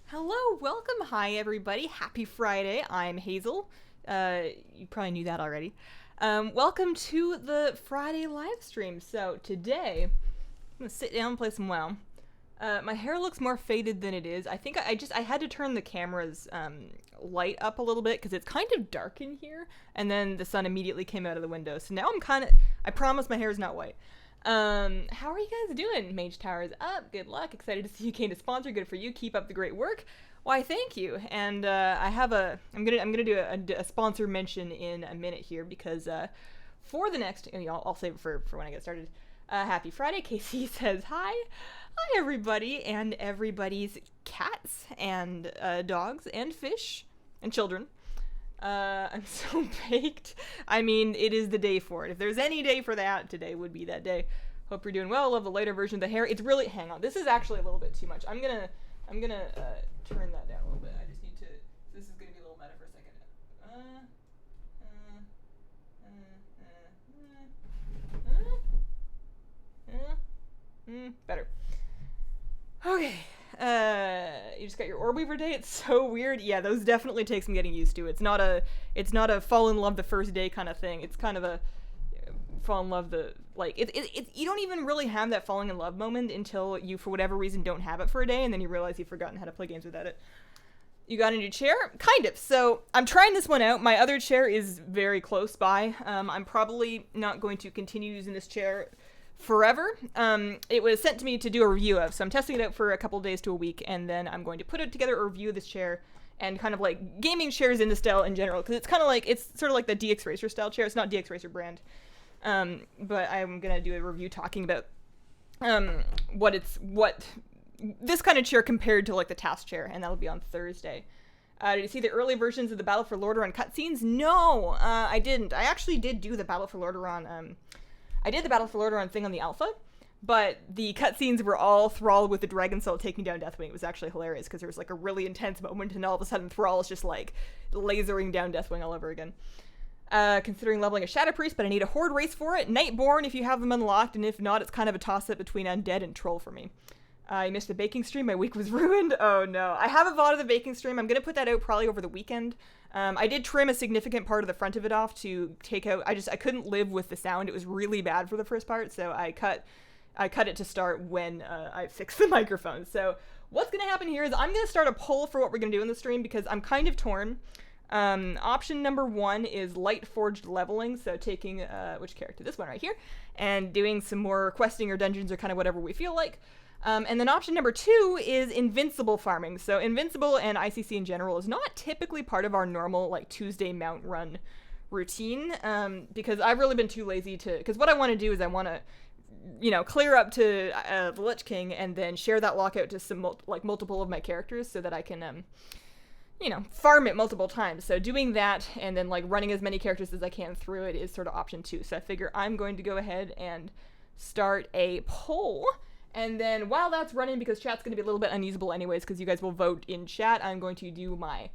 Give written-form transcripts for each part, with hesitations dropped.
Hello, welcome, hi everybody. Happy Friday. I'm Hazel. You probably knew that already. Welcome to the Friday live stream. So today, I'm gonna sit down and play some WoW. My hair looks more faded than it is. I think I had to turn the camera's light up a little bit because it's kind of dark in here, and then the sun immediately came out of the window. So now I promise my hair is not white. How are you guys doing? Mage Tower is up. Good luck. Excited to see you gain a sponsor. Good for you. Keep up the great work. Why, thank you. And I'm gonna do a sponsor mention in a minute here because for the next, I'll save it for when I get started. Happy Friday. Casey says hi. Hi everybody and everybody's cats and dogs and fish and children. I'm so baked. I mean, it is the day for it. If there's any day for that, today would be that day. Hope you're doing well. Love the lighter version of the hair. It's really, hang on. This is actually a little bit too much. I'm gonna turn that down a little bit. I just need to, this is gonna be a little meta for a second. Better. Okay. You just got your Orb Weaver day. It's so weird. Yeah, those definitely take some getting used to. It's not a fall in love the first day kind of thing. It's kind of a fall in love you don't even really have that falling in love moment until you, for whatever reason, don't have it for a day, and then you realize you've forgotten how to play games without it. You got a new chair? Kind of. So I'm trying this one out. My other chair is very close by. I'm probably not going to continue using this chair forever. It was sent to me to do a review of, so I'm testing it out for a couple days to a week, and then I'm going to put it together a review of this chair and kind of like gaming chairs in the style in general, because it's sort of like the DX Racer style chair. It's not DX Racer brand, but I'm gonna do a review talking about what this kind of chair compared to like the task chair, and that'll be on Thursday. Did you see the early versions of the Battle for Lordaeron cutscenes? No, I didn't. I actually did do the Battle for Lordaeron. I did the Battle for Lordaeron thing on the alpha, but the cutscenes were all Thrall with the Dragon Soul taking down Deathwing. It was actually hilarious because there was like a really intense moment, and all of a sudden Thrall is just like lasering down Deathwing all over again. Considering leveling a Shadow Priest, but I need a Horde race for it. Nightborn if you have them unlocked, and if not, it's kind of a toss-up between Undead and Troll for me. I missed the baking stream. My week was ruined. Oh no. I have a VoD of the baking stream. I'm going to put that out probably over the weekend. I did trim a significant part of the front of it off to take out, I couldn't live with the sound. It was really bad for the first part, so I cut it to start when I fixed the microphone. So what's going to happen here is I'm going to start a poll for what we're going to do in the stream because I'm kind of torn. Option number 1 is light forged leveling, so taking, which character? This one right here, and doing some more questing or dungeons or kind of whatever we feel like. And then option number 2 is Invincible farming. So Invincible and ICC in general is not typically part of our normal like Tuesday mount run routine, because I've really been too lazy to, because what I want to do is I want to, clear up to the Lich King and then share that lockout to some multiple of my characters so that I can, farm it multiple times. So doing that and then like running as many characters as I can through it is sort of option 2. So I figure I'm going to go ahead and start a poll. And then while that's running, because chat's going to be a little bit unusable anyways, because you guys will vote in chat, I'm going to do my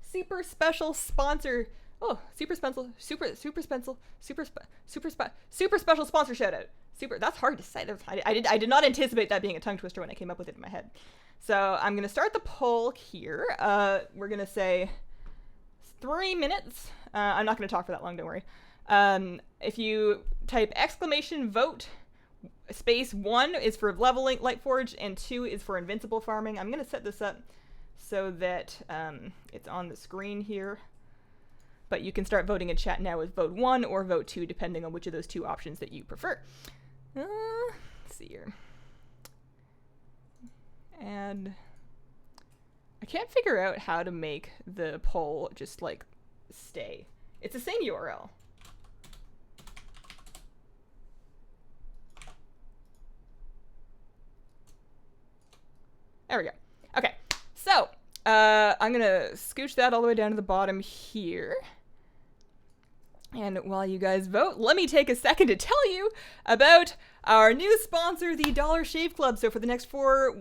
super special sponsor. Oh, super special sponsor shout out. That's hard to say. I did not anticipate that being a tongue twister when I came up with it in my head. So I'm going to start the poll here. We're going to say 3 minutes. I'm not going to talk for that long, don't worry. If you type !vote, space 1 is for leveling Lightforged, and 2 is for Invincible farming. I'm going to set this up so that it's on the screen here. But you can start voting in chat now with vote 1 or vote 2, depending on which of those 2 options that you prefer. Let's see here. And I can't figure out how to make the poll just like stay. It's the same URL. There we go. Okay, so I'm gonna scooch that all the way down to the bottom here. And while you guys vote, let me take a second to tell you about our new sponsor, the Dollar Shave Club. So for the next four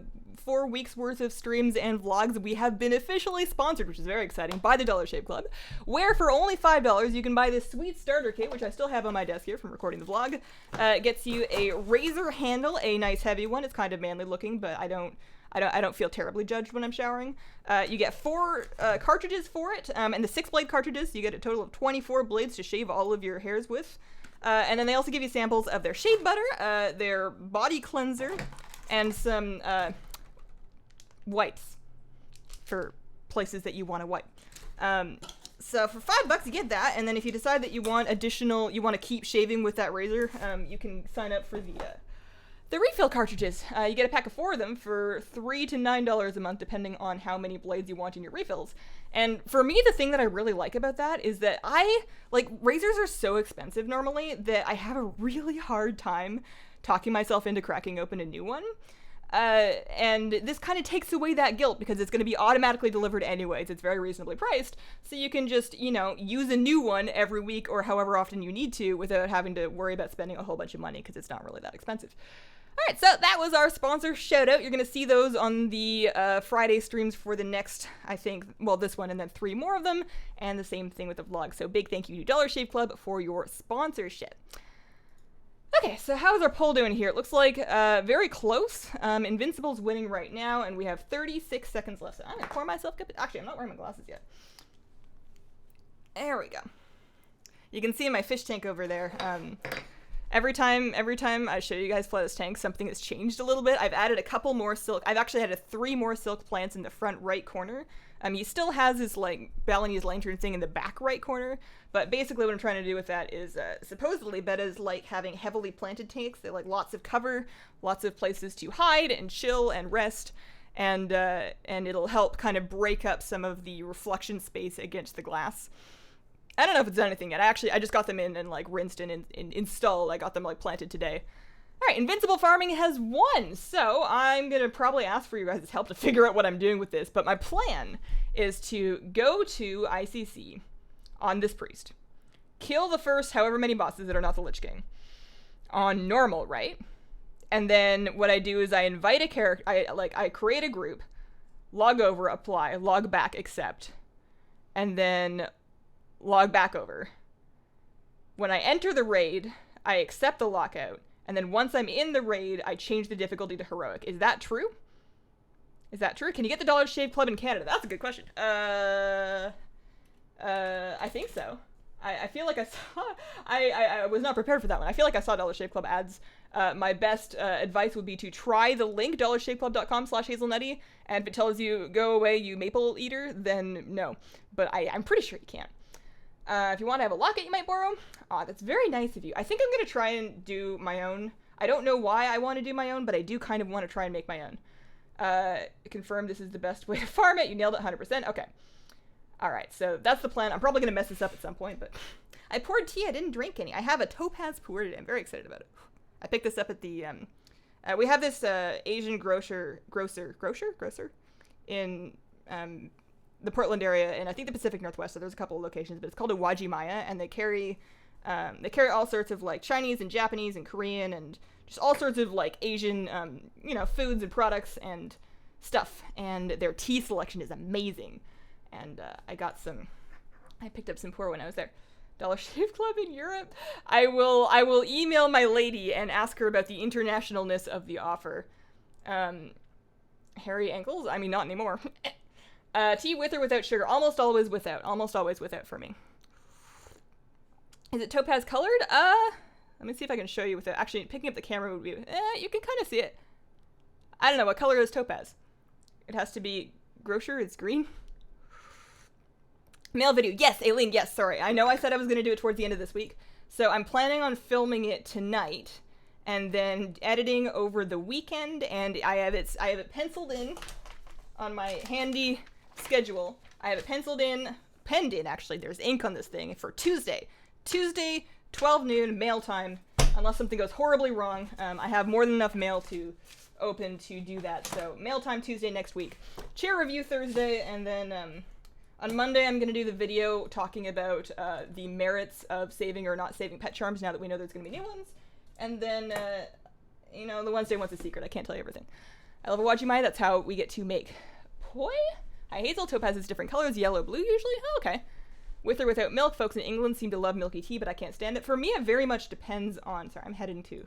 weeks worth of streams and vlogs, we have been officially sponsored, which is very exciting, by the Dollar Shave Club, where for only $5 you can buy this sweet starter kit, which I still have on my desk here from recording the vlog. It gets you a razor handle, a nice heavy one. It's kind of manly looking, but I don't I don't feel terribly judged when I'm showering. You get 4 cartridges for it, and the 6 blade cartridges, you get a total of 24 blades to shave all of your hairs with. And then they also give you samples of their shave butter, their body cleanser, and some wipes for places that you want to wipe. So for $5 you get that, and then if you decide that you want you want to keep shaving with that razor, you can sign up for the refill cartridges. You get a pack of 4 of them for $3 to $9 a month, depending on how many blades you want in your refills. And for me, the thing that I really like about that is that razors are so expensive normally that I have a really hard time talking myself into cracking open a new one. And this kind of takes away that guilt because it's going to be automatically delivered anyways. It's very reasonably priced, so you can just, use a new one every week or however often you need to without having to worry about spending a whole bunch of money because it's not really that expensive. Alright, so that was our sponsor shout-out. You're going to see those on the Friday streams for the next, this one and then 3 more of them, and the same thing with the vlog. So big thank you to Dollar Shave Club for your sponsorship. Okay, so how is our poll doing here? It looks like very close. Invincible's winning right now, and we have 36 seconds left. So I'm going to pour myself a cup. Actually, I'm not wearing my glasses yet. There we go. You can see in my fish tank over there. Every time I show you guys Flood's tank, something has changed a little bit. I've added a couple more silk. I've actually added 3 more silk plants in the front right corner. He still has this Balinese lantern thing in the back right corner, but basically what I'm trying to do with that is supposedly Betta's having heavily planted tanks. They like lots of cover, lots of places to hide and chill and rest, and it'll help kind of break up some of the reflection space against the glass. I don't know if it's done anything yet. I just got them in and rinsed and installed. I got them planted today. Alright, Invincible Farming has won, so I'm gonna probably ask for you guys' help to figure out what I'm doing with this, but my plan is to go to ICC on this priest, kill the first however many bosses that are not the Lich King, on normal, right? And then what I do is I invite a character, I create a group, log over, apply, log back, accept, and then log back over. When I enter the raid, I accept the lockout, and then once I'm in the raid, I change the difficulty to heroic. Is that true? Is that true? Can you get the Dollar Shave Club in Canada? That's a good question. I think so. I feel like I saw... I was not prepared for that one. I feel like I saw Dollar Shave Club ads. My best advice would be to try the link, dollarshaveclub.com/hazelnutty, and if it tells you, go away, you maple eater, then no. But I'm pretty sure you can. If you want to have a locket you might borrow, that's very nice of you. I think I'm going to try and do my own. I don't know why I want to do my own, but I do kind of want to try and make my own. Confirm this is the best way to farm it. You nailed it 100%. Okay. Alright, so that's the plan. I'm probably going to mess this up at some point, but I poured tea. I didn't drink any. I have a topaz pour today. I'm very excited about it. I picked this up at the, we have this Asian grocer in the Portland area, and I think the Pacific Northwest, so there's a couple of locations, but it's called a Wajimaya, and they carry all sorts of Chinese and Japanese and Korean and just all sorts of Asian, foods and products and stuff, and their tea selection is amazing. And I picked up some pour when I was there. Dollar Shave Club in Europe? I will email my lady and ask her about the internationalness of the offer. Hairy ankles? I mean, not anymore. Tea with or without sugar? Almost always without. Almost always without for me. Is it topaz colored? Let me see if I can show you without. Actually, picking up the camera would be... you can kind of see it. I don't know. What color is topaz? It has to be... Grocer? It's green? Mail video. Yes, Aileen. Yes, sorry. I know I said I was going to do it towards the end of this week. So I'm planning on filming it tonight and then editing over the weekend. And I have it penciled in on my handy schedule. I have it penned in actually. There's ink on this thing for Tuesday. Tuesday, 12 noon, mail time. Unless something goes horribly wrong. I have more than enough mail to open to do that. So mail time Tuesday next week. Chair review Thursday, and then on Monday, I'm going to do the video talking about the merits of saving or not saving pet charms now that we know there's going to be new ones. And then, the Wednesday one's a secret. I can't tell you everything. I love a Wajimai. That's how we get to make poi. Hi, Hazel. Topaz is different colors. Yellow, blue usually. Oh, okay. With or without milk. Folks in England seem to love milky tea, but I can't stand it. For me, it very much depends on... Sorry, I'm heading to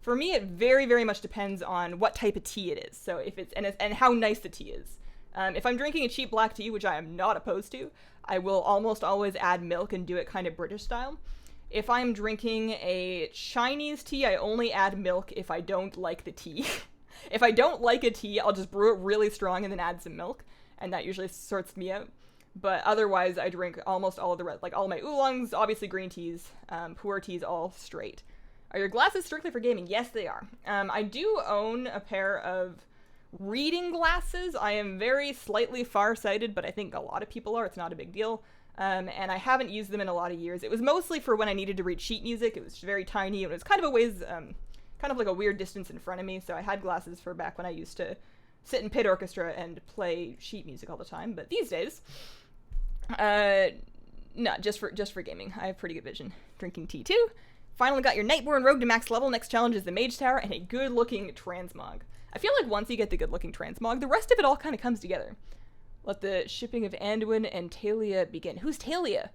For me, it very, very much depends on what type of tea it is. So if it's, and how nice the tea is. If I'm drinking a cheap black tea, which I am not opposed to, I will almost always add milk and do it kind of British style. If I'm drinking a Chinese tea, I only add milk if I don't like the tea. If I don't like a tea, I'll just brew it really strong and then add some milk, and that usually sorts me out. But otherwise, I drink almost all of the rest, like all my oolongs, obviously green teas, pu'er teas, all straight. Are your glasses strictly for gaming? Yes, they are. I do own a pair of reading glasses. I am very slightly farsighted, but I think a lot of people are. It's not a big deal. And I haven't used them in a lot of years. It was mostly for when I needed to read sheet music. It was very tiny, and it was kind of a ways, kind of like a weird distance in front of me, so I had glasses for back when I used to sit in pit orchestra and play sheet music all the time. But these days, no, just for gaming. I have pretty good vision. Drinking tea too. Finally got your Nightborn Rogue to max level. Next challenge is the Mage Tower and a good-looking transmog. I feel like once you get the good-looking transmog, the rest of it all kind of comes together. Let the shipping of Anduin and Talia begin. Who's Talia?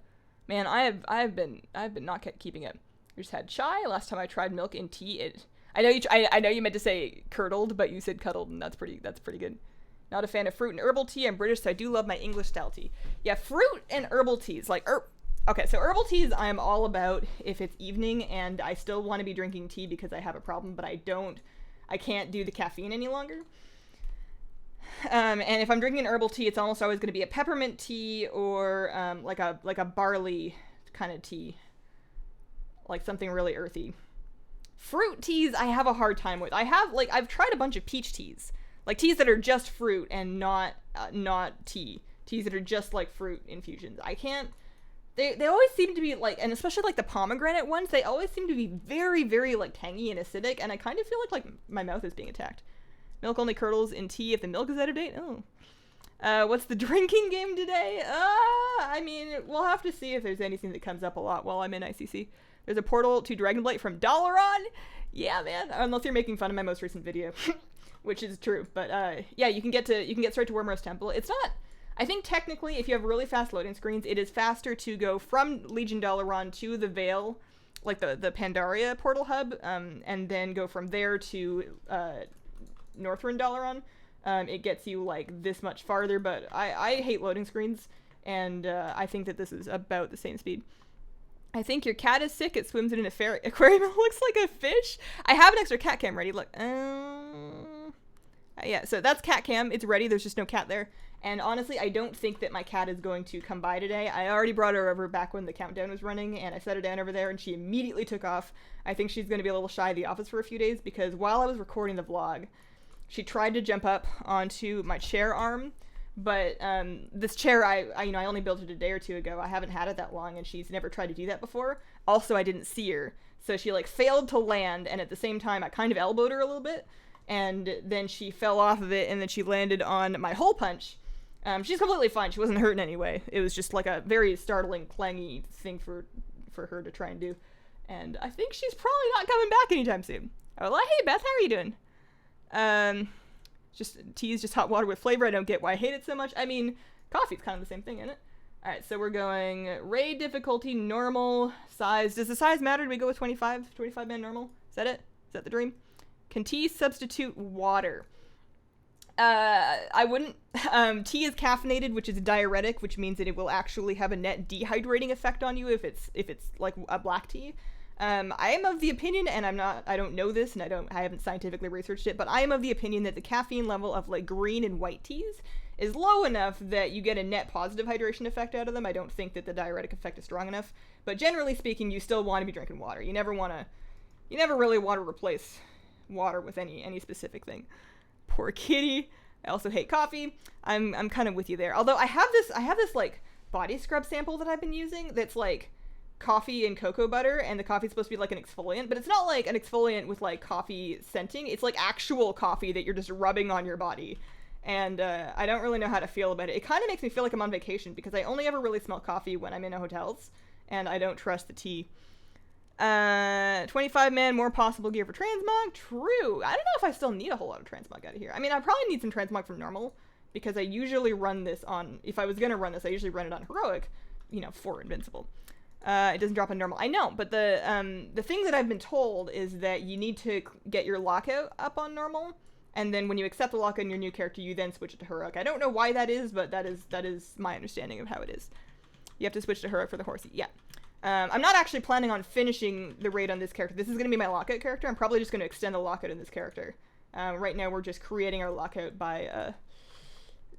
Man, I've been not keeping up. We just had chai. Last time I tried milk in tea, I know you meant to say curdled, but you said cuddled, and that's pretty good. Not a fan of fruit and herbal tea. I'm British, so I do love my English style tea. Yeah, fruit and herbal teas, like okay, so herbal teas I am all about if it's evening and I still want to be drinking tea because I have a problem, but I can't do the caffeine any longer. And if I'm drinking an herbal tea, it's almost always going to be a peppermint tea or like a barley kind of tea, like something really earthy. Fruit teas I have a hard time with. I've tried a bunch of peach teas, like teas that are just fruit and not tea. Teas that are just like fruit infusions. I can't. They always seem to be like, and especially like the pomegranate ones, they always seem to be very, very like tangy and acidic, and I kind of feel like my mouth is being attacked. Milk only curdles in tea if the milk is out of date. Oh. What's the drinking game today? I mean, we'll have to see if there's anything that comes up a lot while I'm in ICC. There's a portal to Dragonblight from Dalaran. Yeah, man. Unless you're making fun of my most recent video, which is true. But yeah, you can get straight to Wormrose Temple. It's not. I think technically, if you have really fast loading screens, it is faster to go from Legion Dalaran to the Vale, like the Pandaria portal hub, and then go from there to Northrend Dalaran. It gets you like this much farther, but I hate loading screens, and I think that this is about the same speed. I think your cat is sick. It swims in an aquarium. It looks like a fish. I have an extra cat cam ready. Look. Yeah, so that's cat cam. It's ready. There's just no cat there. And honestly, I don't think that my cat is going to come by today. I already brought her over back when the countdown was running, and I set her down over there, and she immediately took off. I think she's going to be a little shy of the office for a few days, because while I was recording the vlog, she tried to jump up onto my chair arm, but this chair, I only built it a day or two ago. I haven't had it that long, and she's never tried to do that before. Also, I didn't see her, so she like failed to land, and at the same time, I kind of elbowed her a little bit, and then she fell off of it, and then she landed on my hole punch. She's completely fine. She wasn't hurt in any way. It was just like a very startling, clangy thing for her to try and do. And I think she's probably not coming back anytime soon. I was like, hey, Beth, how are you doing? Just tea is just hot water with flavor. I don't get why I hate it so much. I mean, coffee's kind of the same thing, isn't it? All right, so we're going raid difficulty, normal, size. Does the size matter? Do we go with 25 man normal? Is that it? Is that the dream? Can tea substitute water? I wouldn't. Tea is caffeinated, which is a diuretic, which means that it will actually have a net dehydrating effect on you if it's like a black tea. I am of the opinion, and I don't know this, and I haven't scientifically researched it, but I am of the opinion that the caffeine level of like green and white teas is low enough that you get a net positive hydration effect out of them. I don't think that the diuretic effect is strong enough, but generally speaking, you still want to be drinking water. You never really want to replace water with any specific thing. Poor kitty. I also hate coffee. I'm kind of with you there. Although I have this like body scrub sample that I've been using that's like coffee and cocoa butter, and the coffee's supposed to be like an exfoliant, but it's not like an exfoliant with like coffee scenting. It's like actual coffee that you're just rubbing on your body. And I don't really know how to feel about it. It kind of makes me feel like I'm on vacation because I only ever really smell coffee when I'm in hotels, and I don't trust the tea. 25 man, more possible gear for transmog. True. I don't know if I still need a whole lot of transmog out of here. I mean, I probably need some transmog from normal because I usually run this on, if I was going to run this, I usually run it on heroic, for Invincible. It doesn't drop on normal. I know, but the thing that I've been told is that you need to get your lockout up on normal, and then when you accept the lockout in your new character, you then switch it to heroic. I don't know why that is, but that is my understanding of how it is. You have to switch to heroic for the horsey. Yeah. I'm not actually planning on finishing the raid on this character. This is going to be my lockout character. I'm probably just going to extend the lockout in this character. Right now, we're just creating our lockout by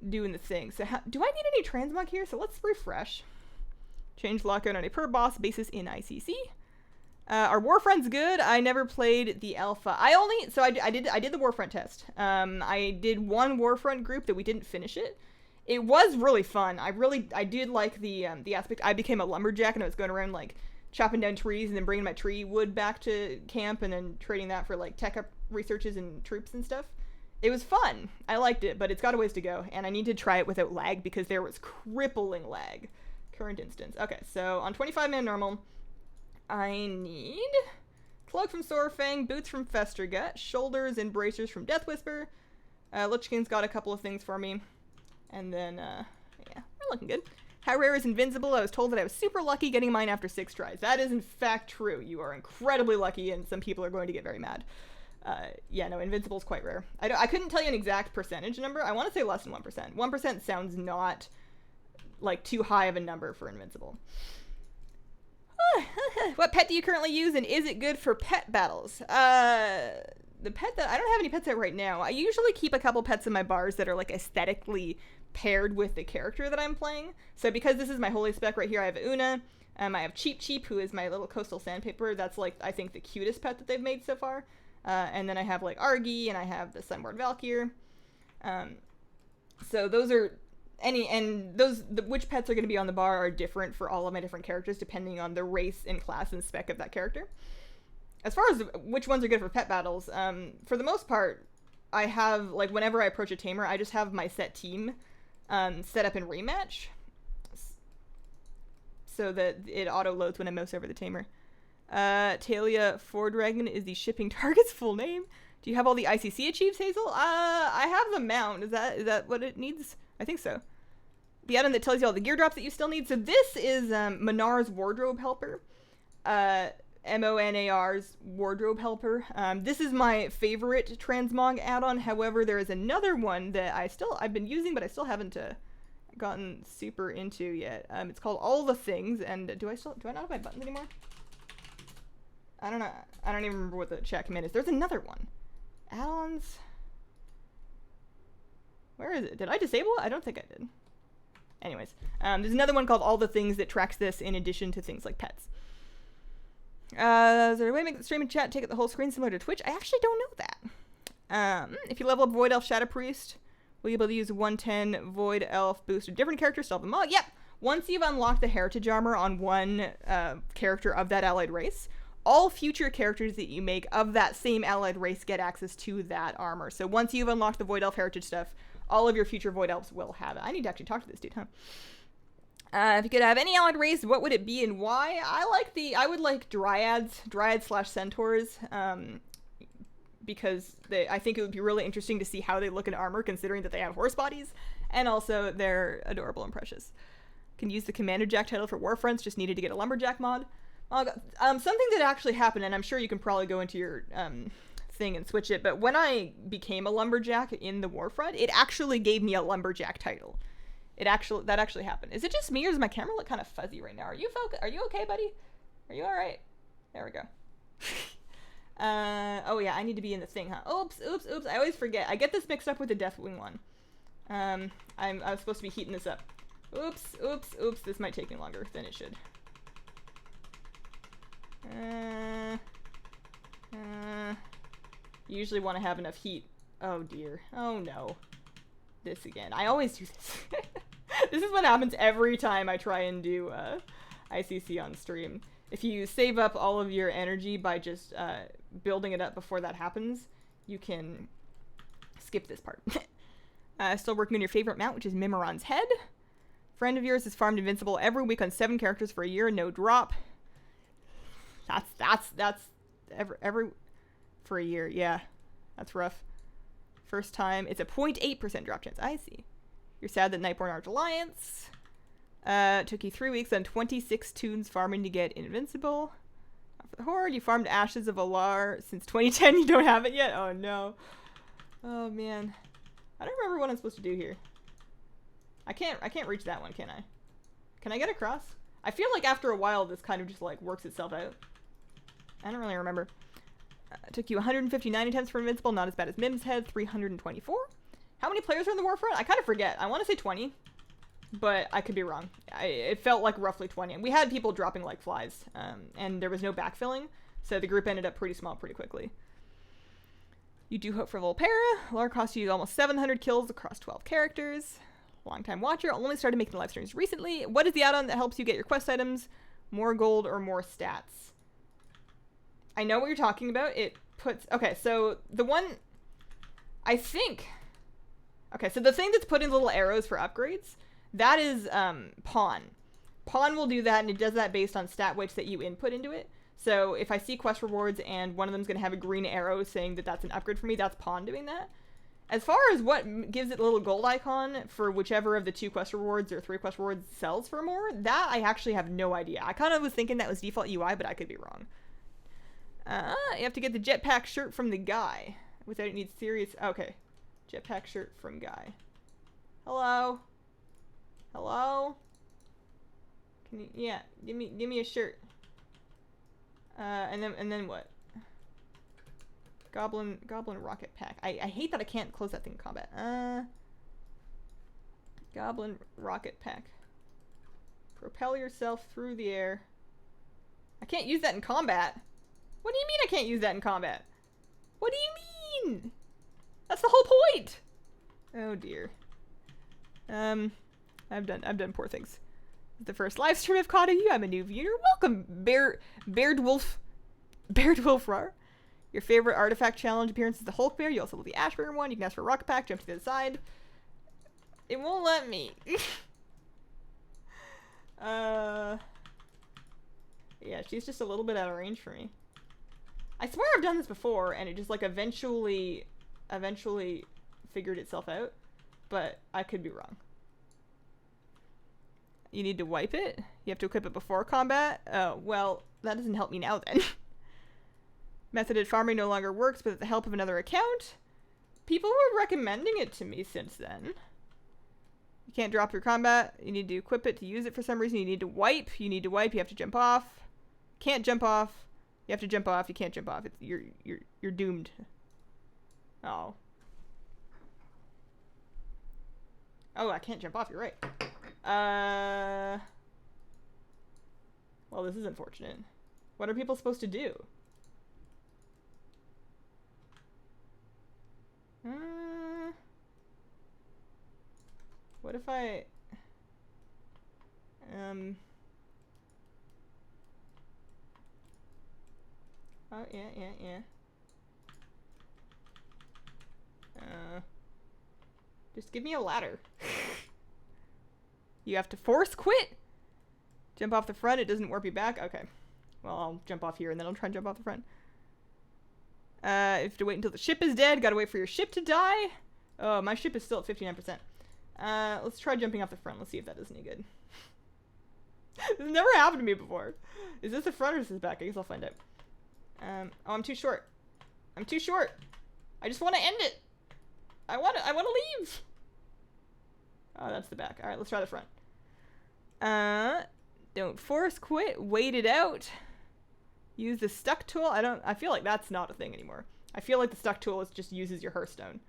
doing the thing. So do I need any transmog here? So let's refresh. Change lockout on a per boss basis in ICC. Our Warfront's good. I never played the alpha. I did the Warfront test. I did one Warfront group that we didn't finish it. It was really fun. I did like the aspect. I became a lumberjack and I was going around like chopping down trees and then bringing my tree wood back to camp and then trading that for like tech researches and troops and stuff. It was fun. I liked it, but it's got a ways to go and I need to try it without lag because there was crippling lag. Current instance. Okay, so on 25-man normal, I need cloak from Sorfang, boots from Festergut, shoulders and bracers from Death Whisper. Lich King's got a couple of things for me. And then, yeah, we're looking good. How rare is Invincible? I was told that I was super lucky getting mine after 6 tries. That is in fact true. You are incredibly lucky and some people are going to get very mad. Yeah, no, Invincible is quite rare. I couldn't tell you an exact percentage number. I want to say less than 1%. 1% sounds not like too high of a number for Invincible. What pet do you currently use and is it good for pet battles? The pet that I don't have any pets out right now. I usually keep a couple pets in my bars that are like aesthetically paired with the character that I'm playing. So because this is my holy spec right here, I have Una. I have Cheep Cheep, who is my little coastal sandpaper. That's like I think the cutest pet that they've made so far. And then I have like Argy and I have the Sunborn Valkyr. So those are which pets are going to be on the bar are different for all of my different characters depending on the race and class and spec of that character. As far as which ones are good for pet battles, for the most part, I have, like, whenever I approach a tamer, I just have my set team set up in rematch so that it auto-loads when I mouse over the tamer. Talia Fordragon is the shipping target's full name. Do you have all the ICC achieves, Hazel? I have the mount. Is that what it needs? I think so. The item that tells you all the gear drops that you still need. So this is Monar's Wardrobe Helper. MONAR's Wardrobe Helper. This is my favorite transmog add-on. However, there is another one that I've been using, but I still haven't gotten super into yet. It's called All the Things, and do I not have my buttons anymore? I don't know. I don't even remember what the chat command is. There's another one. Add-ons. Where is it? Did I disable it? I don't think I did. Anyways, there's another one called All the Things that tracks this in addition to things like pets. Is there a way to make the stream and chat take up the whole screen similar to Twitch? I actually don't know that. If you level up Void Elf Shadow Priest, will you be able to use 110 Void Elf boost a different character, still have them all? Yep! Once you've unlocked the Heritage Armor on one character of that allied race, all future characters that you make of that same allied race get access to that armor. So once you've unlocked the Void Elf Heritage stuff, all of your future Void Elves will have it. I need to actually talk to this dude, huh? If you could have any allied race, what would it be and why? I would like Dryads/Centaurs, because I think it would be really interesting to see how they look in armor, considering that they have horse bodies, and also they're adorable and precious. Can use the Commander Jack title for Warfronts, just needed to get a Lumberjack mod. Something that actually happened, and I'm sure you can probably go into your thing and switch it, but when I became a Lumberjack in the Warfront, it actually gave me a Lumberjack title. That actually happened. Is it just me or does my camera look kind of fuzzy right now? Are you okay, buddy? Are you all right? There we go. Oh yeah, I need to be in the thing, huh? Oops. I always forget. I get this mixed up with the Deathwing one. I was supposed to be heating this up. Oops. This might take me longer than it should. You usually want to have enough heat. Oh dear. Oh no. This again. I always do this. This is what happens every time I try and do ICC on stream. If you save up all of your energy by just building it up before that happens, you can skip this part. Still working on your favorite mount, which is Mimiron's Head. Friend of yours has farmed Invincible every week on 7 characters for a year, no drop. That's every for a year. Yeah, that's rough. First time, it's a 0.8% drop chance. I see. You're sad that Nightborn aren't Alliance. Took you 3 weeks and 26 tunes farming to get Invincible. For the Horde, you farmed Ashes of Alar since 2010. You don't have it yet? Oh no. Oh man. I don't remember what I'm supposed to do here. I can't reach that one, can I? Can I get across? I feel like after a while this kind of just like works itself out. I don't really remember. Took you 159 attempts for Invincible, not as bad as Mim's Head, 324. How many players are in the Warfront? I kind of forget. I want to say 20, but I could be wrong. It felt like roughly 20. And we had people dropping like flies, and there was no backfilling, so the group ended up pretty small pretty quickly. You do hope for Volpera. Lore cost you almost 700 kills across 12 characters. Longtime watcher, only started making live streams recently. What is the add-on that helps you get your quest items? More gold or more stats? I know what you're talking about. It puts... Okay, so the one... I think... Okay, so the thing that's putting little arrows for upgrades, that is Pawn. Pawn will do that, and it does that based on stat weights that you input into it. So if I see quest rewards and one of them's going to have a green arrow saying that that's an upgrade for me, that's Pawn doing that. As far as what gives it a little gold icon for whichever of the 2 quest rewards or 3 quest rewards sells for more, that I actually have no idea. I kind of was thinking that was default UI, but I could be wrong. You have to get the jetpack shirt from the guy. Without it needs serious... Okay. Jetpack shirt from guy. Hello? Hello? Can you... Yeah, give me a shirt. And then what? Goblin rocket pack. I hate that I can't close that thing in combat. Goblin rocket pack. Propel yourself through the air. I can't use that in combat. What do you mean I can't use that in combat? What do you mean? That's the whole point. Oh dear. I've done poor things. The first live stream I've caught of you. I'm a new viewer. Welcome, Bairdwolf Rar. Your favorite artifact challenge appearance is the Hulk Bear. You also love the Ash Bear one. You can ask for a rocket pack. Jump to the other side. It won't let me. Yeah, she's just a little bit out of range for me. I swear I've done this before, and it just like eventually figured itself out, but I could be wrong. You need to wipe it? You have to equip it before combat? Oh, well, that doesn't help me now then. Methoded farming no longer works, but with the help of another account? People were recommending it to me since then. You can't drop your combat. You need to equip it to use it for some reason. You need to wipe. You need to wipe. You have to jump off. Can't jump off. You have to jump off. You can't jump off. You're doomed. Oh. Oh, I can't jump off. You're right. Well, this is unfortunate. What are people supposed to do? What if I... Oh, yeah. Just give me a ladder. You have to force quit? Jump off the front, it doesn't warp you back? Okay. Well, I'll jump off here and then I'll try and jump off the front. You have to wait until the ship is dead. Gotta wait for your ship to die. Oh, my ship is still at 59%. Let's try jumping off the front. Let's see if that does any good. This has never happened to me before. Is this the front or is this the back? I guess I'll find out. Oh, I'm too short. I'm too short. I just want to end it. I want to leave. Oh, that's the back. All right, let's try the front. Don't force quit. Wait it out. Use the stuck tool. I feel like that's not a thing anymore. I feel like the stuck tool just uses your Hearthstone.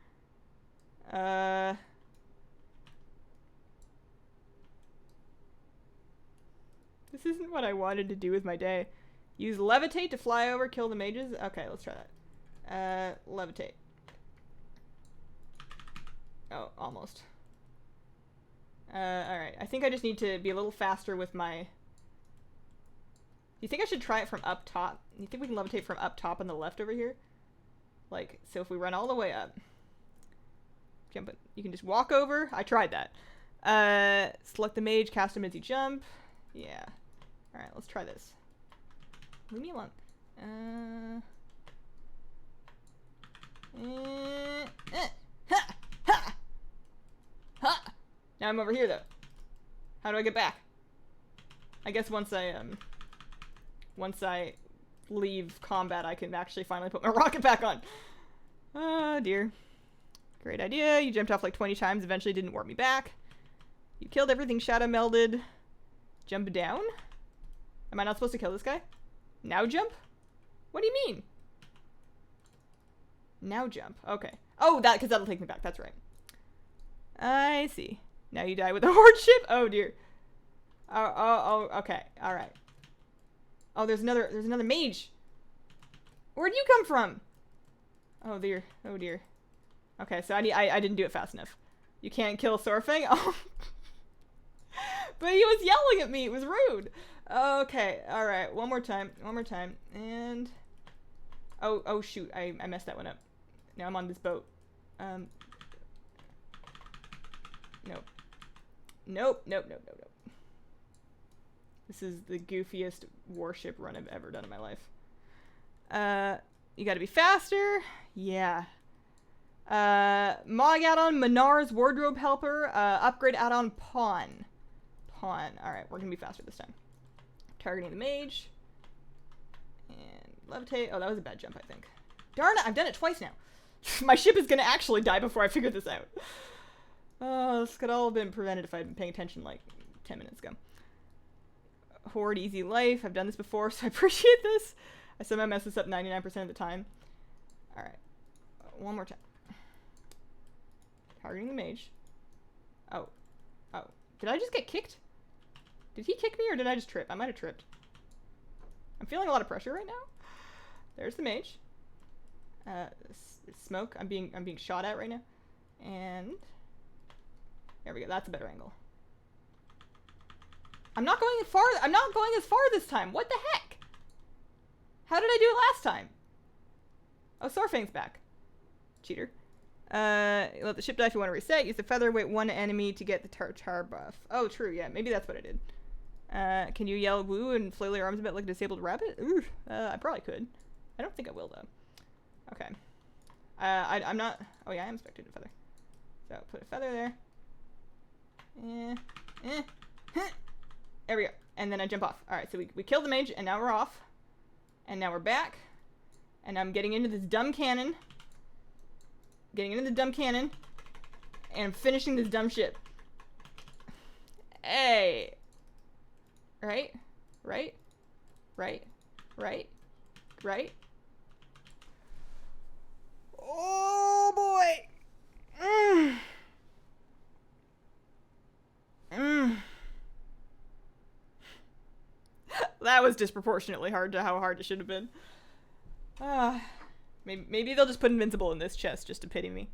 This isn't what I wanted to do with my day. Use levitate to fly over, kill the mages. Okay, let's try that. Levitate. Oh, almost. Alright. I think I just need to be a little faster with my... Do you think I should try it from up top? You think we can levitate from up top on the left over here? Like, so if we run all the way up. Jump it. You can just walk over. I tried that. Select the mage, cast him as you jump. Yeah. Alright, let's try this. Leave me alone. Ha! Ha! Ha! Now I'm over here, though. How do I get back? I guess once I leave combat, I can actually finally put my rocket back on. Oh, dear. Great idea. You jumped off like 20 times, eventually didn't warp me back. You killed everything shadow melded. Jump down? Am I not supposed to kill this guy? Now jump? What do you mean? Now jump. Okay. Oh, because that'll take me back. That's right. I see. Now you die with a horde ship? Oh, dear. Oh, okay. All right. Oh, there's another mage. Where'd you come from? Oh, dear. Oh, dear. Okay, so I didn't do it fast enough. You can't kill Sorfang? Oh. But he was yelling at me. It was rude. Okay. All right. One more time. One more time. And... Oh, shoot. I messed that one up. Now I'm on this boat. Nope. Nope. This is the goofiest warship run I've ever done in my life. You gotta be faster. Yeah. Mog add-on, Menar's wardrobe helper, upgrade add-on, pawn. Alright, we're gonna be faster this time. Targeting the mage. And levitate. Oh, that was a bad jump, I think. Darn it, I've done it twice now. My ship is gonna actually die before I figure this out. Oh, this could all have been prevented if I'd been paying attention like 10 minutes ago. Horde, easy life. I've done this before, so I appreciate this. I somehow mess this up 99% of the time. Alright. One more time. Targeting the mage. Oh. Did I just get kicked? Did he kick me or did I just trip? I might have tripped. I'm feeling a lot of pressure right now. There's the mage. Smoke. I'm being shot at right now. And there we go. That's a better angle. I'm not going as far this time. What the heck? How did I do it last time? Oh, Sorfang's back. Cheater. Let the ship die if you want to reset. Use the featherweight one enemy to get the tartar buff. Oh, true. Yeah, maybe that's what I did. Can you yell woo and flail your arms a bit like a disabled rabbit? Ooh, I probably could. I don't think I will, though. Okay. I'm not... Oh, yeah, I am spectated feather. So, put a feather there. There we go. And then I jump off. Alright, so we killed the mage, and now we're off. And now we're back. And I'm getting into this dumb cannon. And I'm finishing this dumb ship. Hey. Right? Oh, boy. That was disproportionately hard to how hard it should have been. Maybe they'll just put Invincible in this chest just to pity me.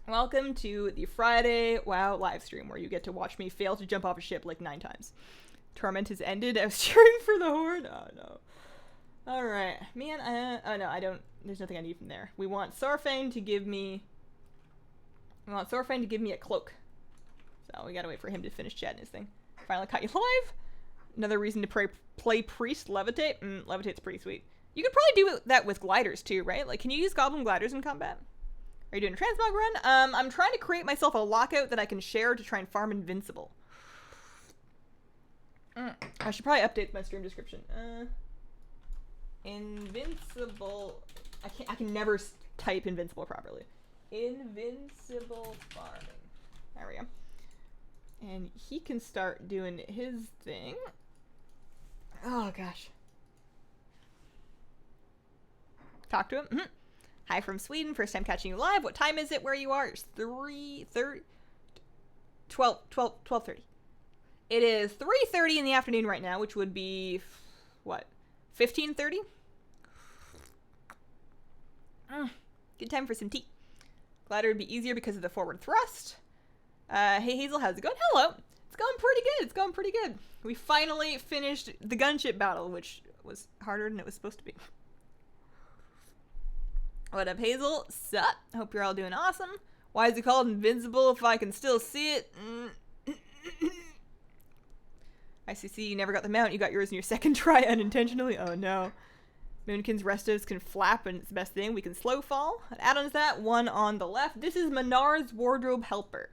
Welcome to the Friday WoW livestream where you get to watch me fail to jump off a ship like 9 times. Torment has ended. I was cheering for the horde. Oh no. Alright. Man, oh no, I don't... There's nothing I need from there. We want Sorfang to give me... a cloak. So we gotta wait for him to finish chatting his thing. Finally caught you live. Another reason to play Priest Levitate. Levitate's pretty sweet. You could probably do that with gliders too, right? Like, can you use Goblin gliders in combat? Are you doing a transmog run? I'm trying to create myself a lockout that I can share to try and farm Invincible. I should probably update my stream description. Invincible. I can never type Invincible properly. Invincible farming. There we go. And he can start doing his thing. Oh gosh. Talk to him. Hi from Sweden. First time catching you live. What time is it where you are? It's 3:30. 12:30. It is 3:30 in the afternoon right now, which would be what? 15:30? Good time for some tea. Glider would be easier because of the forward thrust. Hey Hazel, how's it going? Hello. It's going pretty good. We finally finished the gunship battle, which was harder than it was supposed to be. What up, Hazel? Sup? Hope you're all doing awesome. Why is it called Invincible if I can still see it? ICC, you never got the mount. You got yours in your second try unintentionally. Oh no. Moonkin's restives can flap, and it's the best thing. We can slow fall. Add-on to that, one on the left. This is Menar's Wardrobe Helper.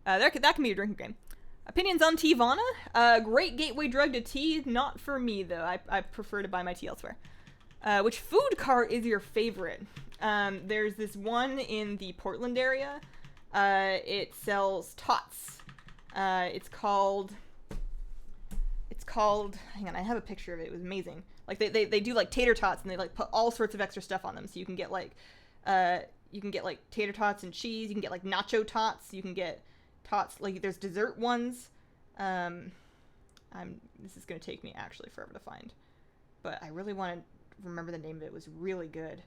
That can be your drinking game. Opinions on tea, Vana? Great gateway drug to tea. Not for me, though. I prefer to buy my tea elsewhere. Which food cart is your favorite? There's this one in the Portland area. It sells tots. It's called, hang on, I have a picture of it. It was amazing. Like, they do, like, tater tots, and they, like, put all sorts of extra stuff on them. So you can get, like, tater tots and cheese. You can get, like, nacho tots. You can get tots, like, there's dessert ones. This is going to take me actually forever to find. But I really want to remember the name of it. It was really good.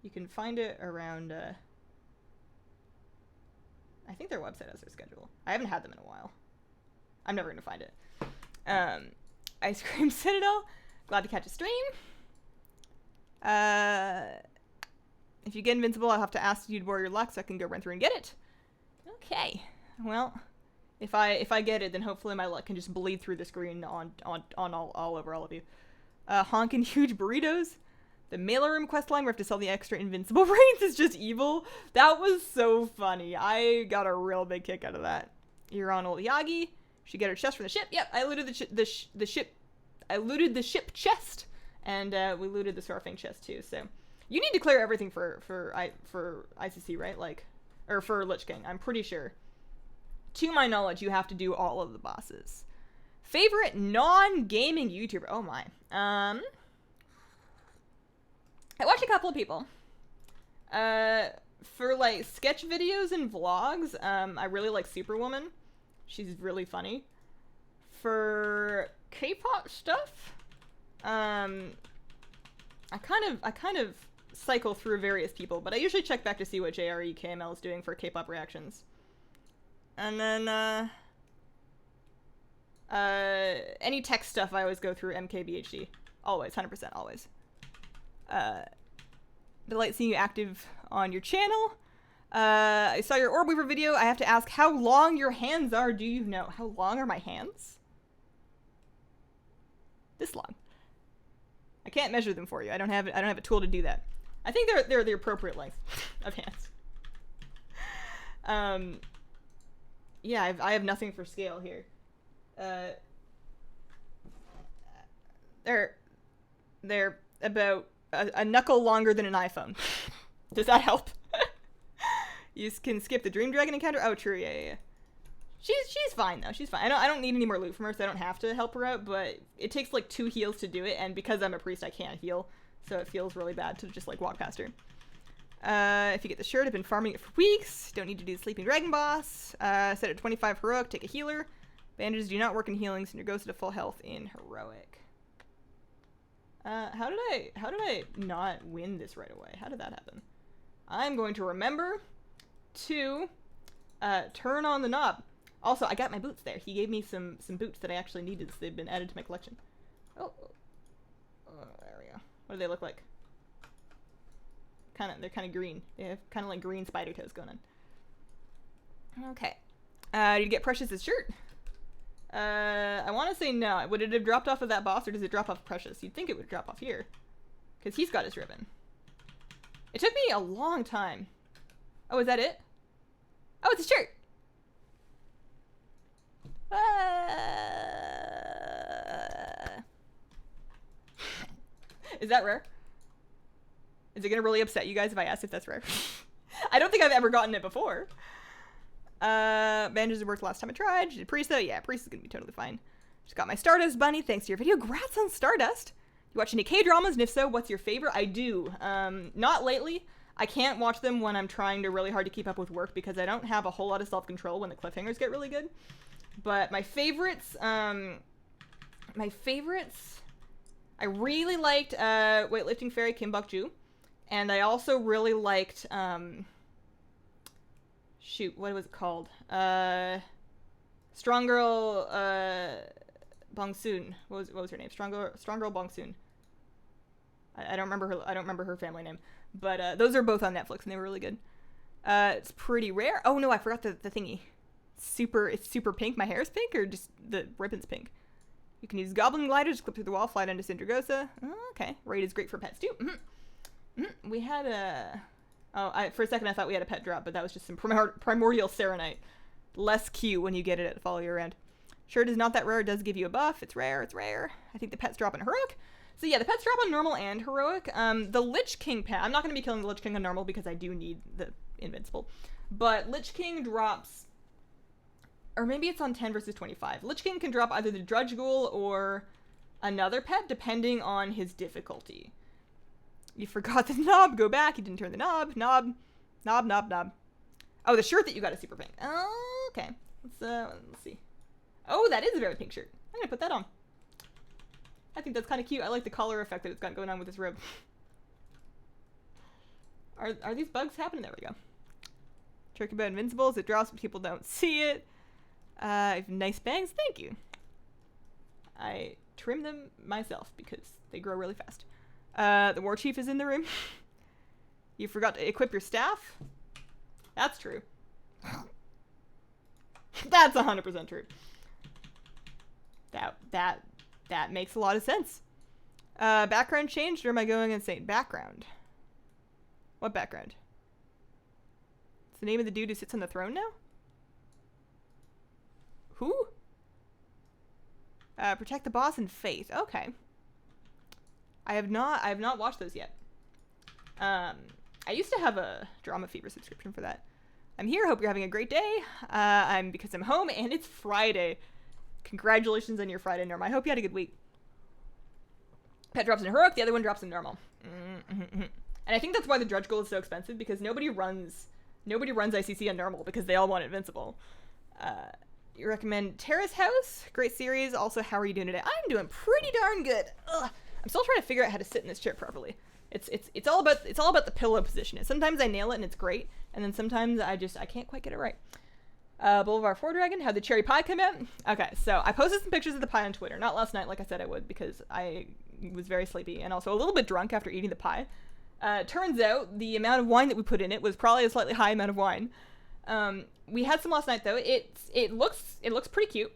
You can find it around, I think their website has their schedule. I haven't had them in a while. I'm never going to find it. Ice Cream Citadel. Glad to catch a stream. If you get Invincible, I'll have to ask you to borrow your luck so I can go run through and get it. Okay. Well, if I get it, then hopefully my luck can just bleed through the screen on all over all of you. Honkin' Huge Burritos. The mailer room quest line where we have to sell the extra Invincible brains is just evil. That was so funny. I got a real big kick out of that. You're on old Yagi. Should get her chest from the ship. Yep, I looted the ship. I looted the ship chest, and we looted the Starfang chest too. So you need to clear everything for ICC, right? Like, or for Lich King. I'm pretty sure. To my knowledge, you have to do all of the bosses. Favorite non-gaming YouTuber? Oh my. I watch a couple of people. For like sketch videos and vlogs, I really like Superwoman. She's really funny. For K-pop stuff, I kind of cycle through various people, but I usually check back to see what JRE KML is doing for K-pop reactions. And then any tech stuff, I always go through MKBHD. Always, 100%, always. Delight seeing you active on your channel. I saw your Orb Weaver video. I have to ask how long your hands are. Do you know how long are my hands? This long. I can't measure them for you. I don't have a tool to do that. I think they're the appropriate length of hands. Yeah, I have nothing for scale here. They're about a knuckle longer than an iPhone. Does that help? You can skip the Dream Dragon encounter. Oh, true. Yeah. She's fine though. She's fine. I don't need any more loot from her, so I don't have to help her out. But it takes like 2 heals to do it, and because I'm a priest, I can't heal, so it feels really bad to just like walk past her. If you get the shirt, I've been farming it for weeks. Don't need to do the Sleeping Dragon boss. Set at 25 heroic. Take a healer. Bandages do not work in healing, so your goes to full health in heroic. How did I not win this right away? How did that happen? I'm going to remember to turn on the knob. Also, I got my boots there. He gave me some boots that I actually needed, so they've been added to my collection. Oh, there we go. What do they look like? They're kind of green. They have kind of like green spider toes going on. Okay. Did you get Precious's shirt? I want to say no. Would it have dropped off of that boss, or does it drop off Precious? You'd think it would drop off here, because he's got his ribbon. It took me a long time. Oh, is that it? Oh, it's a shirt! Is that rare? Is it gonna really upset you guys if I ask if that's rare? I don't think I've ever gotten it before. Bandages worked last time I tried. Did Priest though? Yeah, Priest is gonna be totally fine. Just got my Stardust bunny. Thanks to your video. Congrats on Stardust. You watch any K-dramas? And if so, what's your favorite? I do. Not lately. I can't watch them when I'm trying to really hard to keep up with work because I don't have a whole lot of self-control when the cliffhangers get really good. But my favorites, I really liked Weightlifting Fairy Kim Bok-ju. And I also really liked, shoot, what was it called? Strong Girl, Bong-soon. What was her name? Strong Girl Bong-soon. I don't remember her family name. But those are both on Netflix, and they were really good. It's pretty rare. Oh no, I forgot the thingy. It's super pink. My hair is pink, or just the ribbon's pink? You can use Goblin Glider, just clip through the wall, fly down to Syndragosa. Oh, okay. Raid is great for pets, too. We had a... for a second I thought we had a pet drop, but that was just some Primordial Serenite. Less cute when you get it at Follow Your End. Sure, it is not that rare. It does give you a buff. It's rare. It's rare. I think the pets drop in Heroic. So yeah, the pets drop on normal and Heroic. The Lich King pet... I'm not going to be killing the Lich King on normal because I do need the Invincible. But Lich King drops... Or maybe it's on 10 versus 25. Lich King can drop either the Drudge Ghoul or another pet, depending on his difficulty. You forgot the knob. Go back. You didn't turn the knob. Knob. Oh, the shirt that you got is super pink. Oh, okay. Let's see. Oh, that is a very pink shirt. I'm going to put that on. I think that's kind of cute. I like the color effect that it's got going on with this robe. Are these bugs happening? There we go. Tricky about Invincibles. It drops, but people don't see it. I have nice bangs. Thank you. I trim them myself because they grow really fast. The War Chief is in the room. You forgot to equip your staff. That's true. That's 100% true. That makes a lot of sense. Background changed, or am I going insane? Background. What background? It's the name of the dude who sits on the throne now? Who? Protect the Boss and Faith. Okay. I have not watched those yet. I used to have a Drama Fever subscription for that. I'm here. Hope you're having a great day. Because I'm home and it's Friday. Congratulations on your Friday, Norm. I hope you had a good week. Pet drops in Heroic. The other one drops in Normal. And I think that's why the Drudge Ghoul is so expensive, because nobody runs ICC on Normal because they all want Invincible. You recommend Terrace House? Great series. Also, how are you doing today? I'm doing pretty darn good. Ugh. I'm still trying to figure out how to sit in this chair properly. It's all about the pillow position. And sometimes I nail it and it's great, and then sometimes I can't quite get it right. Boulevard 4 Dragon, how'd the cherry pie come out? Okay, so I posted some pictures of the pie on Twitter. Not last night, like I said I would, because I was very sleepy and also a little bit drunk after eating the pie. Turns out the amount of wine that we put in it was probably a slightly high amount of wine. We had some last night though. It looks pretty cute.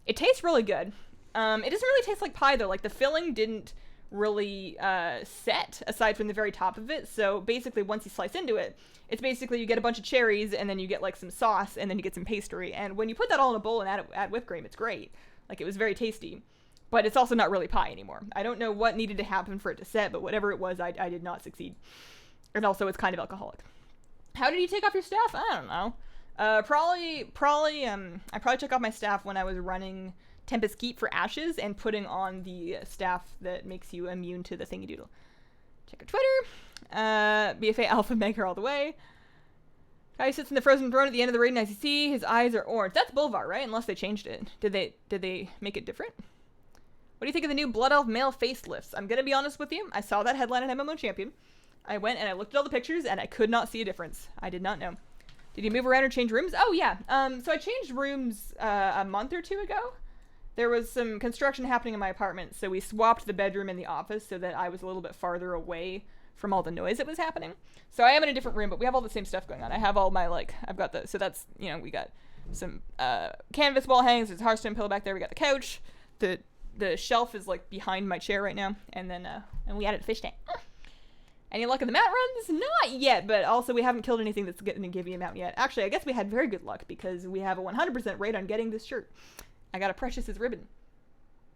It tastes really good. It doesn't really taste like pie though. Like the filling didn't really set aside from the very top of it. So basically once you slice into it, it's basically you get a bunch of cherries and then you get like some sauce and then you get some pastry. And when you put that all in a bowl and add whipped cream, it's great. Like it was very tasty. But it's also not really pie anymore. I don't know what needed to happen for it to set, but whatever it was, I did not succeed. And also it's kind of alcoholic. How did you take off your staff? I don't know. I probably took off my staff when I was running Tempest Keep for Ashes and putting on the staff that makes you immune to the thingy doodle. Check our Twitter. BFA Alpha Mega all the way. Guy sits in the frozen throne at the end of the raid in ICC. His eyes are orange. That's Boulevard, right? Unless they changed it. Did they make it different? What do you think of the new Blood Elf male facelifts? I'm gonna be honest with you. I saw that headline at MMO Champion. I went and I looked at all the pictures and I could not see a difference. I did not know. Did you move around or change rooms? Oh yeah. So I changed rooms a month or two ago. There was some construction happening in my apartment, so we swapped the bedroom and the office so that I was a little bit farther away from all the noise that was happening. So I am in a different room, but we have all the same stuff going on. I have all my, like, I've got the, so that's, you know, we got some canvas wall hangs, there's a Hearthstone pillow back there, we got the couch, the shelf is, like, behind my chair right now, and then, and we added a fish tank. Any luck in the mat runs? Not yet, but also we haven't killed anything that's going to give you a mount yet. Actually, I guess we had very good luck because we have a 100% rate on getting this shirt. I got a Precious's ribbon.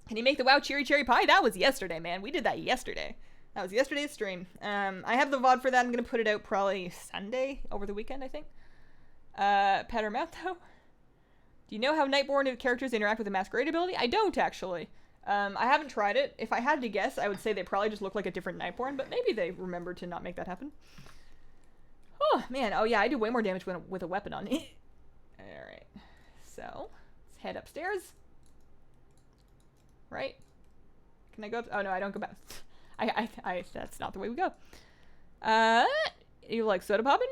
Can you make the WoW Cherry Pie? That was yesterday, man. We did that yesterday. That was yesterday's stream. I have the VoD for that. I'm going to put it out probably Sunday over the weekend, I think. Pet or mouth, though? Do you know how Nightborn characters interact with the Masquerade ability? I don't, actually. I haven't tried it. If I had to guess, I would say they probably just look like a different Nightborn, but maybe they remembered to not make that happen. Oh, man. Oh, yeah, I do way more damage with a weapon on me. Alright. So, let's head upstairs. Right? Can I go up? Oh, no, I don't go back. That's not the way we go. You like soda poppin'?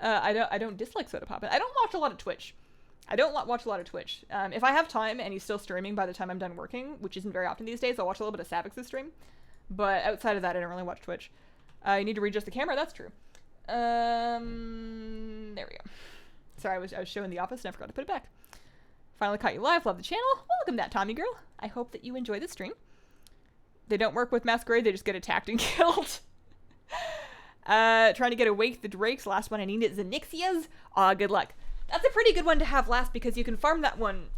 I don't dislike soda poppin'. I don't watch a lot of Twitch. If I have time and he's still streaming by the time I'm done working, which isn't very often these days, I'll watch a little bit of Savix's stream. But outside of that, I don't really watch Twitch. You need to readjust the camera. That's true. There we go. Sorry, I was showing The Office and I forgot to put it back. Finally caught you live. Love the channel. Welcome that Tommy girl. I hope that you enjoy the stream. They don't work with Masquerade. They just get attacked and killed. Trying to get Awake the Drakes. Last one I need is Onyxia's. Aw, good luck. That's a pretty good one to have last because you can farm that one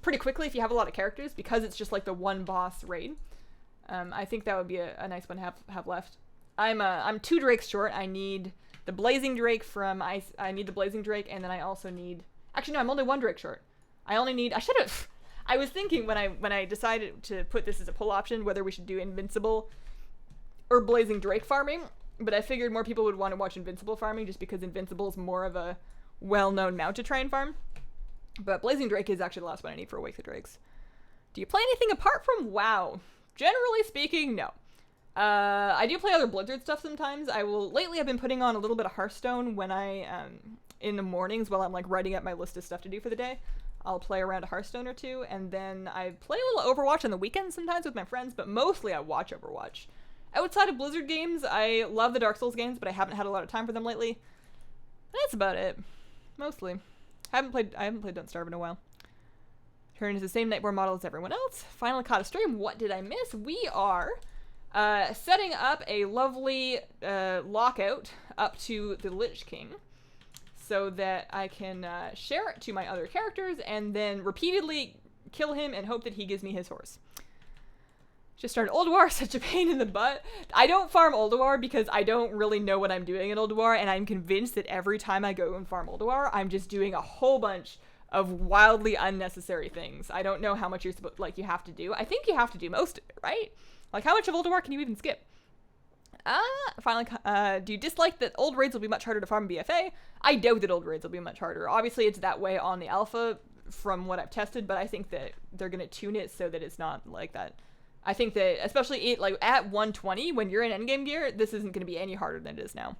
pretty quickly if you have a lot of characters because it's just like the one boss raid. I think that would be a nice one to have left. I'm 2 drakes short. I need the Blazing Drake from Ice. I need the Blazing Drake, and then I also need. Actually, no, I'm only 1 drake short. I only need. I should have. I was thinking when I decided to put this as a pull option whether we should do Invincible or Blazing Drake farming, but I figured more people would want to watch Invincible farming just because Invincible is more of a well-known mount to try and farm. But Blazing Drake is actually the last one I need for Awake the Drakes. Do you play anything apart from WoW? Generally speaking, no. I do play other Blizzard stuff sometimes. Lately I've been putting on a little bit of Hearthstone when in the mornings while I'm like writing up my list of stuff to do for the day. I'll play around a Hearthstone or 2, and then I play a little Overwatch on the weekends sometimes with my friends, but mostly I watch Overwatch. Outside of Blizzard games, I love the Dark Souls games, but I haven't had a lot of time for them lately. That's about it. Mostly. I haven't played Don't Starve in a while. Turn into the same Nightmare model as everyone else. Finally caught a stream. What did I miss? We are setting up a lovely lockout up to the Lich King so that I can share it to my other characters and then repeatedly kill him and hope that he gives me his horse. Just started Ulduar, such a pain in the butt. I don't farm Ulduar because I don't really know what I'm doing in Ulduar, and I'm convinced that every time I go and farm Ulduar, I'm just doing a whole bunch of wildly unnecessary things. I don't know how much you have to do. I think you have to do most of it, right? Like, how much of Ulduar can you even skip? Finally, do you dislike that old raids will be much harder to farm BFA? I doubt that old raids will be much harder. Obviously, it's that way on the alpha from what I've tested, but I think that they're going to tune it so that it's not like that. I think that, especially at 120, when you're in endgame gear, this isn't going to be any harder than it is now.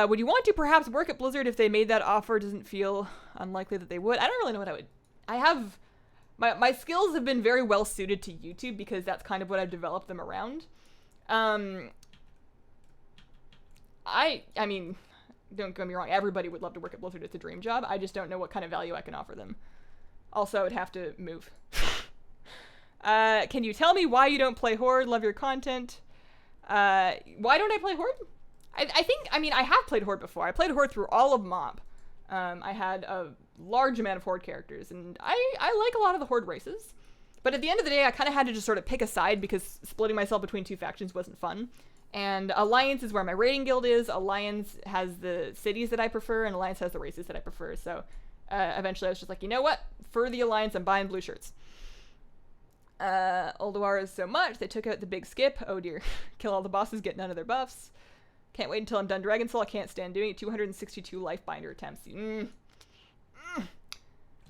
Would you want to perhaps work at Blizzard if they made that offer? Doesn't feel unlikely that they would. I don't really know what I would. I have... My skills have been very well suited to YouTube because that's kind of what I've developed them around. I mean, don't get me wrong, everybody would love to work at Blizzard. It's a dream job. I just don't know what kind of value I can offer them. Also, I would have to move. Can you tell me why you don't play Horde? Love your content. Why don't I play Horde? I mean, I have played Horde before. I played Horde through all of MoB. I had a large amount of Horde characters, and I like a lot of the Horde races. But at the end of the day, I kind of had to just sort of pick a side because splitting myself between 2 factions wasn't fun. And Alliance is where my raiding guild is. Alliance has the cities that I prefer, and Alliance has the races that I prefer. So eventually I was just like, you know what? For the Alliance, I'm buying blue shirts. Ulduar is so much. They took out the big skip. Oh dear. Kill all the bosses, get none of their buffs. Can't wait until I'm done Dragon Soul. I can't stand doing it. 262 life binder attempts.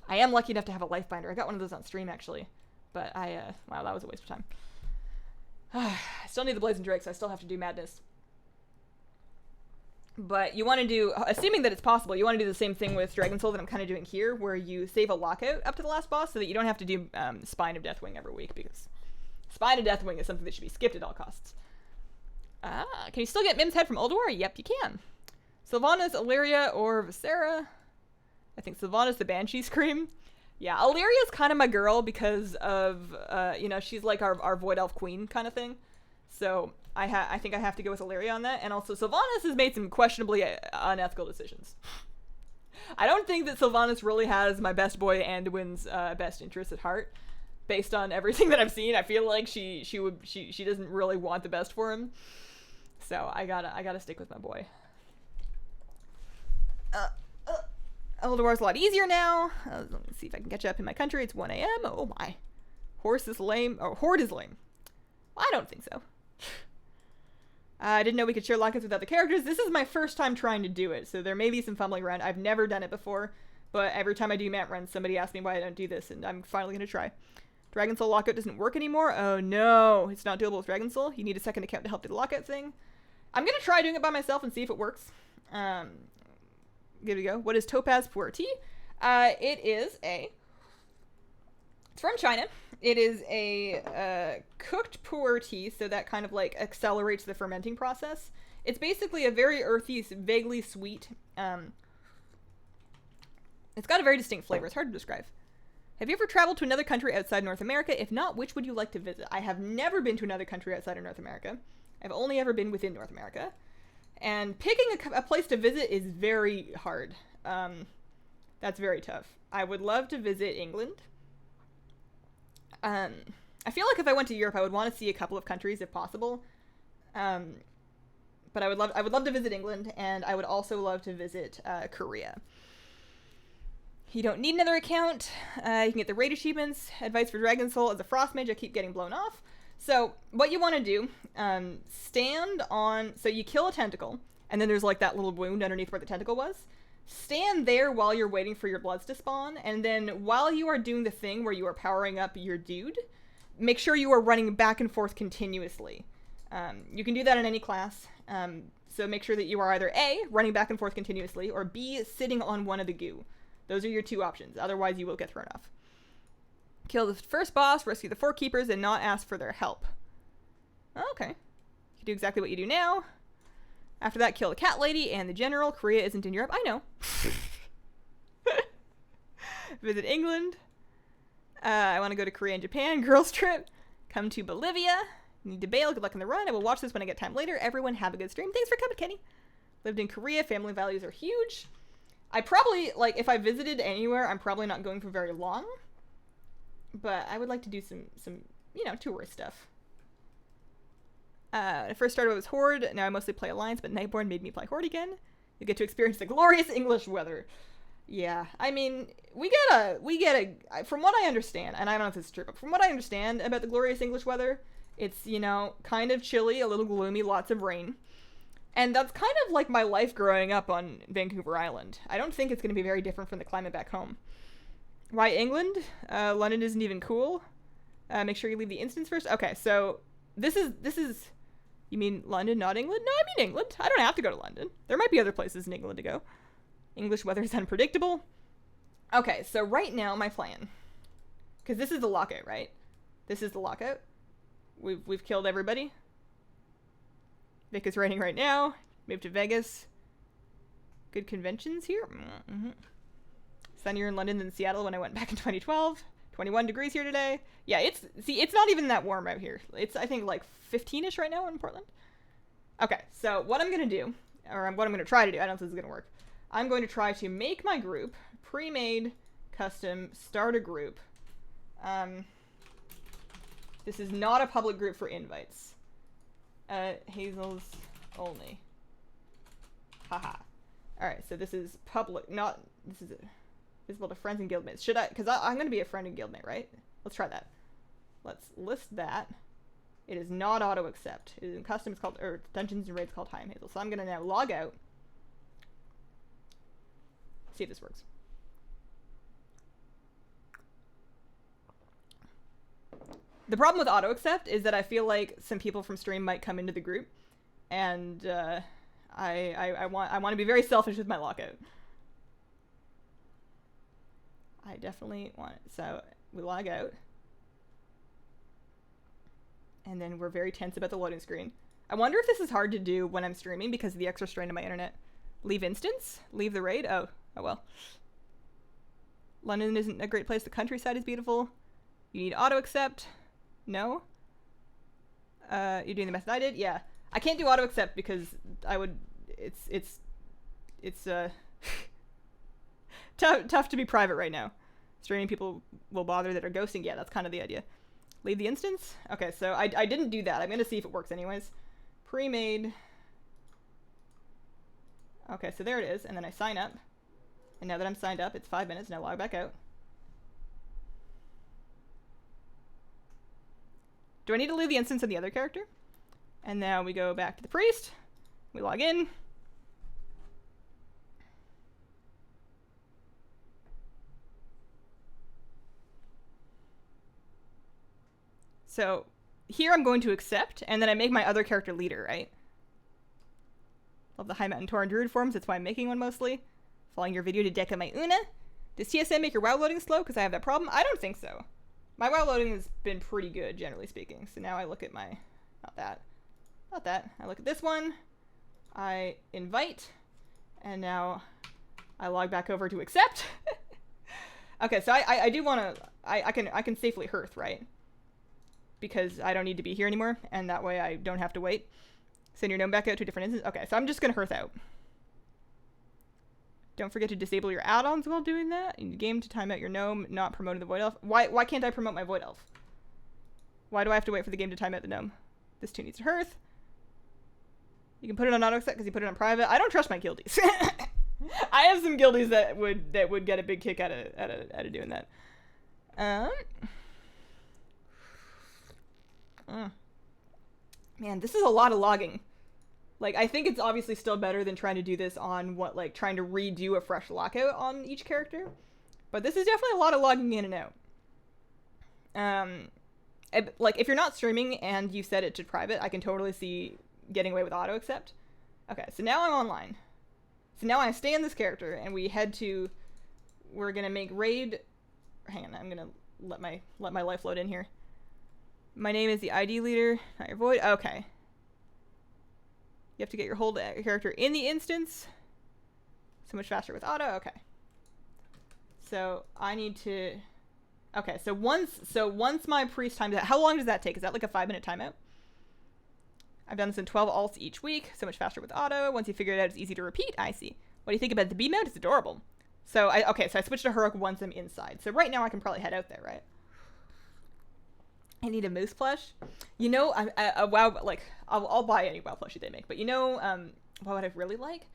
I am lucky enough to have a life binder. I got one of those on stream actually. But wow, that was a waste of time. I still need the Blazing Drake, so I still have to do Madness. But you want to do, assuming that it's possible, you want to do the same thing with Dragon Soul that I'm kind of doing here, where you save a lockout up to the last boss so that you don't have to do Spine of Deathwing every week, because Spine of Deathwing is something that should be skipped at all costs. Can you still get Mim's head from Ulduar? Yep, you can. Sylvanas, Illyria, or Viscera. I think Sylvanas the Banshee Scream. Yeah, Illyria's kind of my girl because of, you know, she's like our Void Elf Queen kind of thing. So I think I have to go with Illyria on that. And also Sylvanas has made some questionably unethical decisions. I don't think that Sylvanas really has my best boy Anduin's best interests at heart. Based on everything that I've seen, I feel like she doesn't really want the best for him. So I gotta stick with my boy. Ulduar's a lot easier now. Let me see if I can catch up in my country. It's 1 a.m. Oh my. Horse is lame. Oh, Horde is lame. Well, I don't think so. I didn't know we could share lockouts with other characters. This is my first time trying to do it, so there may be some fumbling around. I've never done it before, but every time I do map runs, somebody asks me why I don't do this, and I'm finally going to try. Dragon Soul lockout doesn't work anymore? Oh no, it's not doable with Dragon Soul. You need a second account to help do the lockout thing. I'm going to try doing it by myself and see if it works. Good we go. What is Topaz Pu'er tea? It's from China. It is a cooked pu'er tea, so that kind of like accelerates the fermenting process. It's basically a very earthy, vaguely sweet It's got a very distinct flavor. It's hard to describe. Have you ever traveled to another country outside North America? If not, which would you like to visit? I have never been to another country outside of North America. I've only ever been within North America. And picking a place to visit is very hard. That's very tough. I would love to visit England. I feel like if I went to Europe, I would want to see a couple of countries if possible. But I would love to visit England, and I would also love to visit Korea. You don't need another account. You can get the raid achievements. Advice for Dragon Soul as a frost mage. I keep getting blown off. So what you want to do, stand on, so you kill a tentacle, and then there's like that little wound underneath where the tentacle was. Stand there while you're waiting for your bloods to spawn, and then while you are doing the thing where you are powering up your dude, make sure you are running back and forth continuously. You can do that in any class, so make sure that you are either A, running back and forth continuously, or B, sitting on one of the goo. Those are your two options, otherwise you will get thrown off. Kill the first boss, rescue the 4 keepers, and not ask for their help. Okay. You can do exactly what you do now. After that, kill the cat lady and the general. Korea isn't in Europe. I know. Visit England. I want to go to Korea and Japan. Girls trip. Come to Bolivia. Need to bail. Good luck on the run. I will watch this when I get time later. Everyone have a good stream. Thanks for coming, Kenny. Lived in Korea. Family values are huge. I probably, like, if I visited anywhere, I'm probably not going for very long. But I would like to do some you know, tourist stuff. When I first started, it was Horde. Now I mostly play Alliance, but Nightborn made me play Horde again. You get to experience the glorious English weather. Yeah, I mean, we get a, from what I understand, and I don't know if this is true, but from what I understand about the glorious English weather, it's, you know, kind of chilly, a little gloomy, lots of rain. And that's kind of like my life growing up on Vancouver Island. I don't think it's going to be very different from the climate back home. Why England? London isn't even cool. Make sure you leave the instance first. Okay, so this is, you mean London, not England? No, I mean England. I don't have to go to London. There might be other places in England to go. English weather is unpredictable. Okay, so right now my plan, because this is the lockout, right? This is the lockout. We've killed everybody. Vic is raining right now. Moved to Vegas. Good conventions here. Mm-hmm. Sunnier in London than Seattle when I went back in 2012. 21 degrees here today. Yeah, it's not even that warm out here. It's, I think, like 15-ish right now in Portland. Okay, so what I'm going to do, or what I'm going to try to do, I don't know if this is going to work. I'm going to try to make my group, pre-made, custom, start a group. This is not a public group for invites. Hazel's only. Haha. Alright, so this is public, not, this is visible to friends and guildmates. Should I, because I'm going to be a friend and guildmate, right? Let's try that. Let's list that. It is not auto accept. It is in custom, it's called, or Dungeons and Raids called Hi, I'm Hazel. So I'm going to now log out. See if this works. The problem with auto accept is that I feel like some people from stream might come into the group, and I want to be very selfish with my lockout. I definitely want it. So we log out, and then we're very tense about the loading screen. I wonder if this is hard to do when I'm streaming because of the extra strain of my internet. Leave instance? Leave the raid? Oh well. London isn't a great place. The countryside is beautiful. You need auto accept. No? You're doing the method I did? Yeah. I can't do auto accept because I would, it's tough to be private right now. Streaming people will bother that are ghosting. Yeah, that's kind of the idea. Leave the instance? Okay, so I didn't do that. I'm gonna see if it works anyways. Pre-made. Okay, so there it is, and then I sign up. And now that I'm signed up, it's 5 minutes, now log back out. Do I need to leave the instance of the other character? And now we go back to the priest. We log in. So here I'm going to accept, and then I make my other character leader, right? Love the High Mountain Tauren Druid forms, that's why I'm making one mostly. Following your video to Deca my Una. Does TSM make your WoW loading slow? Because I have that problem? I don't think so. My WoW loading has been pretty good, generally speaking. So now I look at my, not that. I look at this one. I invite, and now I log back over to accept. Okay, so I do want to... I can safely hearth, right? Because I don't need to be here anymore, and that way I don't have to wait. Send your gnome back out to a different instance. Okay, so I'm just going to hearth out. Don't forget to disable your add-ons while doing that. In the game to time out your gnome, not promoting the void elf. Why can't I promote my void elf? Why do I have to wait for the game to time out the gnome? This too needs to hearth. You can put it on auto set because you put it on private. I don't trust my guildies. I have some guildies that would get a big kick out of doing that. Man, this is a lot of logging. Like, I think it's obviously still better than trying to do this on trying to redo a fresh lockout on each character. But this is definitely a lot of logging in and out. Like, if you're not streaming and you set it to private, I can totally see getting away with auto accept. Okay, so now I'm online. So now I stay in this character and we head to... We're gonna make raid... Hang on, I'm gonna let my life load in here. My name is the ID leader, not your void. Okay. You have to get your whole character in the instance. So much faster with auto. Okay. So I need to... Okay, so once my priest times out... How long does that take? Is that like a 5-minute timeout? I've done this in 12 alts each week. So much faster with auto. Once you figure it out, it's easy to repeat. I see. What do you think about the B mount? It's adorable. So I switched to Heroic once I'm inside. So right now I can probably head out there, right? I need a moose plush. You know, WoW, like, I'll buy any WoW plushie they make. But you know, what I'd really like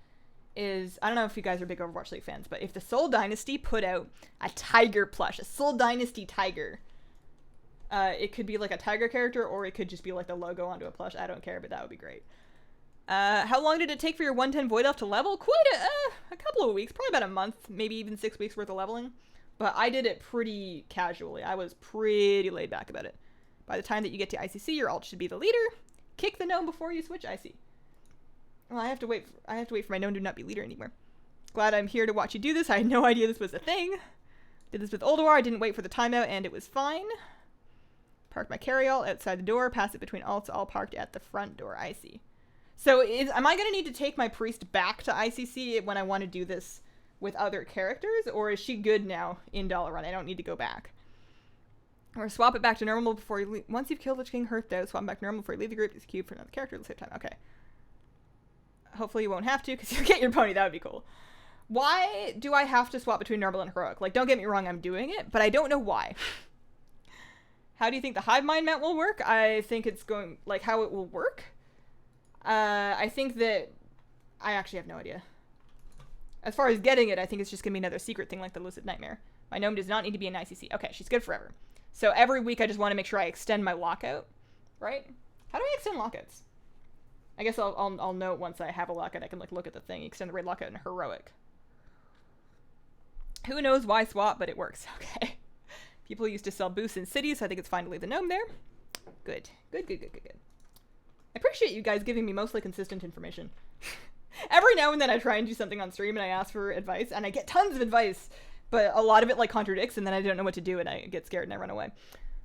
is, I don't know if you guys are big Overwatch League fans, but if the Soul Dynasty put out a tiger plush, a Soul Dynasty tiger, it could be like a tiger character, or it could just be like the logo onto a plush. I don't care, but that would be great. How long did it take for your 110 Void Elf to level? Quite a couple of weeks, probably about a month, maybe even 6 weeks worth of leveling. But I did it pretty casually. I was pretty laid back about it. By the time that you get to ICC, your alt should be the leader. Kick the gnome before you switch IC. Well, I have to wait for my gnome to not be leader anymore. Glad I'm here to watch you do this. I had no idea this was a thing. Did this with Ulduar. I didn't wait for the timeout, and it was fine. Parked my carry alt outside the door. Pass it between alts. All parked at the front door. I see. So am I going to need to take my priest back to ICC when I want to do this with other characters? Or is she good now in Dalaran? I don't need to go back. Or swap it back to normal before you leave. Once you've killed the King Hearthed out, swap back to normal before you leave the group. Just queue for another character at the same time. Okay. Hopefully you won't have to, because you'll get your pony. That would be cool. Why do I have to swap between normal and heroic? Like, don't get me wrong, I'm doing it, but I don't know why. How do you think the Hive Mind mount will work? I think it's going... Like, how it will work? I think that... I actually have no idea. As far as getting it, I think it's just going to be another secret thing like the Lucid Nightmare. My gnome does not need to be in ICC. Okay, she's good forever. So every week I just want to make sure I extend my lockout, right? How do I extend lockouts? I guess I'll note once I have a lockout, I can like look at the thing, extend the raid lockout in heroic. Who knows why swap, but it works. Okay. People used to sell boosts in cities, so I think it's fine to leave the gnome there. Good. Good. I appreciate you guys giving me mostly consistent information. Every now and then I try and do something on stream and I ask for advice, and I get tons of advice. But a lot of it, like, contradicts, and then I don't know what to do, and I get scared and I run away.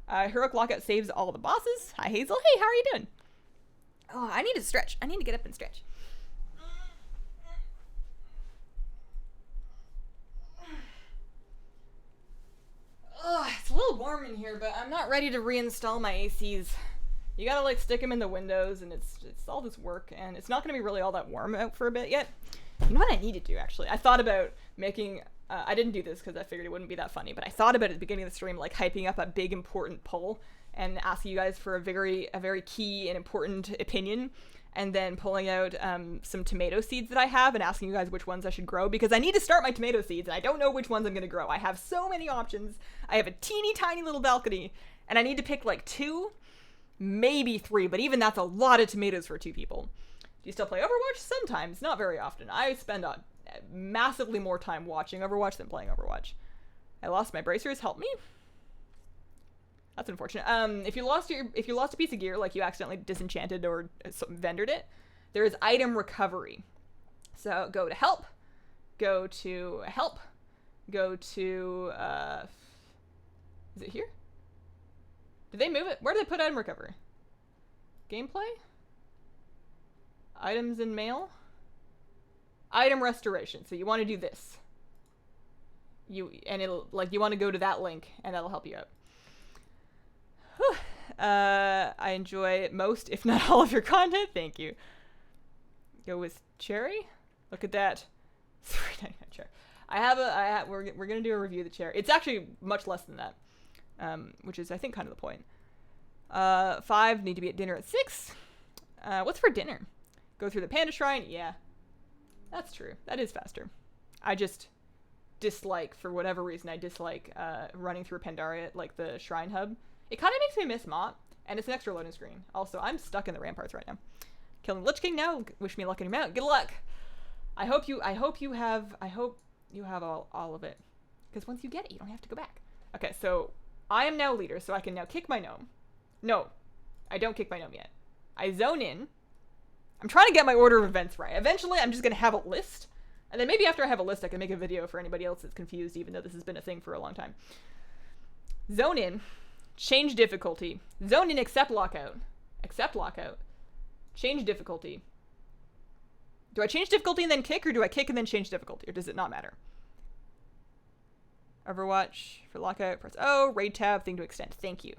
Heroic Lockout saves all the bosses. Hi, Hazel. Hey, how are you doing? Oh, I need to stretch. I need to get up and stretch. Oh, it's a little warm in here, but I'm not ready to reinstall my ACs. You gotta, like, stick them in the windows, and it's all this work, and it's not gonna be really all that warm out for a bit yet. You know what I need to do, actually? I thought about making... I didn't do this because I figured it wouldn't be that funny, but I thought about it at the beginning of the stream, like hyping up a big important poll and asking you guys for a very key and important opinion, and then pulling out some tomato seeds that I have and asking you guys which ones I should grow, because I need to start my tomato seeds and I don't know which ones I'm going to grow. I have so many options. I have a teeny tiny little balcony and I need to pick like 2, maybe 3, but even that's a lot of tomatoes for 2 people. Do you still play Overwatch? Sometimes, not very often. I spend massively more time watching Overwatch than playing Overwatch. I lost my bracers. Help me. That's unfortunate. If you lost a piece of gear, like you accidentally disenchanted or vendored it, there is item recovery. So go to help, go to, is it here? Did they move it? Where did they put item recovery? Gameplay? Items in mail? Item restoration. So you want to do this. it'll, like, you want to go to that link, and that'll help you out. Whew. I enjoy most, if not all, of your content. Thank you. Go with cherry. Look at that. $3.99 chair. We're gonna do a review of the chair. It's actually much less than that, which is, I think, kind of the point. 5 need to be at dinner at 6. What's for dinner? Go through the panda shrine. Yeah, that's true. That is faster. I just dislike, for whatever reason, I dislike running through Pandaria, like the shrine hub. It kind of makes me miss Mott, and it's an extra loading screen. Also, I'm stuck in the ramparts right now. Killing Lich King now. Wish me luck in your mount. Good luck. I hope you have all of it, because once you get it, you don't have to go back. Okay, so I am now leader, so I can now kick my gnome. No, I don't kick my gnome yet. I zone in. I'm trying to get my order of events right. Eventually, I'm just gonna have a list, and then maybe after I have a list, I can make a video for anybody else that's confused, even though this has been a thing for a long time. Zone in. Change difficulty. Zone in, accept lockout. Accept lockout. Change difficulty. Do I change difficulty and then kick, or do I kick and then change difficulty, or does it not matter? Overwatch for lockout. Press O. Raid tab. Thing to extend. Thank you.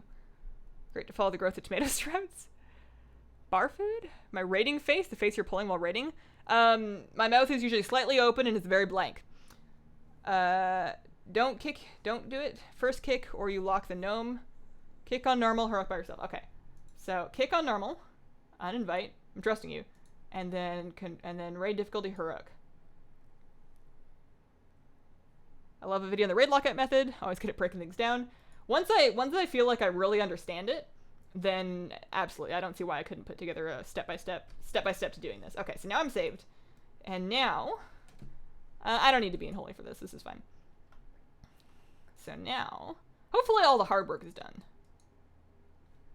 Great to follow the growth of tomato sprouts. Bar food? My raiding face? The face you're pulling while raiding? My mouth is usually slightly open and it's very blank. Don't kick. Don't do it. First kick, or you lock the gnome. Kick on normal, heroic by yourself. Okay. So, kick on normal. Uninvite. I'm trusting you. And then raid difficulty, heroic. I love a video on the raid lockout method. Always good at breaking things down. Once I feel like I really understand it, then absolutely, I don't see why I couldn't put together a step-by-step to doing this. Okay, so now I'm saved. And now, I don't need to be in holy for this. This is fine. So now, hopefully all the hard work is done.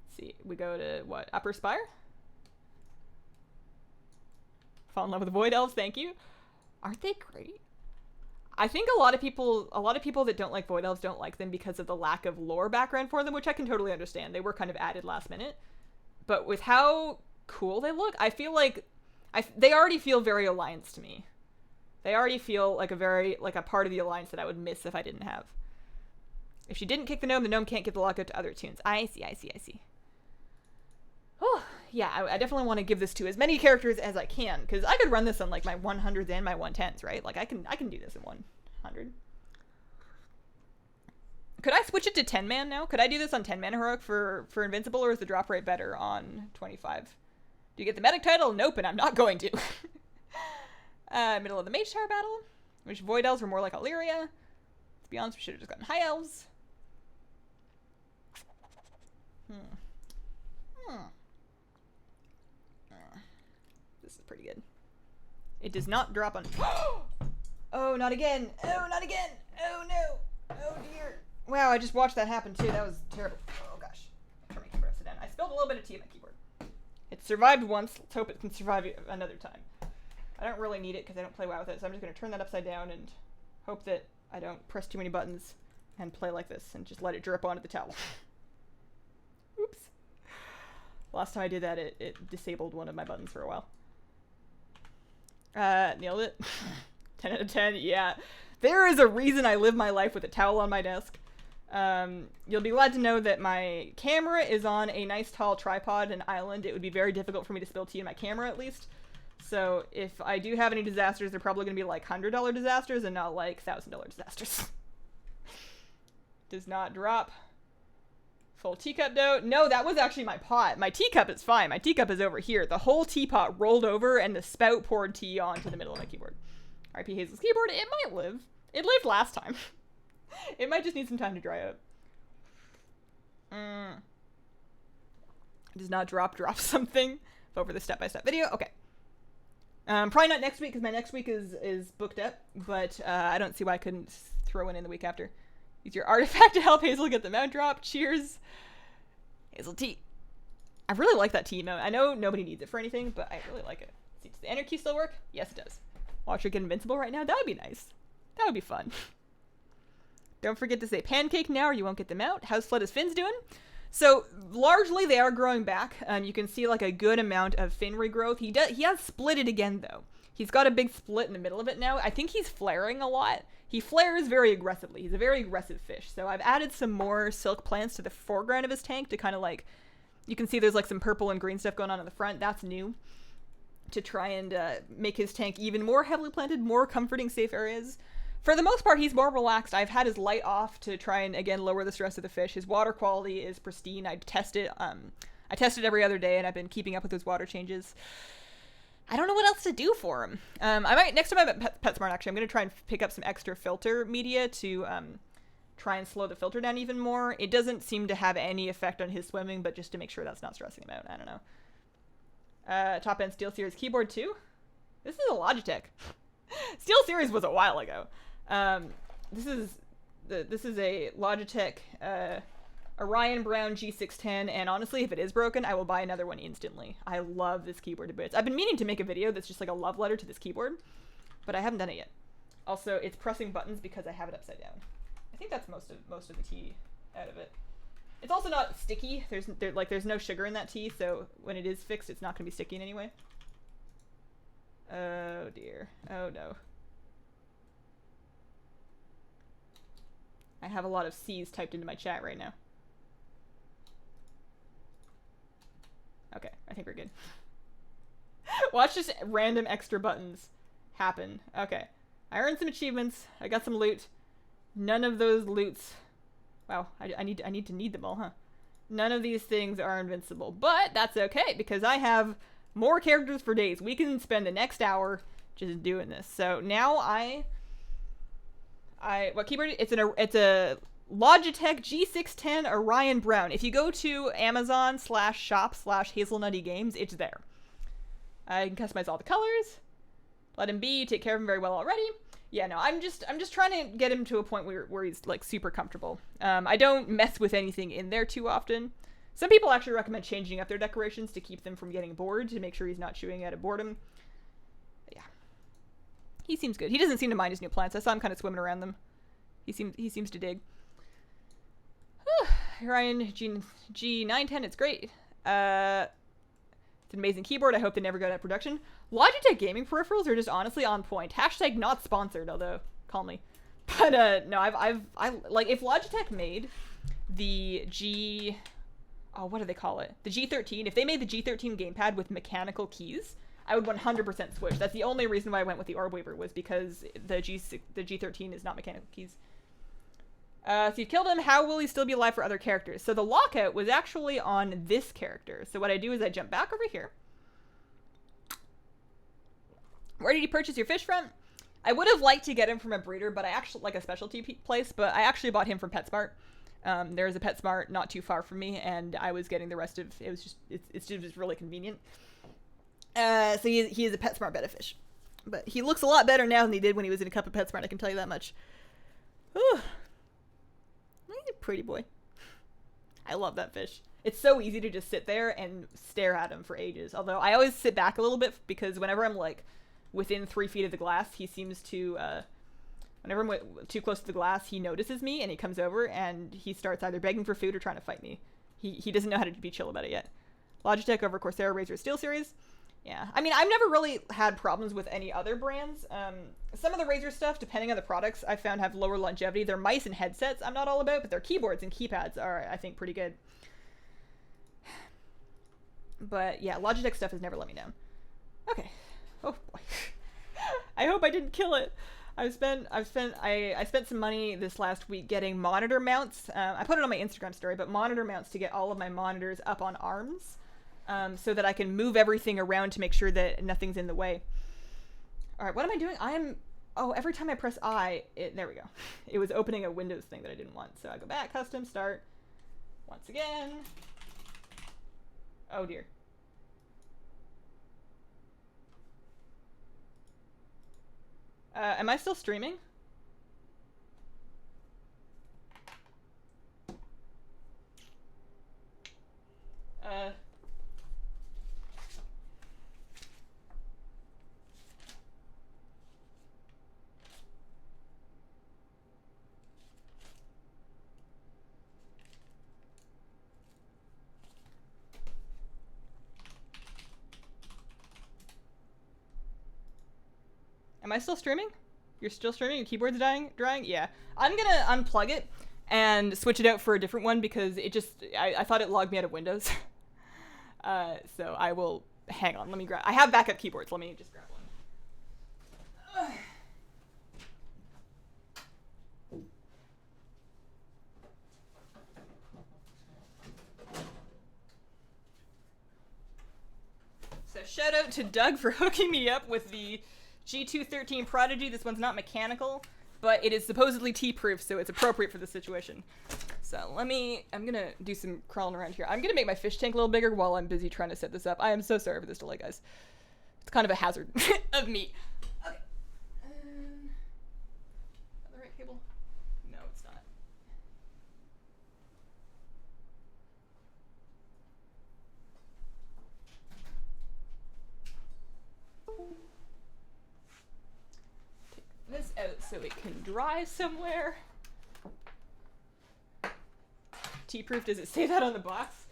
Let's see, we go to, what, Upper Spire? Fall in love with the Void Elves, thank you. Aren't they great? I think a lot of people that don't like Void Elves don't like them because of the lack of lore background for them, which I can totally understand. They were kind of added last minute. But with how cool they look, I feel like they already feel very Alliance to me. They already feel like a part of the Alliance that I would miss if I didn't have. If she didn't kick the gnome can't get the lockout to other tunes. I see. Oh, yeah, I definitely want to give this to as many characters as I can, because I could run this on, like, my 100s and my 110s, right? Like, I can do this in 100. Could I switch it to 10-man now? Could I do this on 10-man heroic for Invincible, or is the drop rate better on 25? Do you get the medic title? Nope, and I'm not going to. Middle of the Mage Tower battle, which Void Elves were more like Illyria. To be honest, we should have just gotten High Elves. This is pretty good. It does not drop on... Oh, not again! Oh, not again! Oh, no! Oh, dear! Wow, I just watched that happen, too. That was terrible. Oh, gosh. Turn my keyboard upside down. I spilled a little bit of tea on my keyboard. It survived once. Let's hope it can survive another time. I don't really need it because I don't play WoW with it, so I'm just going to turn that upside down and hope that I don't press too many buttons and play like this and just let it drip onto the towel. Oops. Last time I did that, it disabled one of my buttons for a while. Nailed it. 10 out of 10, yeah. There is a reason I live my life with a towel on my desk. You'll be glad to know that my camera is on a nice tall tripod and island. It would be very difficult for me to spill tea in my camera, at least. So if I do have any disasters, they're probably going to be like $100 disasters and not like $1,000 disasters. Does not drop. Full teacup dough. No, that was actually my pot. My teacup is fine. My teacup is over here. The whole teapot rolled over and the spout poured tea onto the middle of my keyboard. RP Hazel's keyboard. It might live. It lived last time. It might just need some time to dry out. Does not drop something over the step-by-step video. Okay. Probably not next week because my next week is booked up, but I don't see why I couldn't throw one in the week after. Use your artifact to help Hazel get the mount drop. Cheers. Hazel tea. I really like that tea emote. I know nobody needs it for anything, but I really like it. Does the enter key still work? Yes, it does. Watch her get invincible right now? That would be nice. That would be fun. Don't forget to say pancake now or you won't get them out. How's Fleta's fins doing? So, largely they are growing back. You can see like a good amount of fin regrowth. He has split it again though. He's got a big split in the middle of it now. I think he's flaring a lot. he flares very aggressively. He's a very aggressive fish. So I've added some more silk plants to the foreground of his tank to kind of like, you can see there's like some purple and green stuff going on in the front. That's new to try and make his tank even more heavily planted, more comforting, safe areas. For the most part, he's more relaxed. I've had his light off to try and, again, lower the stress of the fish. His water quality is pristine. I test it every other day, and I've been keeping up with his water changes. I don't know what else to do for him. I might, next time I'm at PetSmart, actually, I'm going to try and pick up some extra filter media to try and slow the filter down even more. It doesn't seem to have any effect on his swimming, but just to make sure that's not stressing him out. I don't know. Top end SteelSeries keyboard too. This is a Logitech. SteelSeries was a while ago. This is a Logitech Orion Brown G610, and honestly, if it is broken, I will buy another one instantly. I love this keyboard to bits. I've been meaning to make a video that's just like a love letter to this keyboard, but I haven't done it yet. Also, it's pressing buttons because I have it upside down. I think that's most of the tea out of it. It's also not sticky. There's no sugar in that tea, so when it is fixed, it's not going to be sticky in any way. Oh dear. Oh no. I have a lot of C's typed into my chat right now. Okay, I think we're good. Watch just random extra buttons happen. Okay. I earned some achievements. I got some loot. None of those loots... Wow, I need to need them all, huh? None of these things are invincible. But that's okay, because I have more characters for days. We can spend the next hour just doing this. So now what keyboard? It's a Logitech G610 Orion Brown. If you go to Amazon/shop/Hazelnuttygames, it's there. I can customize all the colors. Let him be. Take care of him very well already. Yeah, no, I'm just trying to get him to a point where he's like super comfortable. I don't mess with anything in there too often. Some people actually recommend changing up their decorations to keep them from getting bored, to make sure he's not chewing out of boredom. But yeah, he seems good. He doesn't seem to mind his new plants. I saw him kind of swimming around them. He seems to dig. Orion G910, it's great. It's an amazing keyboard. I hope they never go out of production. Logitech gaming peripherals are just honestly on point. Hashtag not sponsored, although call me. But no, I like, if Logitech made the what do they call it? The G13. If they made the G13 gamepad with mechanical keys, I would 100% switch. That's the only reason why I went with the Orb Weaver, was because the G13 is not mechanical keys. So you killed him. How will he still be alive for other characters? So the lockout was actually on this character. So what I do is I jump back over here. Where did you purchase your fish from? I would have liked to get him from a breeder, but I actually, like a specialty place, but I actually bought him from PetSmart. There is a PetSmart not too far from me, and I was getting the rest of, it's just really convenient. So he is a PetSmart betta fish. But he looks a lot better now than he did when he was in a cup of PetSmart, I can tell you that much. Whew. He's a pretty boy. I love that fish. It's so easy to just sit there and stare at him for ages. Although I always sit back a little bit, because whenever I'm like within 3 feet of the glass, he seems to, whenever I'm too close to the glass, he notices me and he comes over and he starts either begging for food or trying to fight me. He doesn't know how to be chill about it yet. Logitech over Corsair Razer SteelSeries. Yeah, I mean, I've never really had problems with any other brands. Some of the Razer stuff, depending on the products, I found have lower longevity. Their mice and headsets I'm not all about, but their keyboards and keypads are, I think, pretty good. But yeah, Logitech stuff has never let me down. Okay. Oh boy. I hope I didn't kill it. I spent some money this last week getting monitor mounts. I put it on my Instagram story, but monitor mounts to get all of my monitors up on arms. So that I can move everything around to make sure that nothing's in the way. All right, what am I doing? Every time I press I, there we go. It was opening a Windows thing that I didn't want. So I go back, custom, start, once again. Oh dear. Am I still streaming? Am I still streaming? You're still streaming? Your keyboard's drying? Yeah. I'm gonna unplug it and switch it out for a different one because it just, I thought it logged me out of Windows. So I will, hang on, let me grab, I have backup keyboards, let me just grab one. So shout out to Doug for hooking me up with the G213 Prodigy. This one's not mechanical, but it is supposedly T-proof, so it's appropriate for the situation. So I'm gonna do some crawling around here. I'm gonna make my fish tank a little bigger while I'm busy trying to set this up. I am so sorry for this delay, guys. It's kind of a hazard of meat. Okay. Is that the right cable? No, it's not. Take this out so it can dry somewhere. T-proof, does it say that on the box?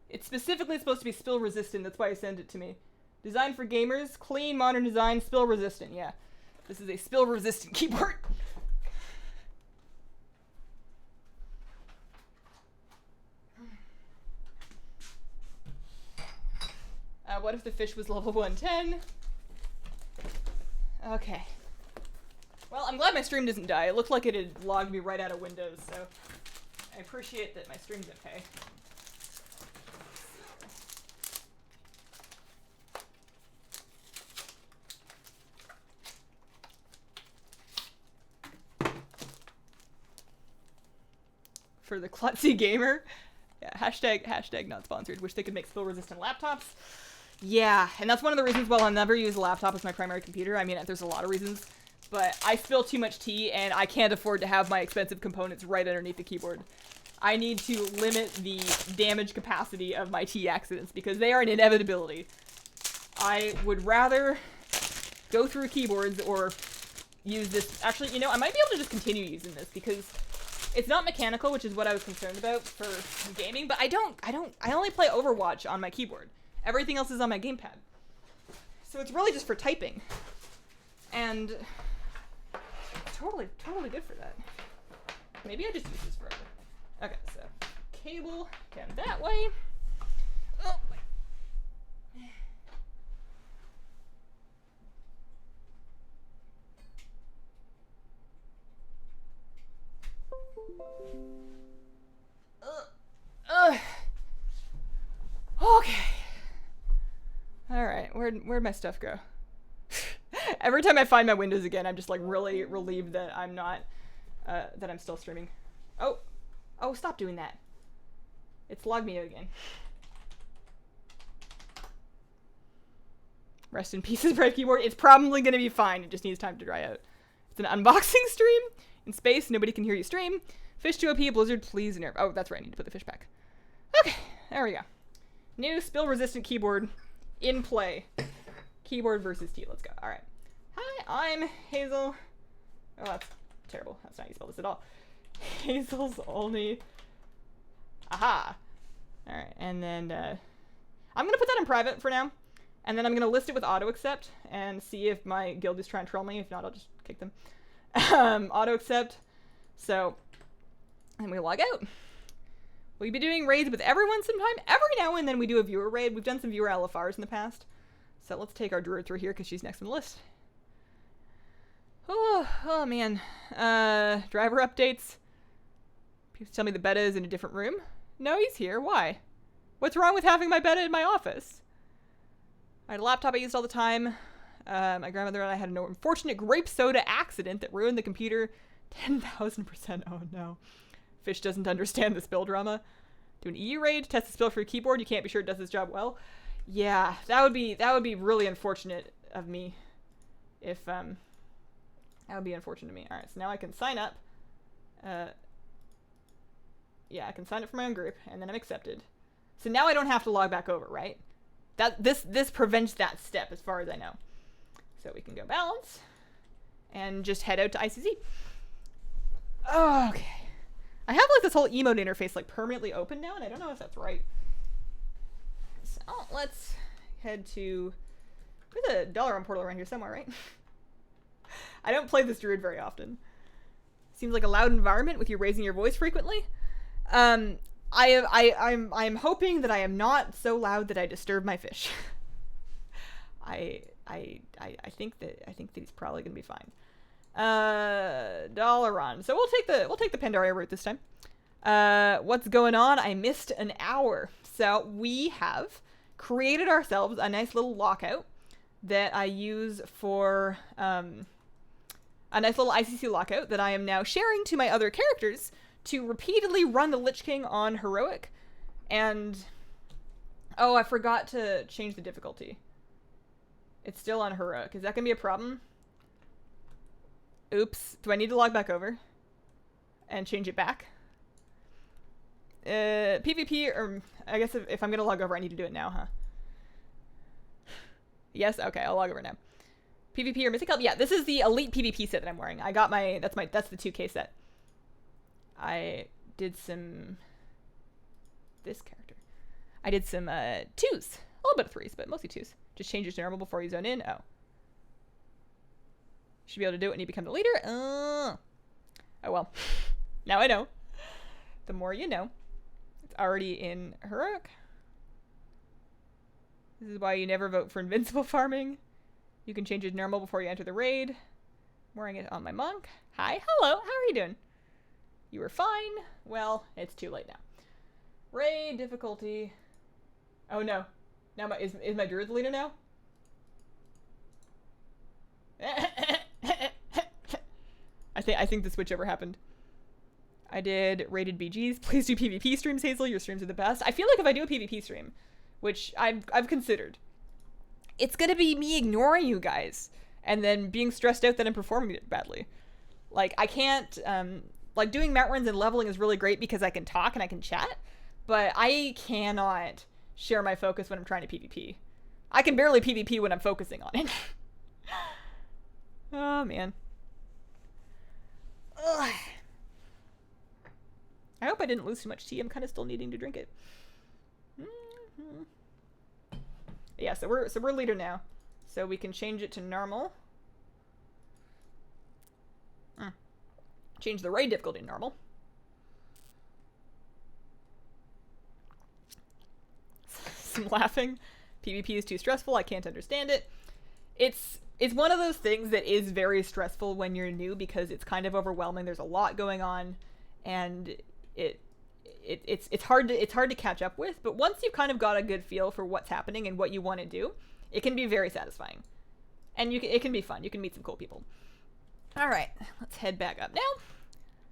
It's specifically supposed to be spill resistant, that's why I sent it to me. Designed for gamers, clean, modern design, spill resistant, yeah. This is a spill resistant keyboard. What if the fish was level 110? Okay. Well, I'm glad my stream doesn't die. It looked like it had logged me right out of Windows, so I appreciate that my stream's okay. For the klutzy gamer. Yeah, hashtag not sponsored. Wish they could make spill-resistant laptops. Yeah, and that's one of the reasons why I'll never use a laptop as my primary computer. I mean, there's a lot of reasons. But I spill too much tea, and I can't afford to have my expensive components right underneath the keyboard. I need to limit the damage capacity of my tea accidents, because they are an inevitability. I would rather go through keyboards or use this. Actually, you know, I might be able to just continue using this, because it's not mechanical, which is what I was concerned about for gaming, but I only play Overwatch on my keyboard. Everything else is on my gamepad. So it's really just for typing. And totally good for that. Maybe I just use this forever. Okay, so cable came that way. Oh, my. Okay. All right, where'd my stuff go? Every time I find my windows again, I'm just like really relieved that I'm not, that I'm still streaming. Oh, stop doing that. It's logged me out again. Rest in pieces, Brave Keyboard. It's probably gonna be fine. It just needs time to dry out. It's an unboxing stream in space. Nobody can hear you stream. Fish to OP, Blizzard, please nerf. Oh, that's right. I need to put the fish back. Okay, there we go. New spill-resistant keyboard in play. Keyboard versus tea. Let's go. All right. Hi, I'm Hazel. Oh, that's terrible. That's not how you spell this at all. Hazel's only. Aha. All right, and then I'm gonna put that in private for now, and then I'm gonna list it with auto accept and see if my guild is trying to troll me. If not, I'll just kick them. Auto accept. So, and we log out. We'll be doing raids with everyone sometime. Every now and then we do a viewer raid. We've done some viewer LFRs in the past. So let's take our druid through here because she's next on the list. Oh man. Driver updates. People tell me the beta is in a different room. No, he's here. Why? What's wrong with having my beta in my office? I had a laptop I used all the time. My grandmother and I had an unfortunate grape soda accident that ruined the computer 10,000%. Oh no. Fish doesn't understand the spill drama. Do an EU raid, test the spill for your keyboard. You can't be sure it does its job well. Yeah, that would be really unfortunate of me. If that would be unfortunate to me. All right, so now I can sign up. Yeah, I can sign up for my own group, and then I'm accepted. So now I don't have to log back over, right? This prevents that step, as far as I know. So we can go balance, and just head out to ICZ. Okay. I have like this whole emote interface like permanently open now, and I don't know if that's right. So let's head to There's a Dalaran portal around here somewhere, right? I don't play this druid very often. Seems like a loud environment with you raising your voice frequently. I'm hoping that I am not so loud that I disturb my fish. I think that he's probably gonna be fine. Dalaran. So we'll take the Pandaria route this time. What's going on? I missed an hour. So we have created ourselves a nice little lockout that I use for a nice little ICC lockout that I am now sharing to my other characters to repeatedly run the Lich King on Heroic. And oh, I forgot to change the difficulty. It's still on Heroic. Is that gonna be a problem? Oops. Do I need to log back over and change it back? PvP, or I guess if I'm gonna log over, I need to do it now, huh? Yes? Okay, I'll log over now. PvP or Mystic Help? Yeah, this is the Elite PvP set that I'm wearing. I got my, that's the 2K set. I did some, this character. I did some 2s. A little bit of 3s, but mostly 2s. Just change your to normal before you zone in. Oh. Should be able to do it when you become the leader. Oh well. Now I know. The more you know. It's already in Heroic. This is why you never vote for Invincible farming. You can change it to normal before you enter the raid. I'm wearing it on my monk. Hi, hello, how are you doing? You were fine. Well, it's too late now. Raid difficulty. Oh no. Now is my druid the leader now? I think the switchover happened. I did rated BGs. Please do PvP streams, Hazel. Your streams are the best. I feel like if I do a PvP stream, which I've considered, it's gonna be me ignoring you guys and then being stressed out that I'm performing it badly. Like, I can't, like, doing mount runs and leveling is really great because I can talk and I can chat, but I cannot share my focus when I'm trying to PvP. I can barely PvP when I'm focusing on it. Oh, man. Ugh. I hope I didn't lose too much tea. I'm kind of still needing to drink it. Mm-hmm. Yeah, so we're leader now. So we can change it to normal. Change the raid difficulty to normal. Some laughing. PvP is too stressful. I can't understand it. It's one of those things that is very stressful when you're new because it's kind of overwhelming. There's a lot going on, and it's hard to catch up with. But once you've kind of got a good feel for what's happening and what you want to do, it can be very satisfying, and it can be fun. You can meet some cool people. All right, let's head back up now.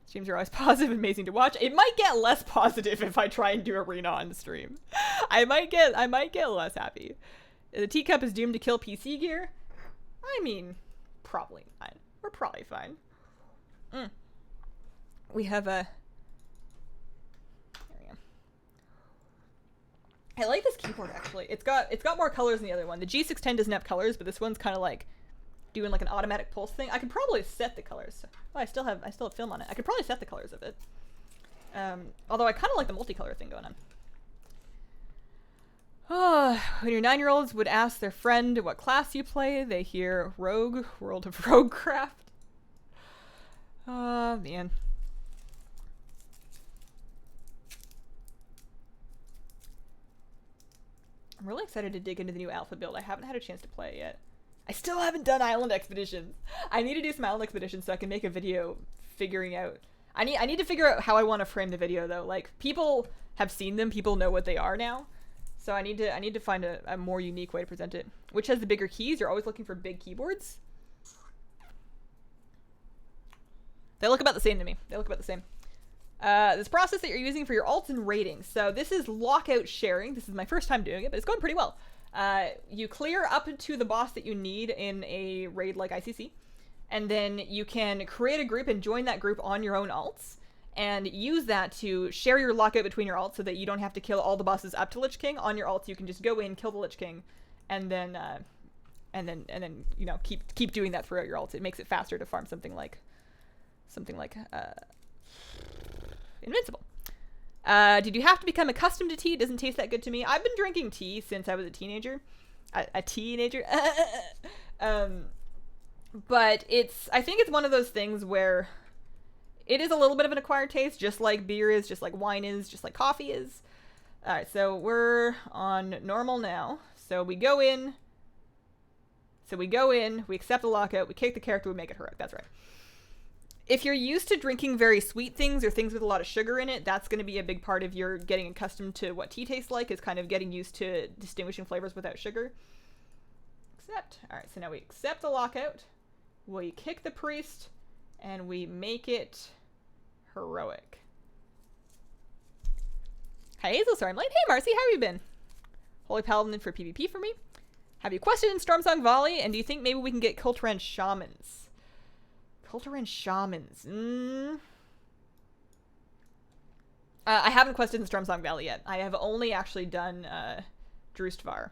Streams are always positive and amazing to watch. It might get less positive if I try and do arena on the stream. I might get less happy. The teacup is doomed to kill PC gear. I mean, probably not. We're probably fine. We have a... There we go. I like this keyboard, actually. It's got more colors than the other one. The G610 doesn't have colors, but this one's kind of like doing like an automatic pulse thing. I could probably set the colors. Oh, I still have film on it. I could probably set the colors of it. Although I kind of like the multicolor thing going on. Oh, when your 9-year-olds would ask their friend what class you play, they hear Rogue, World of Roguecraft. Oh, man. I'm really excited to dig into the new alpha build. I haven't had a chance to play it yet. I still haven't done island expeditions. I need to do some island expeditions so I can make a video figuring out. I need to figure out how I want to frame the video though. Like, people have seen them, people know what they are now. So I need to find a more unique way to present it. Which has the bigger keys? You're always looking for big keyboards. They look about the same to me. They look about the same. This process that you're using for your alts and ratings. So this is lockout sharing. This is my first time doing it, but it's going pretty well. You clear up to the boss that you need in a raid like ICC, and then you can create a group and join that group on your own alts, and use that to share your lockout between your alts so that you don't have to kill all the bosses up to Lich King. On your alts, you can just go in, kill the Lich King, and then you know, keep doing that throughout your alts. It makes it faster to farm something like Invincible. Did you have to become accustomed to tea? It doesn't taste that good to me. I've been drinking tea since I was a teenager. A teenager. But I think it's one of those things where it is a little bit of an acquired taste, just like beer is, just like wine is, just like coffee is. Alright, so we're on normal now. So we go in, we accept the lockout, we kick the character, we make it heroic. That's right. If you're used to drinking very sweet things or things with a lot of sugar in it, that's going to be a big part of your getting accustomed to what tea tastes like, is kind of getting used to distinguishing flavors without sugar. Accept. Alright, so now we accept the lockout, we kick the priest, and we make it heroic. Hi Hazel, sorry I'm late. Hey Marcy, how have you been? Holy Paladin for PvP for me. Have you quested in Stormsong Volley, and do you think maybe we can get Kulturan Shamans? Kulturan Shamans. I haven't quested in Stormsong Valley yet. I have only actually done Drustvar.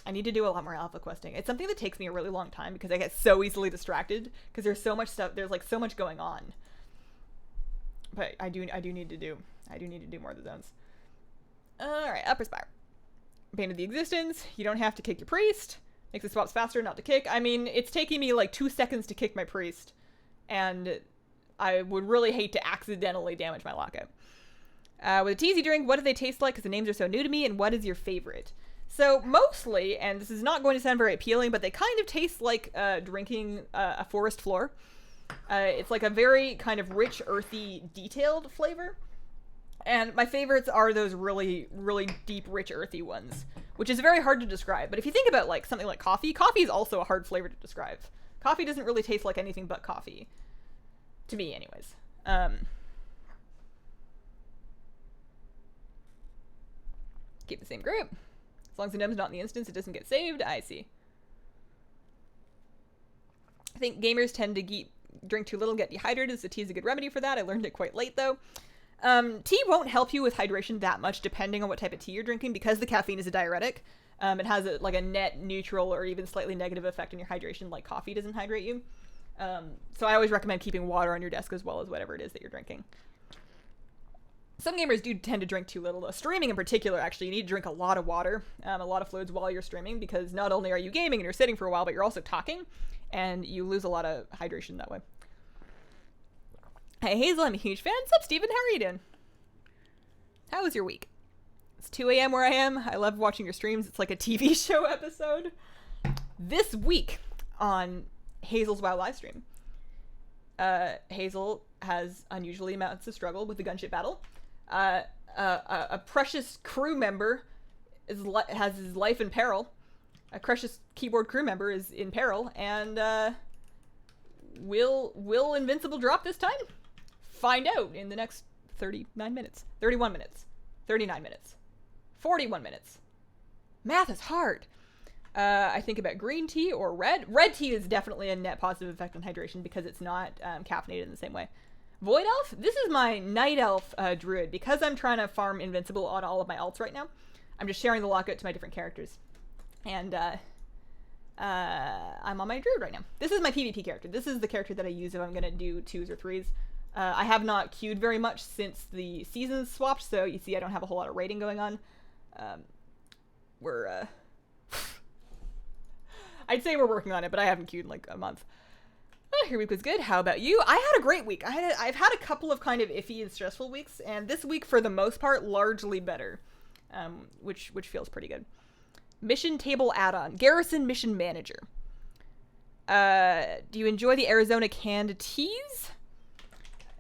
I need to do a lot more alpha questing. It's something that takes me a really long time because I get so easily distracted because there's so much stuff. There's like so much going on. But I do need to do more of the zones. All right, Upper Spire. Bane of the Existence. You don't have to kick your priest. Makes the swaps faster not to kick. I mean, it's taking me like 2 seconds to kick my priest, and I would really hate to accidentally damage my lockout. With a teas you drink, what do they taste like? Because the names are so new to me, and what is your favorite? So mostly, and this is not going to sound very appealing, but they kind of taste like drinking a forest floor. It's like a very kind of rich, earthy, detailed flavor. And my favorites are those really, really deep, rich, earthy ones, which is very hard to describe. But if you think about like something like coffee is also a hard flavor to describe. Coffee doesn't really taste like anything but coffee. To me, anyways. Keep the same group. As long as the num's not in the instance, it doesn't get saved. I see. I think gamers tend to drink too little, get dehydrated, so tea is a good remedy for that. I learned it quite late, though. Tea won't help you with hydration that much, depending on what type of tea you're drinking, because the caffeine is a diuretic. It has like a net neutral or even slightly negative effect on your hydration, like coffee doesn't hydrate you. So I always recommend keeping water on your desk as well as whatever it is that you're drinking. Some gamers do tend to drink too little, though. Streaming in particular, actually, you need to drink a lot of water, a lot of fluids while you're streaming, because not only are you gaming and you're sitting for a while, but you're also talking, and you lose a lot of hydration that way. Hey Hazel, I'm a huge fan. What's up, Steven? How are you doing? How was your week? It's 2 a.m. where I am. I love watching your streams. It's like a TV show episode. This week on Hazel's WoW livestream, Hazel has unusually amounts of struggle with the gunship battle. A precious crew member has his life in peril. A precious keyboard crew member is in peril, and will Invincible drop this time? Find out in the next 39 minutes. 31 minutes. 39 minutes. 41 minutes. Math is hard. I think about green tea or red. Red tea is definitely a net positive effect on hydration because it's not caffeinated in the same way. Void Elf? This is my Night Elf druid. Because I'm trying to farm Invincible on all of my alts right now, I'm just sharing the lockout to my different characters. And I'm on my druid right now. This is my PvP character. This is the character that I use if I'm going to do 2s or 3s. I have not queued very much since the seasons swapped, so you see I don't have a whole lot of raiding going on. I'd say we're working on it, but I haven't queued in like a month. Your week was good. How about you? I had a great week. I've had a couple of kind of iffy and stressful weeks, and this week, for the most part, largely better, which feels pretty good. Mission table add-on. Garrison Mission Manager. Do you enjoy the Arizona canned teas?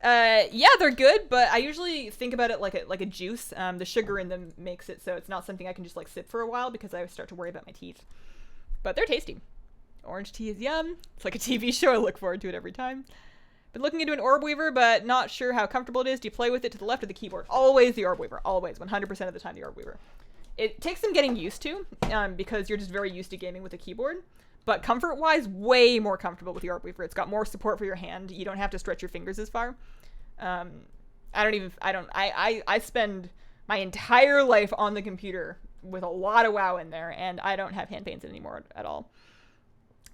Yeah, they're good, but I usually think about it like a juice. The sugar in them makes it so it's not something I can just like sip for a while because I start to worry about my teeth. But they're tasty. Orange tea is yum. It's like a TV show. I look forward to it every time. Been looking into an orb weaver, but not sure how comfortable it is. Do you play with it to the left of the keyboard? Always the orb weaver. Always. 100% of the time the orb weaver. It takes some getting used to, because you're just very used to gaming with a keyboard. But comfort-wise, way more comfortable with the orb weaver. It's got more support for your hand. You don't have to stretch your fingers as far. I spend my entire life on the computer with a lot of WoW in there, and I don't have hand pains anymore at all.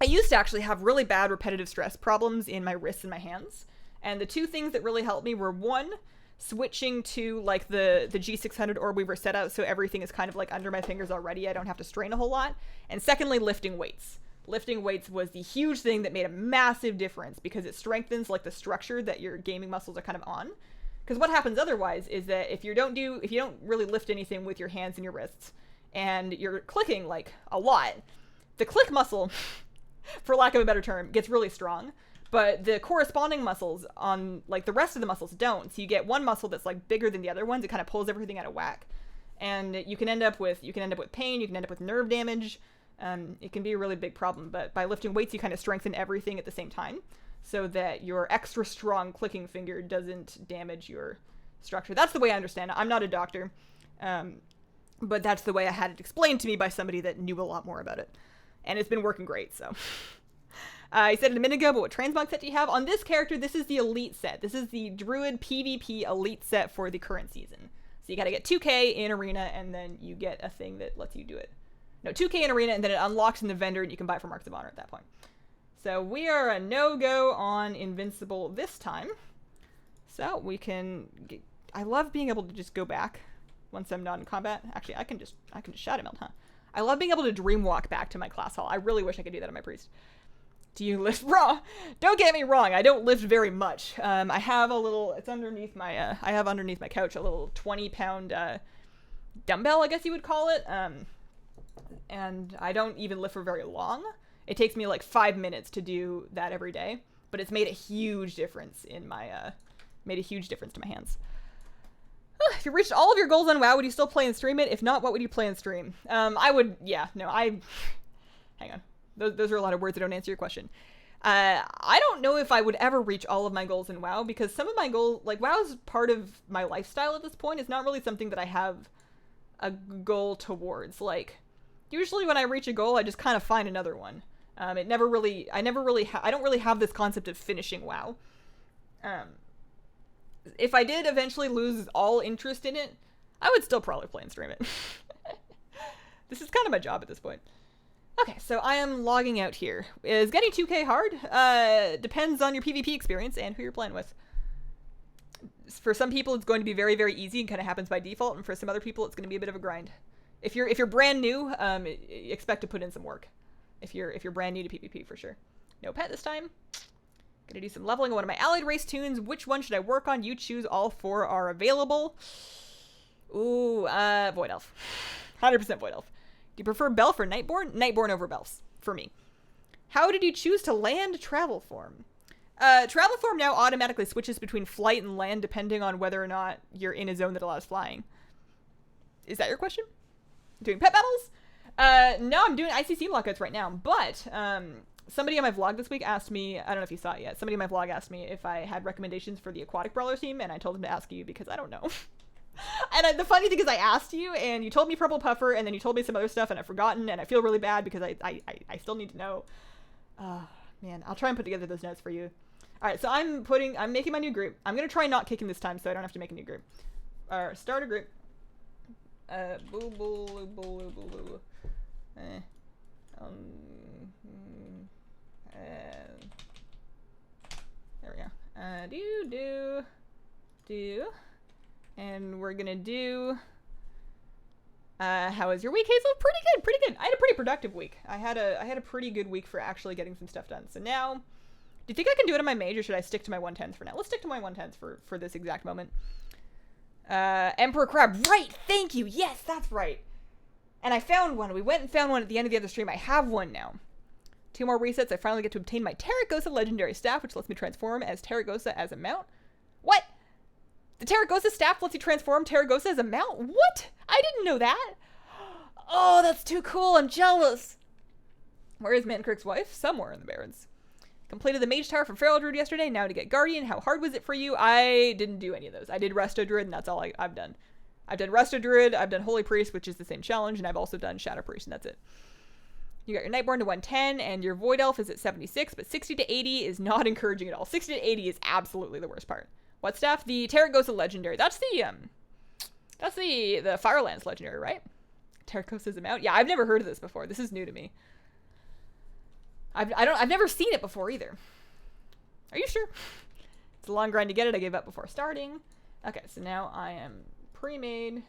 I used to actually have really bad repetitive stress problems in my wrists and my hands. And the two things that really helped me were, one, switching to like the G600 Orb Weaver setup, so everything is kind of like under my fingers already. I don't have to strain a whole lot. And secondly, lifting weights. Lifting weights was the huge thing that made a massive difference because it strengthens like the structure that your gaming muscles are kind of on. Because what happens otherwise is that if you don't really lift anything with your hands and your wrists, and you're clicking like a lot, the click muscle, for lack of a better term, gets really strong. But the corresponding muscles on like the rest of the muscles don't. So you get one muscle that's like bigger than the other ones. It kind of pulls everything out of whack, and you can end up with pain. You can end up with nerve damage. It can be a really big problem. But by lifting weights, you kind of strengthen everything at the same time, so that your extra strong clicking finger doesn't damage your structure. That's the way I understand it. I'm not a doctor, but that's the way I had it explained to me by somebody that knew a lot more about it, and it's been working great. So. I said it a minute ago, but what transmog set do you have? On this character, this is the elite set. This is the Druid PvP elite set for the current season. So you gotta get 2k in arena, and then you get a thing that lets you do it. No, 2k in arena, and then it unlocks in the vendor, and you can buy it for Marks of Honor at that point. So we are a no-go on Invincible this time. So we can get, I love being able to just go back once I'm not in combat. Actually, I can just shadow melt, huh? I love being able to dream walk back to my class hall. I really wish I could do that on my priest. Do you lift raw? Don't get me wrong, I don't lift very much. I have a little, it's underneath my, I have underneath my couch a little 20-pound dumbbell, I guess you would call it. And I don't even lift for very long. It takes me like 5 minutes to do that every day, but it's made a huge difference in my, made a huge difference to my hands. If you reached all of your goals on WoW, would you still play and stream it? If not, what would you play and stream? I would, yeah, no, hang on. Those are a lot of words that don't answer your question. I don't know if I would ever reach all of my goals in WoW, because some of my goals, like WoW is part of my lifestyle at this point. It's not really something that I have a goal towards. Like, usually when I reach a goal, I just kind of find another one. I don't really have this concept of finishing WoW. If I did eventually lose all interest in it, I would still probably play and stream it. This is kind of my job at this point. Okay, so I am logging out here. Is getting 2k hard? Depends on your PvP experience and who you're playing with. For some people, it's going to be very, very easy and kind of happens by default, and for some other people, it's going to be a bit of a grind. If you're brand new, expect to put in some work. If you're brand new to PvP, for sure. No pet this time. Gonna do some leveling on one of my allied race tunes. Which one should I work on? You choose. All 4 are available. Ooh, Void Elf. 100% Void Elf. Do you prefer Belf or Nightborn? Nightborn over Belfs, for me. How did you choose to land Travel Form? Travel Form now automatically switches between flight and land depending on whether or not you're in a zone that allows flying. Is that your question? Doing pet battles? No, I'm doing ICC lockouts right now, but somebody on my vlog this week asked me, I don't know if you saw it yet, somebody on my vlog asked me if I had recommendations for the Aquatic Brawler team, and I told him to ask you because I don't know. And the funny thing is I asked you, and you told me Purple Puffer, and then you told me some other stuff, and I've forgotten, and I feel really bad because I still need to know. Man, I'll try and put together those notes for you. Alright, so I'm making my new group. I'm gonna try not kicking this time so I don't have to make a new group. Start a group. Boo, boo, boo, boo, boo. There we go. Do. And we're gonna do, how was your week, Hazel? Pretty good. I had a pretty productive week. I had a pretty good week for actually getting some stuff done. So now, do you think I can do it on my mage, or should I stick to my 110s for now? Let's stick to my 110s for this exact moment. Emperor Crab, right, thank you, yes, that's right. And I found one. We went and found one at the end of the other stream. I have one now. 2 more resets, I finally get to obtain my Terragosa legendary staff, which lets me transform as Terragosa as a mount. What? The Terragosa staff lets you transform Terragosa as a mount? What? I didn't know that. Oh, that's too cool. I'm jealous. Where is Mankirk's wife? Somewhere in the Barrens. Completed the Mage Tower for Feral Druid yesterday. Now to get Guardian. How hard was it for you? I didn't do any of those. I did Resto Druid, and that's all I've done. I've done Resto Druid, I've done Holy Priest, which is the same challenge, and I've also done Shadow Priest, and that's it. You got your Nightborn to 110, and your Void Elf is at 76, but 60 to 80 is not encouraging at all. 60 to 80 is absolutely the worst part. What staff? The Terragosa legendary. That's the Firelands legendary, right? Terragosa's a mount. Yeah, I've never heard of this before. This is new to me. I've never seen it before either. Are you sure? It's a long grind to get it. I gave up before starting. Okay, so now I am pre-made,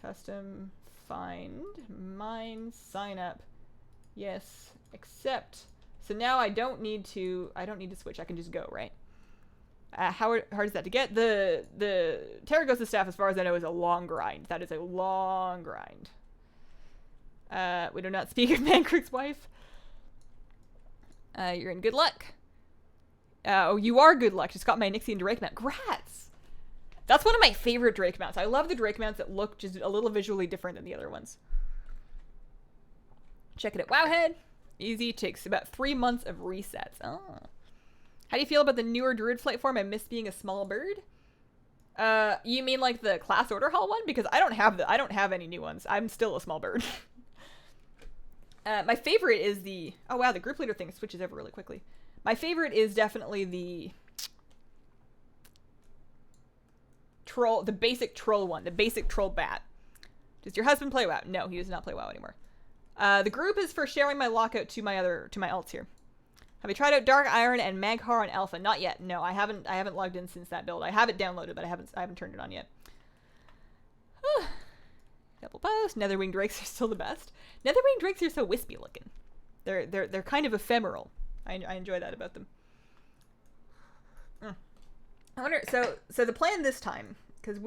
custom, find, mine, sign up, yes, accept. So now I don't need to switch, I can just go, right? How hard is that to get? The Terragosa staff, as far as I know, is a long grind. That is a long grind. We do not speak of Mancrick's wife. You're in good luck. Oh, you are good luck. Just got my Nixian Drake mount. Grats! That's one of my favorite Drake mounts. I love the Drake mounts that look just a little visually different than the other ones. Check it at Wowhead. Easy. Takes about 3 months of resets. Oh. How do you feel about the newer Druid flight form? I miss being a small bird. You mean like the class order hall one? Because I don't have any new ones. I'm still a small bird. My favorite is the... Oh wow, the group leader thing switches over really quickly. My favorite is definitely the... Troll, the basic troll one. The basic troll bat. Does your husband play WoW? No, he does not play WoW anymore. The group is for sharing my lockout to my alts here. Have you tried out Dark Iron and Maghar on Alpha? Not yet. No, I haven't logged in since that build. I have it downloaded, but I haven't turned it on yet. Double post. Netherwing Drakes are still the best. Netherwing Drakes are so wispy looking. They're kind of ephemeral. I enjoy that about them. I wonder, so the plan this time, because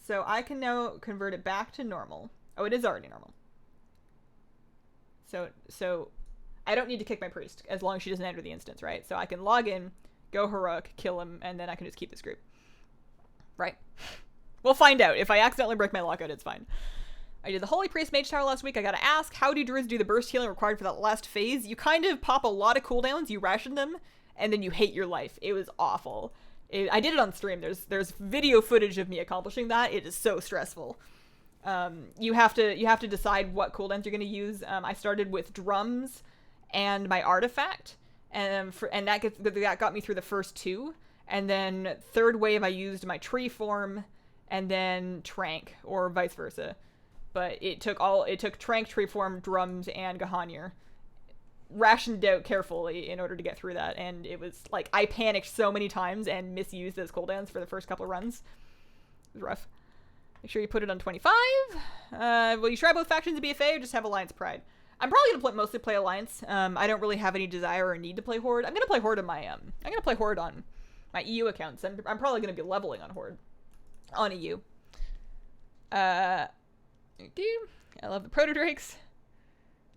so I can now convert it back to normal. Oh, it is already normal. So I don't need to kick my priest as long as she doesn't enter the instance, right? So I can log in, go heroic, kill him, and then I can just keep this group. Right? We'll find out. If I accidentally break my lockout, it's fine. I did the Holy Priest Mage Tower last week. I gotta ask, how do druids do the burst healing required for that last phase? You kind of pop a lot of cooldowns, you ration them, and then you hate your life. It was awful. I did it on stream. There's video footage of me accomplishing that. It is so stressful. You have to decide what cooldowns you're gonna use. I started with drums and my artifact, and that got me through the first 2. And then third wave I used my tree form, and then trank, or vice versa. But it took trank, tree form, drums, and Gahanir. Rationed out carefully in order to get through that, and it was like I panicked so many times and misused those cooldowns for the first couple of runs. It was rough. Make sure you put it on 25. Will you try both factions in BFA or just have Alliance Pride? I'm probably gonna mostly play Alliance. I don't really have any desire or need to play Horde. I'm gonna play Horde on my EU accounts. I'm probably gonna be leveling on Horde on EU. I love the Proto Drakes.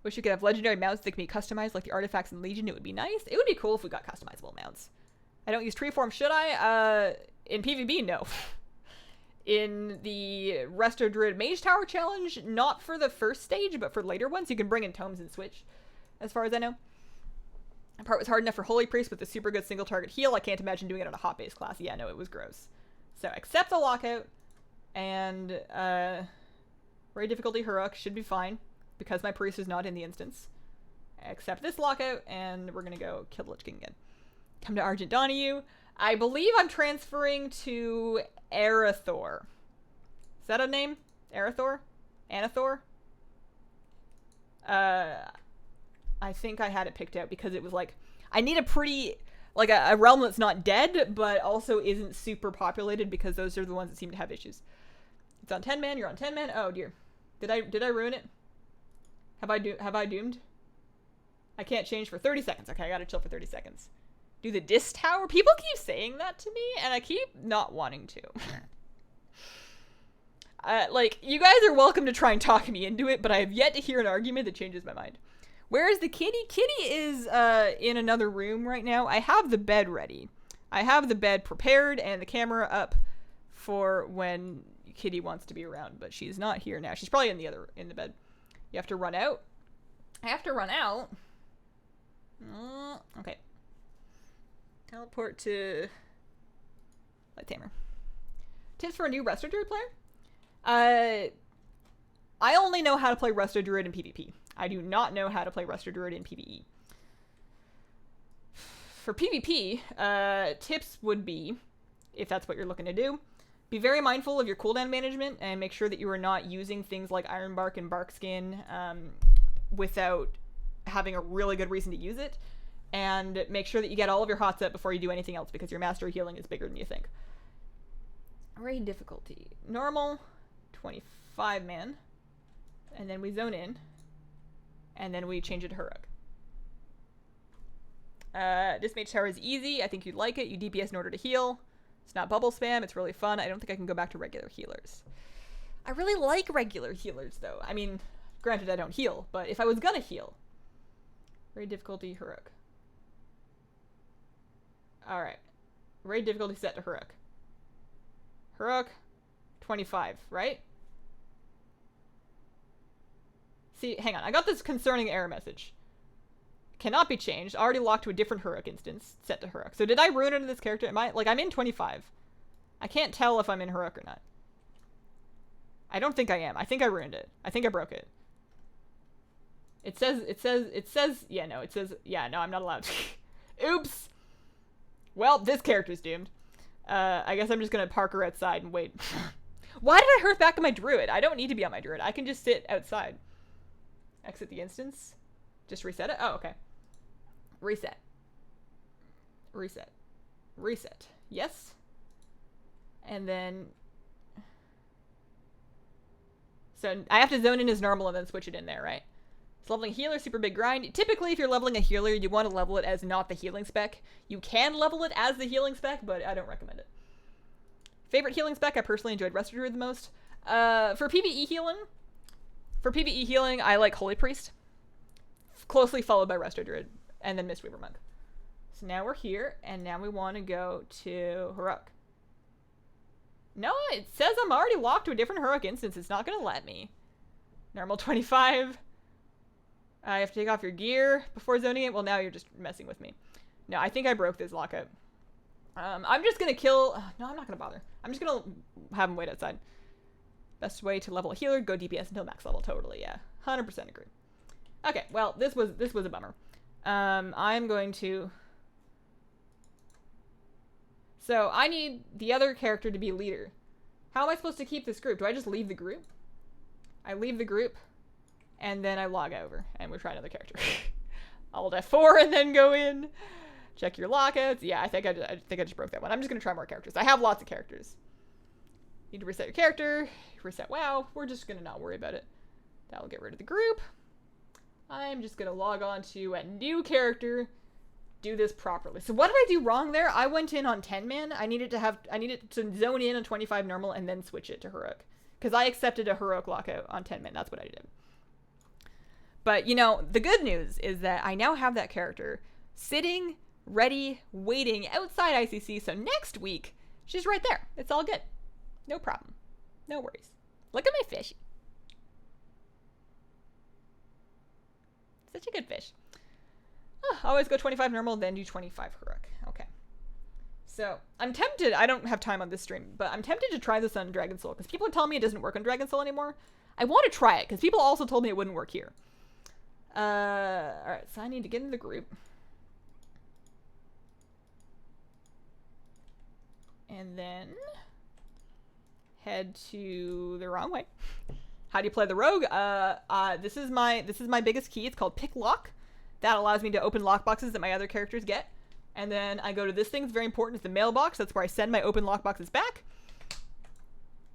Wish you could have legendary mounts that can be customized like the artifacts in Legion. It would be nice. It would be cool if we got customizable mounts. I don't use tree form, should I? In PvP, no. In the Resto Druid Mage Tower challenge, not for the first stage, but for later ones, you can bring in tomes and switch, as far as I know. That part was hard enough for Holy Priest with the super good single target heal. I can't imagine doing it on a hot base class. Yeah, no, it was gross. So accept the lockout, and rate difficulty heroic should be fine, because my priest is not in the instance. Accept this lockout, and we're gonna go kill the Lich King again. Come to Argent Donahue. I believe I'm transferring to Arathor. Is that a name? Arathor? Anathor? I think I had it picked out because it was like, I need a pretty, like a realm that's not dead, but also isn't super populated, because those are the ones that seem to have issues. It's on 10 man, you're on 10 man. Oh dear. Did I ruin it? Have I doomed? I can't change for 30 seconds. Okay, I gotta chill for 30 seconds. Do the Dis Tower? People keep saying that to me, and I keep not wanting to. Like, you guys are welcome to try and talk me into it, but I have yet to hear an argument that changes my mind. Where is the kitty? Kitty is in another room right now. I have the bed ready. I have the bed prepared and the camera up for when Kitty wants to be around, but she's not here now. She's probably in the bed. You have to run out. I have to run out. Okay. Teleport to Light Tamer. Tips for a new Resto Druid player? I only know how to play Resto Druid in PvP. I do not know how to play Resto Druid in PvE. For PvP, tips would be, if that's what you're looking to do, be very mindful of your cooldown management and make sure that you are not using things like Iron Bark and Bark Skin without having a really good reason to use it. And make sure that you get all of your hots up before you do anything else, because your mastery healing is bigger than you think. Raid difficulty. Normal, 25 man. And then we zone in. And then we change it to Huruk. Dismage Tower is easy. I think you'd like it. You DPS in order to heal. It's not bubble spam. It's really fun. I don't think I can go back to regular healers. I really like regular healers, though. I mean, granted, I don't heal, but if I was gonna heal. Raid difficulty, Huruk. Alright. Raid difficulty set to Huruk. Huruk, 25, right? See, hang on. I got this concerning error message. Cannot be changed. Already locked to a different Huruk instance. Set to Huruk. So did I ruin it in this character? Am I, like, I'm in 25. I can't tell if I'm in Huruk or not. I don't think I am. I think I ruined it. I think I broke it. It says, yeah, no, it says, yeah, no, I'm not allowed. Oops. Well, this character's doomed. I guess I'm just gonna park her outside and wait. Why did I hurt back to my druid? I don't need to be on my druid. I can just sit outside. Exit the instance. Just reset it? Oh, okay. Reset. Reset. Reset. Yes. And then... So I have to zone in as normal and then switch it in there, right? It's leveling healer, super big grind. Typically, if you're leveling a healer, you want to level it as not the healing spec. You can level it as the healing spec, but I don't recommend it. Favorite healing spec? I personally enjoyed Resto Druid the most. For PvE healing, I like Holy Priest. Closely followed by Resto Druid, and then Mistweaver Monk. So now we're here, and now we want to go to Huruk. No, it says I'm already locked to a different Huruk instance. It's not going to let me. Normal 25. You have to take off your gear before zoning it. Well, now you're just messing with me. No, I think I broke this lockout. I'm just going to kill... no, I'm not going to bother. I'm just going to have him wait outside. Best way to level a healer, go DPS until max level. Totally, yeah. 100% agree. Okay, well, this was a bummer. I'm going to... So, I need the other character to be leader. How am I supposed to keep this group? Do I just leave the group? I leave the group, and then I log over, and we try another character. I'll F4 and then go in. Check your lockouts. Yeah, I think I just broke that one. I'm just going to try more characters. I have lots of characters. Need to reset your character. Reset WoW. We're just going to not worry about it. That'll get rid of the group. I'm just going to log on to a new character. Do this properly. So what did I do wrong there? I went in on 10 man. I needed to zone in on 25 normal and then switch it to Huruk. Because I accepted a Huruk lockout on 10 man. That's what I did. But, you know, the good news is that I now have that character sitting, ready, waiting outside ICC. So next week, she's right there. It's all good. No problem. No worries. Look at my fish. Such a good fish. Oh, always go 25 normal, then do 25 Huruk. Okay. So, I'm tempted, I don't have time on this stream, but I'm tempted to try this on Dragon Soul, because people are telling me it doesn't work on Dragon Soul anymore. I want to try it, because people also told me it wouldn't work here. Alright, so I need to get into the group. And then... head to the wrong way. How do you play the rogue? This is my biggest key. It's called Pick Lock. That allows me to open lockboxes that my other characters get. And then I go to this thing. It's very important. It's the mailbox. That's where I send my open lockboxes back.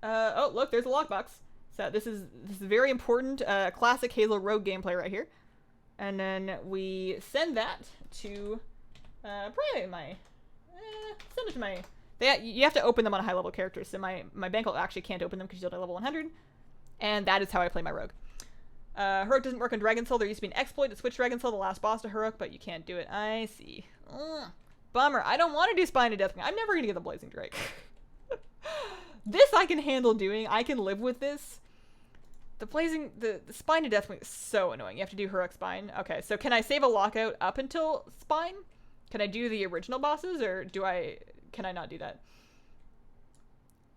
Oh, look, there's a lockbox. So this is very important. Classic Hazel rogue gameplay right here. And then we send that to probably my... send it to my... you have to open them on high level characters. So my bankle actually can't open them because she's at level 100. And that is how I play my rogue. Huruk doesn't work on Dragon Soul. There used to be an exploit to switch Dragon Soul, the last boss, to Huruk, but you can't do it. I see. Bummer. I don't want to do Spine of Death. I'm never going to get the Blazing Drake. This I can handle doing. I can live with this. The Spine of Death is so annoying. You have to do Huruk Spine. Okay, so can I save a lockout up until Spine? Can I do the original bosses, or can I not do that?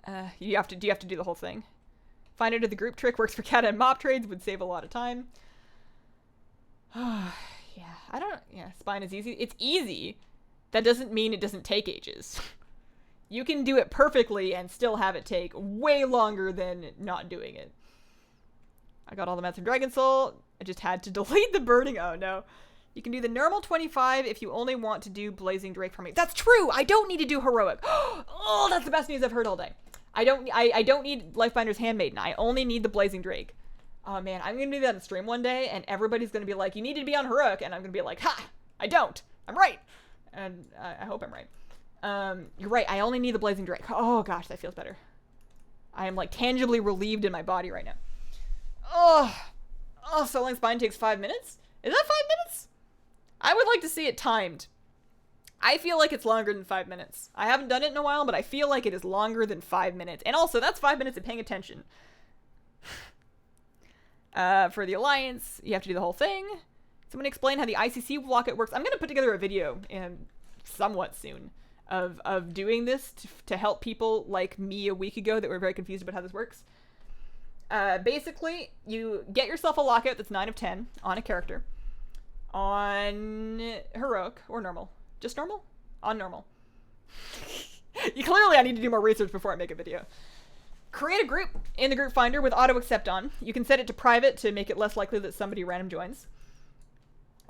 Do you have to do the whole thing? Find out if the group trick works for Kata and Mop trades, would save a lot of time. Yeah, Spine is easy. It's easy. That doesn't mean it doesn't take ages. You can do it perfectly and still have it take way longer than not doing it. I got all the mats from Dragon Soul. I just had to delete the burning. Oh no. You can do the normal 25 if you only want to do Blazing Drake for me. That's true! I don't need to do Heroic. Oh, that's the best news I've heard all day. I don't need Lifebinder's Handmaiden. I only need the Blazing Drake. Oh man, I'm gonna do that on stream one day, and everybody's gonna be like, you need to be on Heroic, and I'm gonna be like, ha! I don't! I'm right! And I hope I'm right. You're right, I only need the Blazing Drake. Oh gosh, that feels better. I am like tangibly relieved in my body right now. Oh, Soul Spine takes 5 minutes? Is that 5 minutes? I would like to see it timed. I feel like it's longer than 5 minutes. I haven't done it in a while, but I feel like it is longer than 5 minutes. And also, that's 5 minutes of paying attention. For the Alliance, you have to do the whole thing. Someone explain how the ICC lockout works. I'm going to put together a video somewhat soon of doing this to help people like me a week ago that were very confused about how this works. Basically, you get yourself a lockout that's 9 of 10 on a character. On Heroic or normal. Just normal? On normal. I need to do more research before I make a video. Create a group in the group finder with auto accept on. You can set it to private to make it less likely that somebody random joins.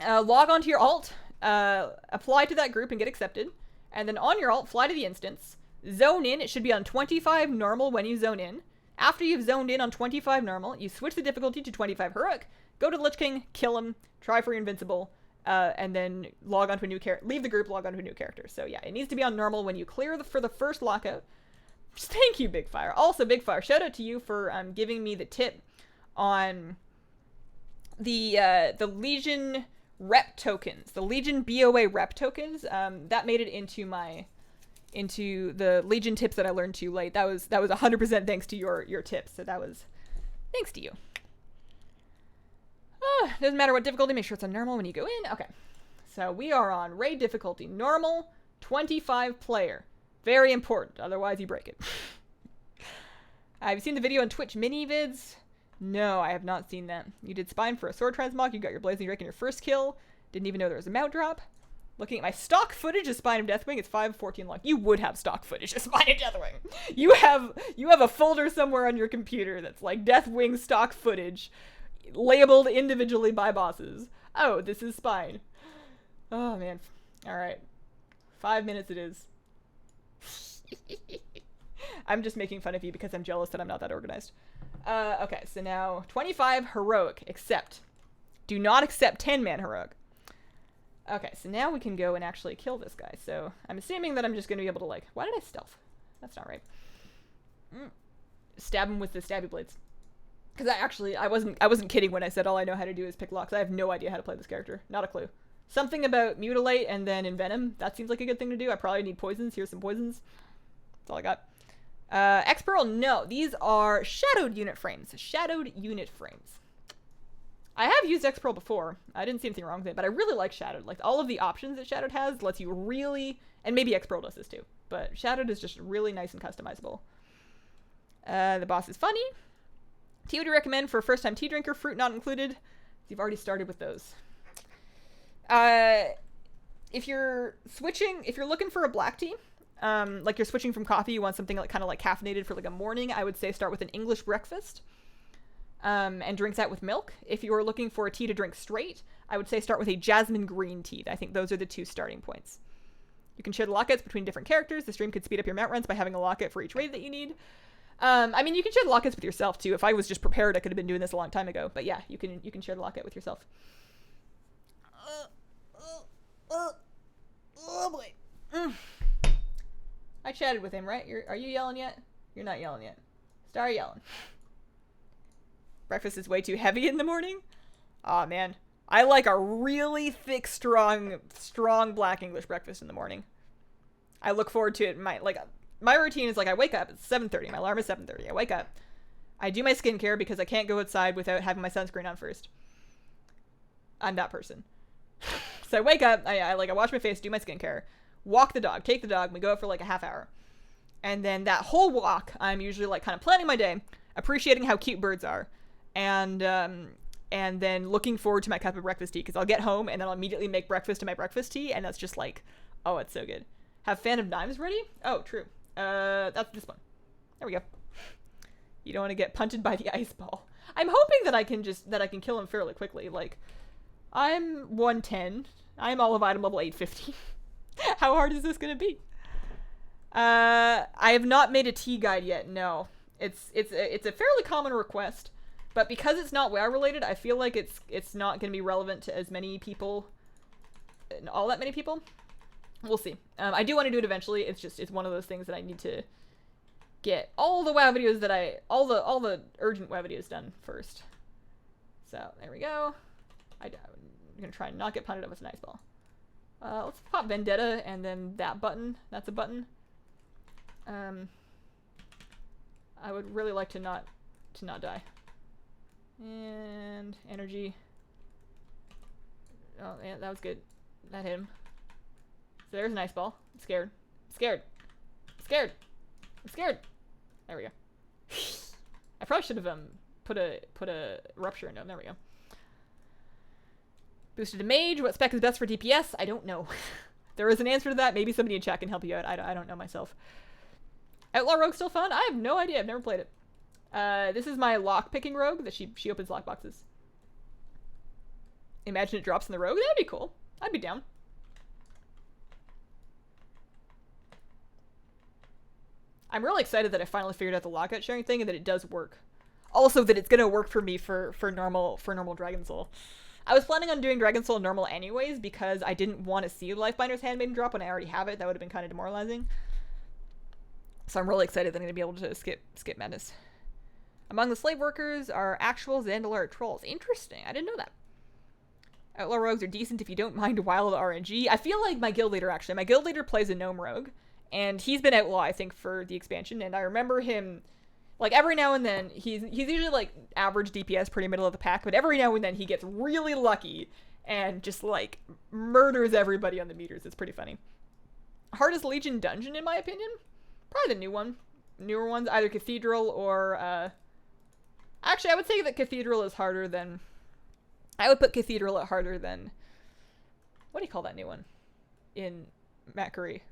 Log onto your alt, apply to that group and get accepted. And then on your alt, fly to the instance. Zone in. It should be on 25 normal when you zone in. After you've zoned in on 25 normal, you switch the difficulty to 25 Heroic, go to Lich King, kill him, try for Invincible, and then log onto a new character. Leave the group, log onto a new character. So yeah, it needs to be on normal when you clear for the first lockout. Thank you, Big Fire. Also, Big Fire, shout out to you for giving me the tip on the Legion rep tokens, the Legion BOA rep tokens. That made it into the Legion tips that I learned too late. That was 100% thanks to your tips. So that was thanks to you. Doesn't matter what difficulty, make sure it's on normal when you go in. Okay. So we are on raid difficulty normal, 25 player. Very important, otherwise you break it. Have you seen the video on Twitch mini vids? No, I have not seen that. You did Spine for a sword transmog, you got your Blazing Drake in your first kill. Didn't even know there was a mount drop. Looking at my stock footage of Spine of Deathwing, it's 5:14 long. You would have stock footage of Spine of Deathwing. You have a folder somewhere on your computer that's like Deathwing stock footage, labeled individually by bosses. Oh, this is Spine. Oh man. Alright. 5 minutes it is. I'm just making fun of you because I'm jealous that I'm not that organized. Okay, so now 25 Heroic, accept. Do not accept 10-man Heroic. Okay, so now we can go and actually kill this guy. So I'm assuming that I'm just going to be able to like... Why did I stealth? That's not right. Stab him with the stabby blades. Because I wasn't kidding when I said all I know how to do is pick locks. I have no idea how to play this character. Not a clue. Something about mutilate and then envenom. That seems like a good thing to do. I probably need poisons. Here's some poisons. That's all I got. X-Pearl, no. These are shadowed unit frames. Shadowed unit frames. I have used X-Pearl before. I didn't see anything wrong with it, but I really like Shadowed. Like, all of the options that Shadowed has lets you really... And maybe X-Pearl does this too. But Shadowed is just really nice and customizable. The boss is funny. Tea would you recommend for a first-time tea drinker? Fruit not included. You've already started with those. If you're looking for a black tea, like you're switching from coffee, you want something like kind of like caffeinated for like a morning, I would say start with an English breakfast. And drinks that with milk. If you are looking for a tea to drink straight, I would say start with a jasmine green tea. I think those are the two starting points. You can share the lockouts between different characters. The stream could speed up your mount runs by having a lockout for each raid that you need. I mean, you can share the lockouts with yourself too. If I was just prepared, I could have been doing this a long time ago. But yeah, you can share the lockout with yourself. Oh boy. I chatted with him, right? Are you yelling yet? You're not yelling yet. Start yelling. Breakfast is way too heavy in the morning? Aw, man. I like a really thick, strong black English breakfast in the morning. I look forward to it. My routine is like I wake up, it's 7:30. My alarm is 7:30. I wake up. I do my skincare because I can't go outside without having my sunscreen on first. I'm that person. So I wake up, I wash my face, do my skincare, walk the dog, take the dog, we go out for like a half hour. And then that whole walk, I'm usually like kind of planning my day, appreciating how cute birds are. And then looking forward to my cup of breakfast tea, because I'll get home and then I'll immediately make breakfast to my breakfast tea, and that's just like, oh, it's so good. Have Fan of Knives ready? Oh, true. That's this one. There we go. You don't want to get punted by the ice ball. I'm hoping that I can kill him fairly quickly. Like, I'm 110. I'm all of item level 850. How hard is this gonna be? I have not made a tea guide yet. No, it's a fairly common request, but because it's not WoW related, I feel like it's not going to be relevant to as many people, all that many people. We'll see. I do want to do it eventually. It's one of those things that I need to get all the WoW videos that all the urgent WoW videos done first. So there we go. I'm gonna try and not get punted up with an ice ball. Let's pop Vendetta and then that button. That's a button. I would really like to not die. And energy. Oh yeah, that was good. That hit him. So there's an ice ball. I'm scared. I'm scared. I'm scared. I'm scared. There we go. I probably should have put a rupture into him. There we go. Boosted to mage. What spec is best for DPS? I don't know. There is an answer to that. Maybe somebody in chat can help you out. I don't know myself. Outlaw Rogue still fun? I have no idea. I've never played it. This is my lock picking rogue that she opens lock boxes. Imagine it drops in the rogue. That'd be cool. I'd be down. I'm really excited that I finally figured out the lockout sharing thing and that it does work. Also that it's gonna work for me for normal Dragon Soul. I was planning on doing Dragon Soul normal anyways because I didn't want to see Lifebinder's Handmaiden drop when I already have it. That would have been kind of demoralizing. So I'm really excited that I'm gonna be able to skip madness. Among the slave workers are actual Zandalar trolls. Interesting. I didn't know that. Outlaw rogues are decent if you don't mind wild RNG. I feel like my guild leader plays a gnome rogue. And he's been outlaw, I think, for the expansion. And I remember him, like, every now and then, he's usually, like, average DPS, pretty middle of the pack. But every now and then, he gets really lucky and just, like, murders everybody on the meters. It's pretty funny. Hardest Legion dungeon, in my opinion? Probably the newer ones. Either Cathedral or, actually, I would say that Cathedral is harder than... I would put Cathedral at harder than... What do you call that new one? In Macquarie.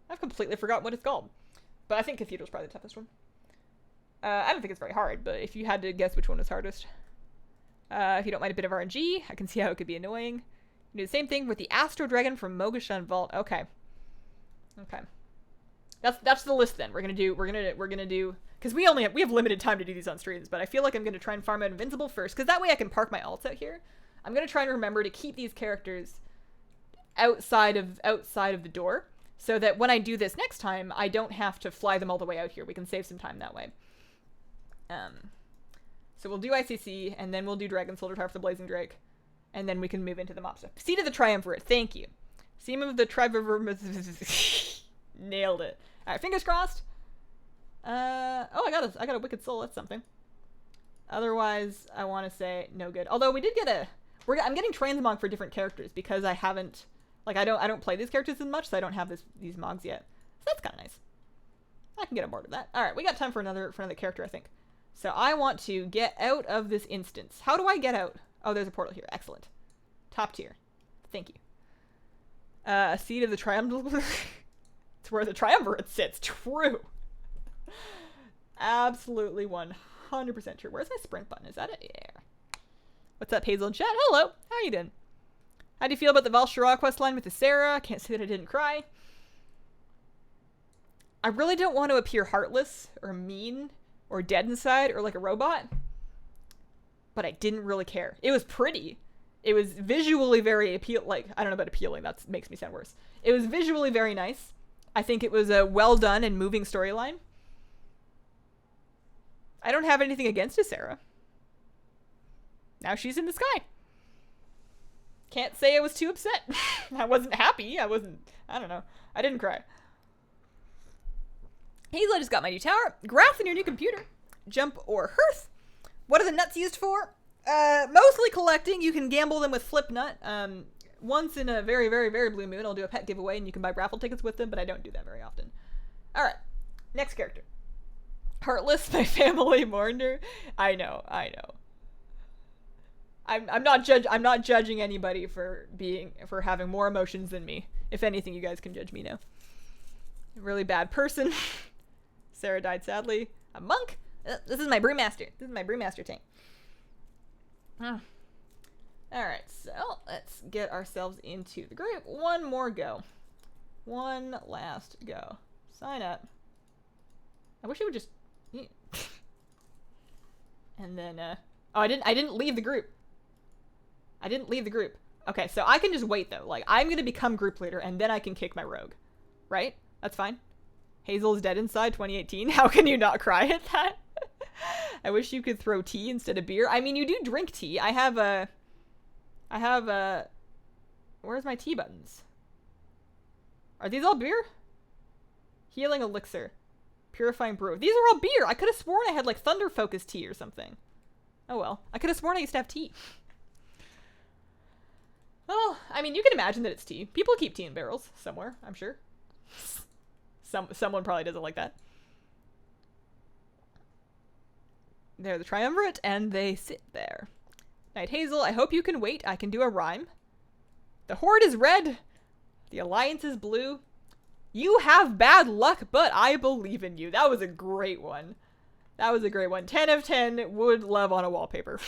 I've completely forgotten what it's called. But I think Cathedral's probably the toughest one. I don't think it's very hard, but if you had to guess which one was hardest. If you don't mind a bit of RNG, I can see how it could be annoying. You do the same thing with the Astro Dragon from Mogashan Vault. Okay. Okay. That's the list then. We're gonna do because we have limited time to do these on streams, but I feel like I'm gonna try and farm out Invincible first, because that way I can park my alts out here. I'm gonna try and remember to keep these characters outside of the door. So that when I do this next time, I don't have to fly them all the way out here. We can save some time that way. So we'll do ICC, and then we'll do Dragon Soul to retire for the Blazing Drake. And then we can move into the mob stuff. Seed of the Triumvirate, thank you. Seam of the Triumvirate. Nailed it. Alright, fingers crossed. Oh, I got a Wicked Soul, that's something. Otherwise, I want to say no good. Although we did get I'm getting Transmog for different characters, because I haven't... Like, I don't play these characters as much, so I don't have these mogs yet. So that's kind of nice. I can get on board with that. Alright, we got time for another character, I think. So I want to get out of this instance. How do I get out? Oh, there's a portal here. Excellent. Top tier. Thank you. Seed of the Triumvirate. It's where the Triumvirate sits. True. Absolutely 100% true. Where's my sprint button? Is that it? Yeah. What's up, Hazel in chat? Hello. How are you doing? How do you feel about the Val'Sharah quest line with the Sarah? Can't say that I didn't cry. I really don't want to appear heartless or mean or dead inside or like a robot. But I didn't really care. It was pretty. It was visually very I don't know about appealing. That makes me sound worse. It was visually very nice. I think it was a well done and moving storyline. I don't have anything against a Sarah. Now she's in the sky. Can't say I was too upset. I wasn't happy. I don't know. I didn't cry. Hazel just got my new tower. Grath in your new computer. Jump or hearth. What are the nuts used for? Mostly collecting. You can gamble them with Flip Nut. Once in a very, very, very blue moon, I'll do a pet giveaway and you can buy raffle tickets with them, but I don't do that very often. Alright. Next character. Heartless, my family mourned her. I know. I'm not judging anybody for having more emotions than me. If anything, you guys can judge me now. A really bad person. Sarah died sadly. A monk. This is my brewmaster. This is my brewmaster tank. Alright, so let's get ourselves into the group. One more go. One last go. Sign up. I wish it would just... And then, oh, I didn't leave the group. I didn't leave the group. Okay, so I can just wait, though. Like, I'm gonna become group leader, and then I can kick my rogue. Right? That's fine. Hazel's dead inside 2018. How can you not cry at that? I wish you could throw tea instead of beer. I mean, you do drink tea. I have where's my tea buttons? Are these all beer? Healing elixir. Purifying brew. These are all beer. I could have sworn I had like thunder focus tea or something. Oh well. I could have sworn I used to have tea. Well, I mean, you can imagine that it's tea. People keep tea in barrels somewhere, I'm sure. Someone probably does it like that. They're the triumvirate, and they sit there. Knight Hazel, I hope you can wait. I can do a rhyme. The Horde is red. The Alliance is blue. You have bad luck, but I believe in you. That was a great one. That was a great one. 10 of 10 would love on a wallpaper.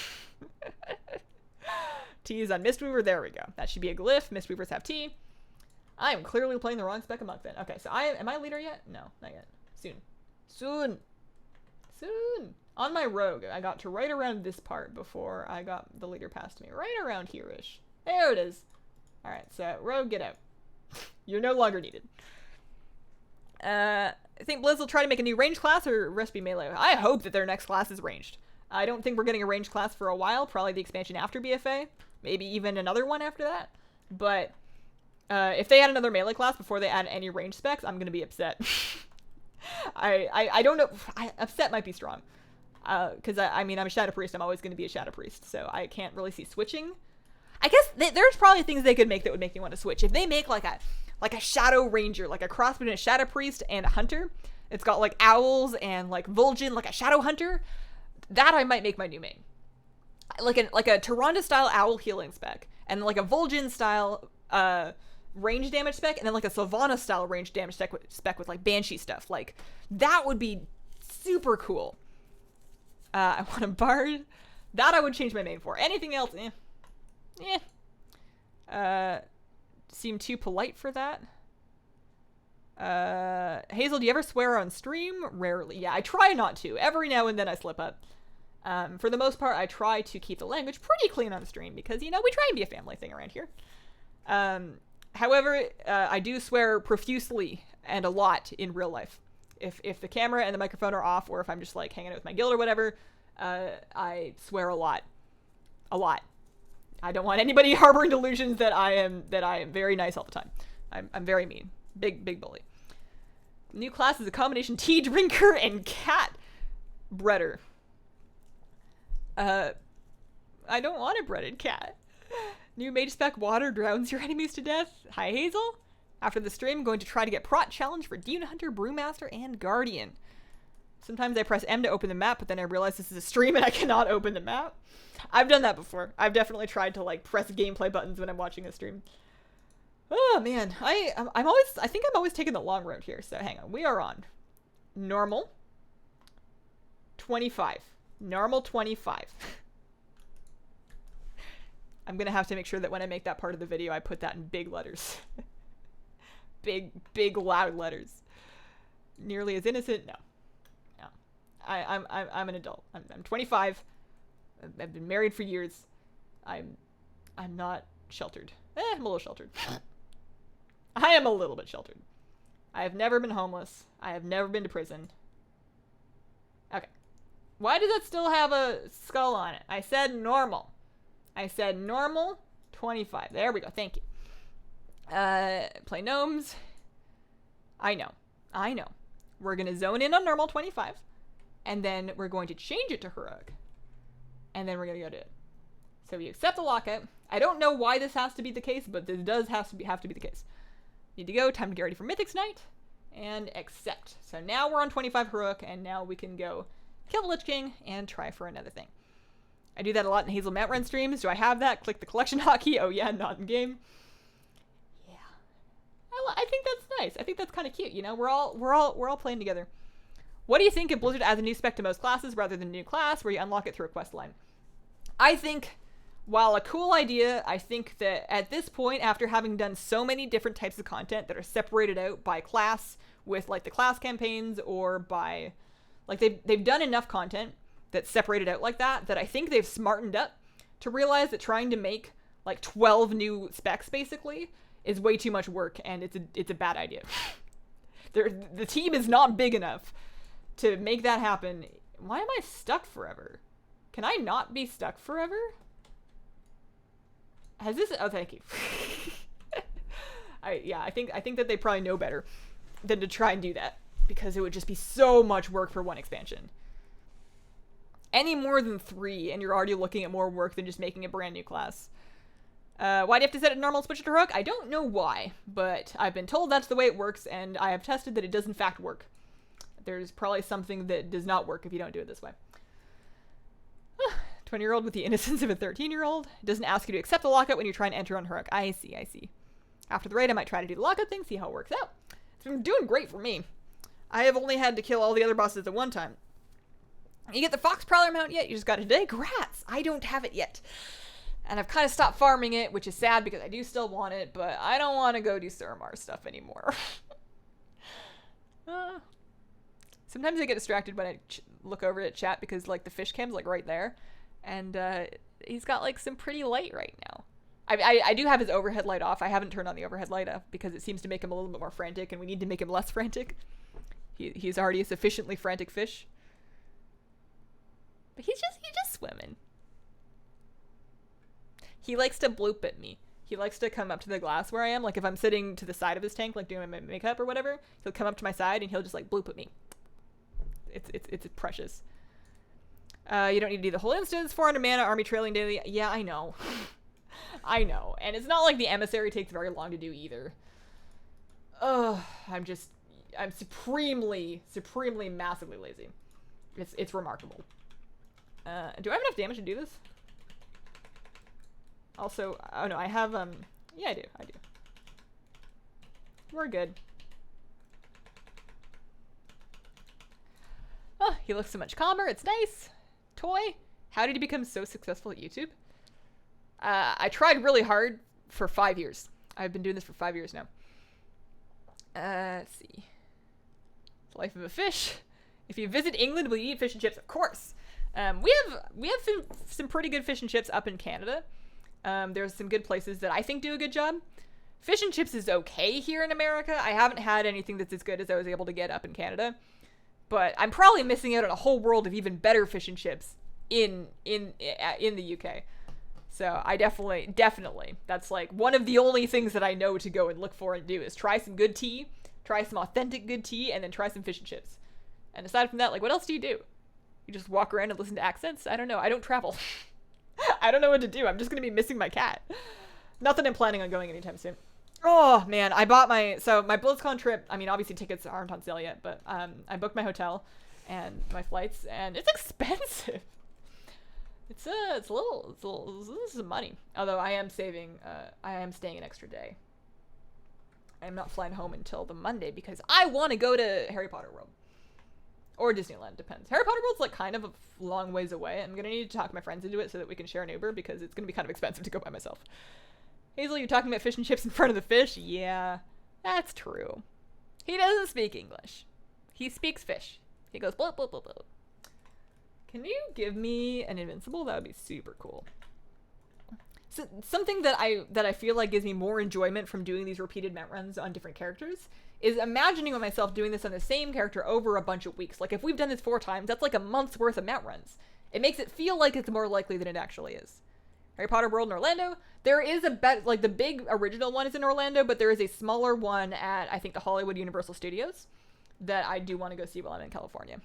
T is on Mistweaver. There we go. That should be a glyph. Mistweavers have T. I am clearly playing the wrong spec of monk then. Okay, so am I leader yet? No, not yet. Soon. Soon. Soon. On my rogue, I got to right around this part before I got the leader past me. Right around here-ish. There it is. Alright, so rogue, get out. You're no longer needed. I think Blizz will try to make a new range class or recipe melee. I hope that their next class is ranged. I don't think we're getting a ranged class for a while. Probably the expansion after BFA. Maybe even another one after that. But if they add another melee class before they add any range specs, I'm going to be upset. I don't know. Upset might be strong. Because I mean, I'm a Shadow Priest. I'm always going to be a Shadow Priest. So I can't really see switching. I guess there's probably things they could make that would make me want to switch. If they make like a Shadow Ranger, like a cross between a Shadow Priest and a Hunter. It's got like owls and like Vol'jin, like a Shadow Hunter. That I might make my new main. Like a Tyrande style owl healing spec. And like a Vol'jin style range damage spec. And then like a Sylvana style range damage spec with like Banshee stuff. Like that would be super cool. I want a Bard. That I would change my main for. Anything else, seem too polite for that. Hazel, do you ever swear on stream? Rarely. Yeah, I try not to. Every now and then I slip up. For the most part, I try to keep the language pretty clean on stream because, you know, we try and be a family thing around here. However, I do swear profusely and a lot in real life. If the camera and the microphone are off, or if I'm just like hanging out with my guild or whatever, I swear a lot. A lot. I don't want anybody harboring delusions that I am very nice all the time. I'm very mean. Big bully. New class is a combination tea drinker and cat breeder. I don't want a breaded cat. New mage spec water drowns your enemies to death. Hi Hazel. After the stream, I'm going to try to get Prot challenge for Demon Hunter, Brewmaster, and Guardian. Sometimes I press M to open the map, but then I realize this is a stream and I cannot open the map. I've done that before. I've definitely tried to like press gameplay buttons when I'm watching a stream. Oh man, I think I'm always taking the long road here. So hang on, we are on normal 25. Normal 25. I'm gonna have to make sure that when I make that part of the video, I put that in big letters. big loud letters. Nearly as innocent? No. I'm an adult. I'm 25. I've been married for years. I'm not sheltered. I'm a little sheltered. I am a little bit sheltered. I have never been homeless. I have never been to prison. Okay. Why does that still have a skull on it? I said normal. I said normal 25. There we go. Thank you. Play gnomes. I know. We're going to zone in on normal 25. And then we're going to change it to Heroic. And then we're going to go to it. So we accept the lockout. I don't know why this has to be the case, but this does have to be the case. Need to go. Time to get ready for Mythics Night. And accept. So now we're on 25 Heroic, and now we can go kill the Lich King and try for another thing. I do that a lot in Hazel Mount Run streams. Do I have that? Click the collection hotkey. Oh yeah, not in game. Yeah. I think that's nice. I think that's kind of cute. You know, we're all playing together. What do you think if Blizzard adds a new spec to most classes rather than a new class where you unlock it through a quest line? I think while a cool idea, I think that at this point, after having done so many different types of content that are separated out by class with like the class campaigns or by like they've done enough content that's separated out like that I think they've smartened up to realize that trying to make like 12 new specs basically is way too much work, and it's a bad idea. The team is not big enough to make that happen. Why am I stuck forever? Can I not be stuck forever? Has this? Oh, thank you. I think that they probably know better than to try and do that, because it would just be so much work for one expansion. Any more than 3, and you're already looking at more work than just making a brand new class. Why do you have to set it normal, switch it to heroic? I don't know why, but I've been told that's the way it works, and I have tested that it does in fact work. There's probably something that does not work if you don't do it this way. 20-year-old with the innocence of a 13-year-old. Doesn't ask you to accept the lockout when you try and enter on heroic. I see. After the raid, I might try to do the lockout thing, see how it works out. It's been doing great for me. I have only had to kill all the other bosses at one time. You get the Fox Prowler mount yet? You just got it today? Grats! I don't have it yet. And I've kind of stopped farming it, which is sad because I do still want it, but I don't want to go do Suramar stuff anymore. Sometimes I get distracted when I look over at chat because like the fish cam's like right there, and he's got like some pretty light right now. I do have his overhead light off. I haven't turned on the overhead light up because it seems to make him a little bit more frantic, and we need to make him less frantic. He's already a sufficiently frantic fish. But he's just swimming. He likes to bloop at me. He likes to come up to the glass where I am. Like if I'm sitting to the side of his tank, like doing my makeup or whatever, he'll come up to my side and he'll just like bloop at me. It's precious. You don't need to do the whole instance. 400 mana, army trailing daily. Yeah, I know. I know. And it's not like the emissary takes very long to do either. Ugh, I'm supremely, massively lazy. It's remarkable. Do I have enough damage to do this? Also, oh no, I have, yeah, I do. We're good. Oh, he looks so much calmer. It's nice. Toy, how did he become so successful at YouTube? I tried really hard for 5 years. I've been doing this for 5 years now. Let's see. The life of a fish. If you visit England, will you eat fish and chips? Of course. We have some pretty good fish and chips up in Canada. There's some good places that I think do a good job. Fish and chips is okay here in America. I haven't had anything that's as good as I was able to get up in Canada. But I'm probably missing out on a whole world of even better fish and chips in the UK. So I definitely, that's like one of the only things that I know to go and look for and do is try some good tea, try some authentic good tea, and then try some fish and chips. And aside from that, like, what else do? You just walk around and listen to accents? I don't know. I don't travel. I don't know what to do. I'm just going to be missing my cat. Not that I'm planning on going anytime soon. Oh, man. I bought my BlizzCon trip. I mean, obviously tickets aren't on sale yet, but I booked my hotel and my flights, and it's expensive. It's a little, this is money. Although I am saving, I am staying an extra day. I'm not flying home until the Monday because I want to go to Harry Potter World. Or Disneyland, depends. Harry Potter World's like kind of a long ways away. I'm gonna need to talk my friends into it so that we can share an Uber because it's gonna be kind of expensive to go by myself. Hazel, you're talking about fish and chips in front of the fish? Yeah, that's true. He doesn't speak English. He speaks fish. He goes bloop, bloop, bloop, bloop. Can you give me an Invincible? That would be super cool. So, something that I feel like gives me more enjoyment from doing these repeated mount runs on different characters is imagining myself doing this on the same character over a bunch of weeks. Like, if we've done this 4 times, that's like a month's worth of mount runs. It makes it feel like it's more likely than it actually is. Harry Potter World in Orlando. There is like, the big original one is in Orlando, but there is a smaller one at, I think, the Hollywood Universal Studios that I do want to go see while I'm in California.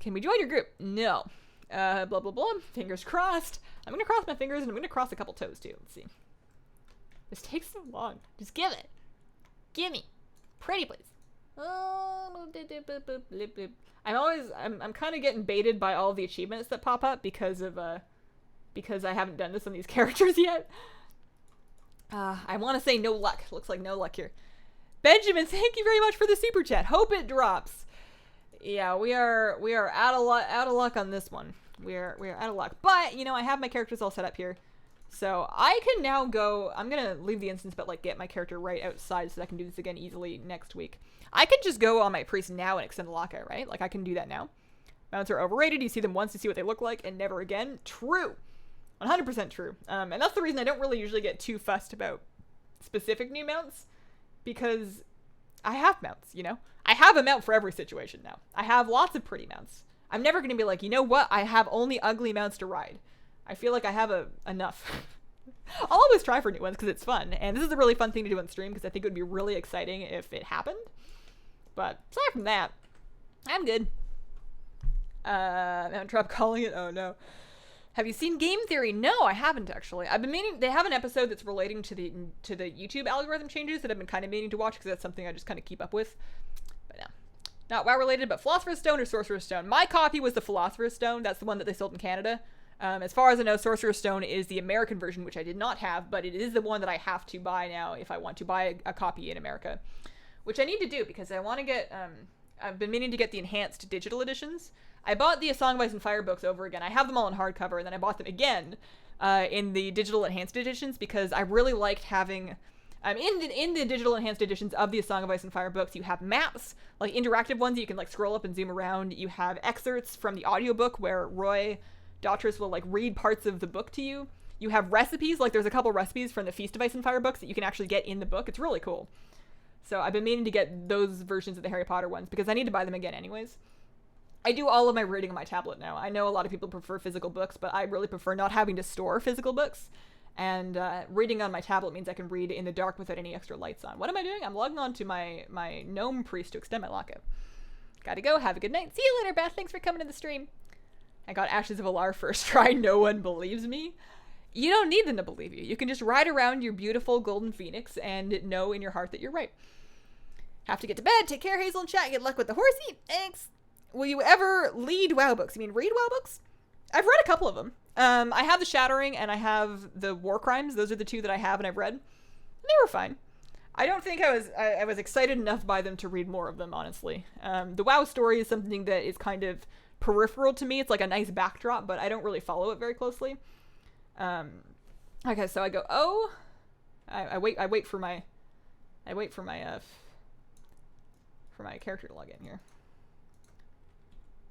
Can we join your group? No. Blah, blah, blah. Fingers crossed. I'm going to cross my fingers, and I'm going to cross a couple toes, too. Let's see. This takes so long. Just give it. Gimme. Pretty please. I'm kind of getting baited by all the achievements that pop up because I haven't done this on these characters yet. I want to say no luck. Looks like no luck here. Benjamin, thank you very much for the super chat. Hope it drops. Yeah, we are out of luck on this one. we're out of luck. But, you know, I have my characters all set up here. So I can now go, I'm going to leave the instance, but like get my character right outside so that I can do this again easily next week. I could just go on my priest now and extend the lockout, right? Like I can do that now. Mounts are overrated. You see them once to see what they look like and never again. True. 100% true. And that's the reason I don't really usually get too fussed about specific new mounts, because I have mounts, you know? I have a mount for every situation now. I have lots of pretty mounts. I'm never going to be like, you know what? I have only ugly mounts to ride. I feel like I have enough. I'll always try for new ones because it's fun. And this is a really fun thing to do on stream because I think it would be really exciting if it happened. But aside from that, I'm good. Mount Drop calling it. Oh no. Have you seen Game Theory? No, I haven't actually. I've been meaning, they have an episode that's relating to the YouTube algorithm changes that I've been kind of meaning to watch because that's something I just kind of keep up with. But no. Not WoW related, but Philosopher's Stone or Sorcerer's Stone. My copy was the Philosopher's Stone. That's the one that they sold in Canada. As far as I know, Sorcerer's Stone is the American version, which I did not have, but it is the one that I have to buy now if I want to buy a copy in America, which I need to do because I want to get, I've been meaning to get the enhanced digital editions. I bought the A Song of Ice and Fire books over again. I have them all in hardcover, and then I bought them again in the digital enhanced editions because I really liked having, in the digital enhanced editions of the A Song of Ice and Fire books, you have maps, like interactive ones that you can like scroll up and zoom around. You have excerpts from the audiobook where Roy Daughters will like read parts of the book to you. You have recipes, like there's a couple recipes from the Feast of Ice and Fire books that you can actually get in the book. It's really cool. So I've been meaning to get those versions of the Harry Potter ones because I need to buy them again anyways. I do all of my reading on my tablet now. I know a lot of people prefer physical books, but I really prefer not having to store physical books. And reading on my tablet means I can read in the dark without any extra lights on. What am I doing? I'm logging on to my gnome priest to extend my lockout. Gotta go. Have a good night. See you later, Beth. Thanks for coming to the stream. I got Ashes of Alar first try. No one believes me. You don't need them to believe you. You can just ride around your beautiful golden phoenix and know in your heart that you're right. Have to get to bed. Take care, Hazel and chat. Good luck with the horsey. Thanks. Will you ever lead WoW books? You mean read WoW books? I've read a couple of them. I have the Shattering and I have the War Crimes. Those are the two that I have and I've read. And they were fine. I don't think I was excited enough by them to read more of them, honestly. The WoW story is something that is kind of peripheral to me. It's like a nice backdrop, but I don't really follow it very closely. Okay, so I go, oh, I wait for my character to log in here.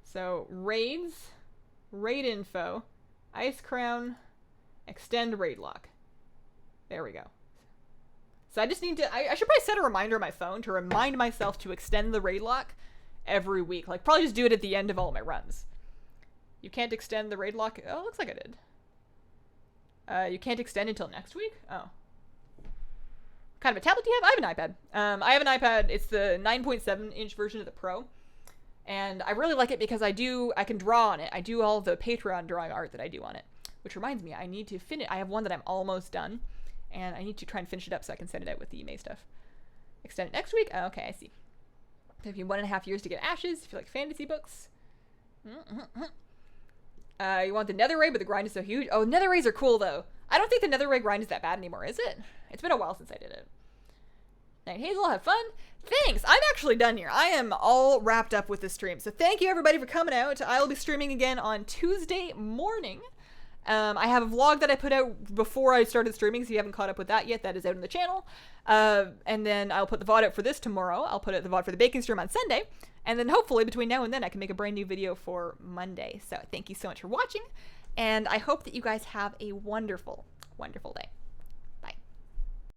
So raids, raid info, Ice Crown, extend raid lock. There we go. So I just need to, I should probably set a reminder on my phone to remind myself to extend the raid lock every week. Like probably just do it at the end of all my runs. You can't extend the raid lock. Oh, it looks like I did. You can't extend until next week? Oh. What kind of a tablet do you have? I have an iPad. I have an iPad. It's the 9.7 inch version of the Pro. And I really like it because I can draw on it. I do all the Patreon drawing art that I do on it. Which reminds me, I need to finish. I have one that I'm almost done. And I need to try and finish it up so I can send it out with the May stuff. Extend it next week? Oh, okay, I see. It'll be 1.5 years to get Ashes if you like fantasy books. You want the Nether Ray, but the grind is so huge. Oh, Nether Rays are cool, though. I don't think the Nether Ray grind is that bad anymore, is it? It's been a while since I did it. Night Hazel, have fun. Thanks. I'm actually done here. I am all wrapped up with this stream. So thank you, everybody, for coming out. I will be streaming again on Tuesday morning. I have a vlog that I put out before I started streaming, so if you haven't caught up with that yet, that is out on the channel. And then I'll put the VoD out for this tomorrow. I'll put out the VoD for the baking stream on Sunday. And then hopefully between now and then I can make a brand new video for Monday. So thank you so much for watching. And I hope that you guys have a wonderful, wonderful day.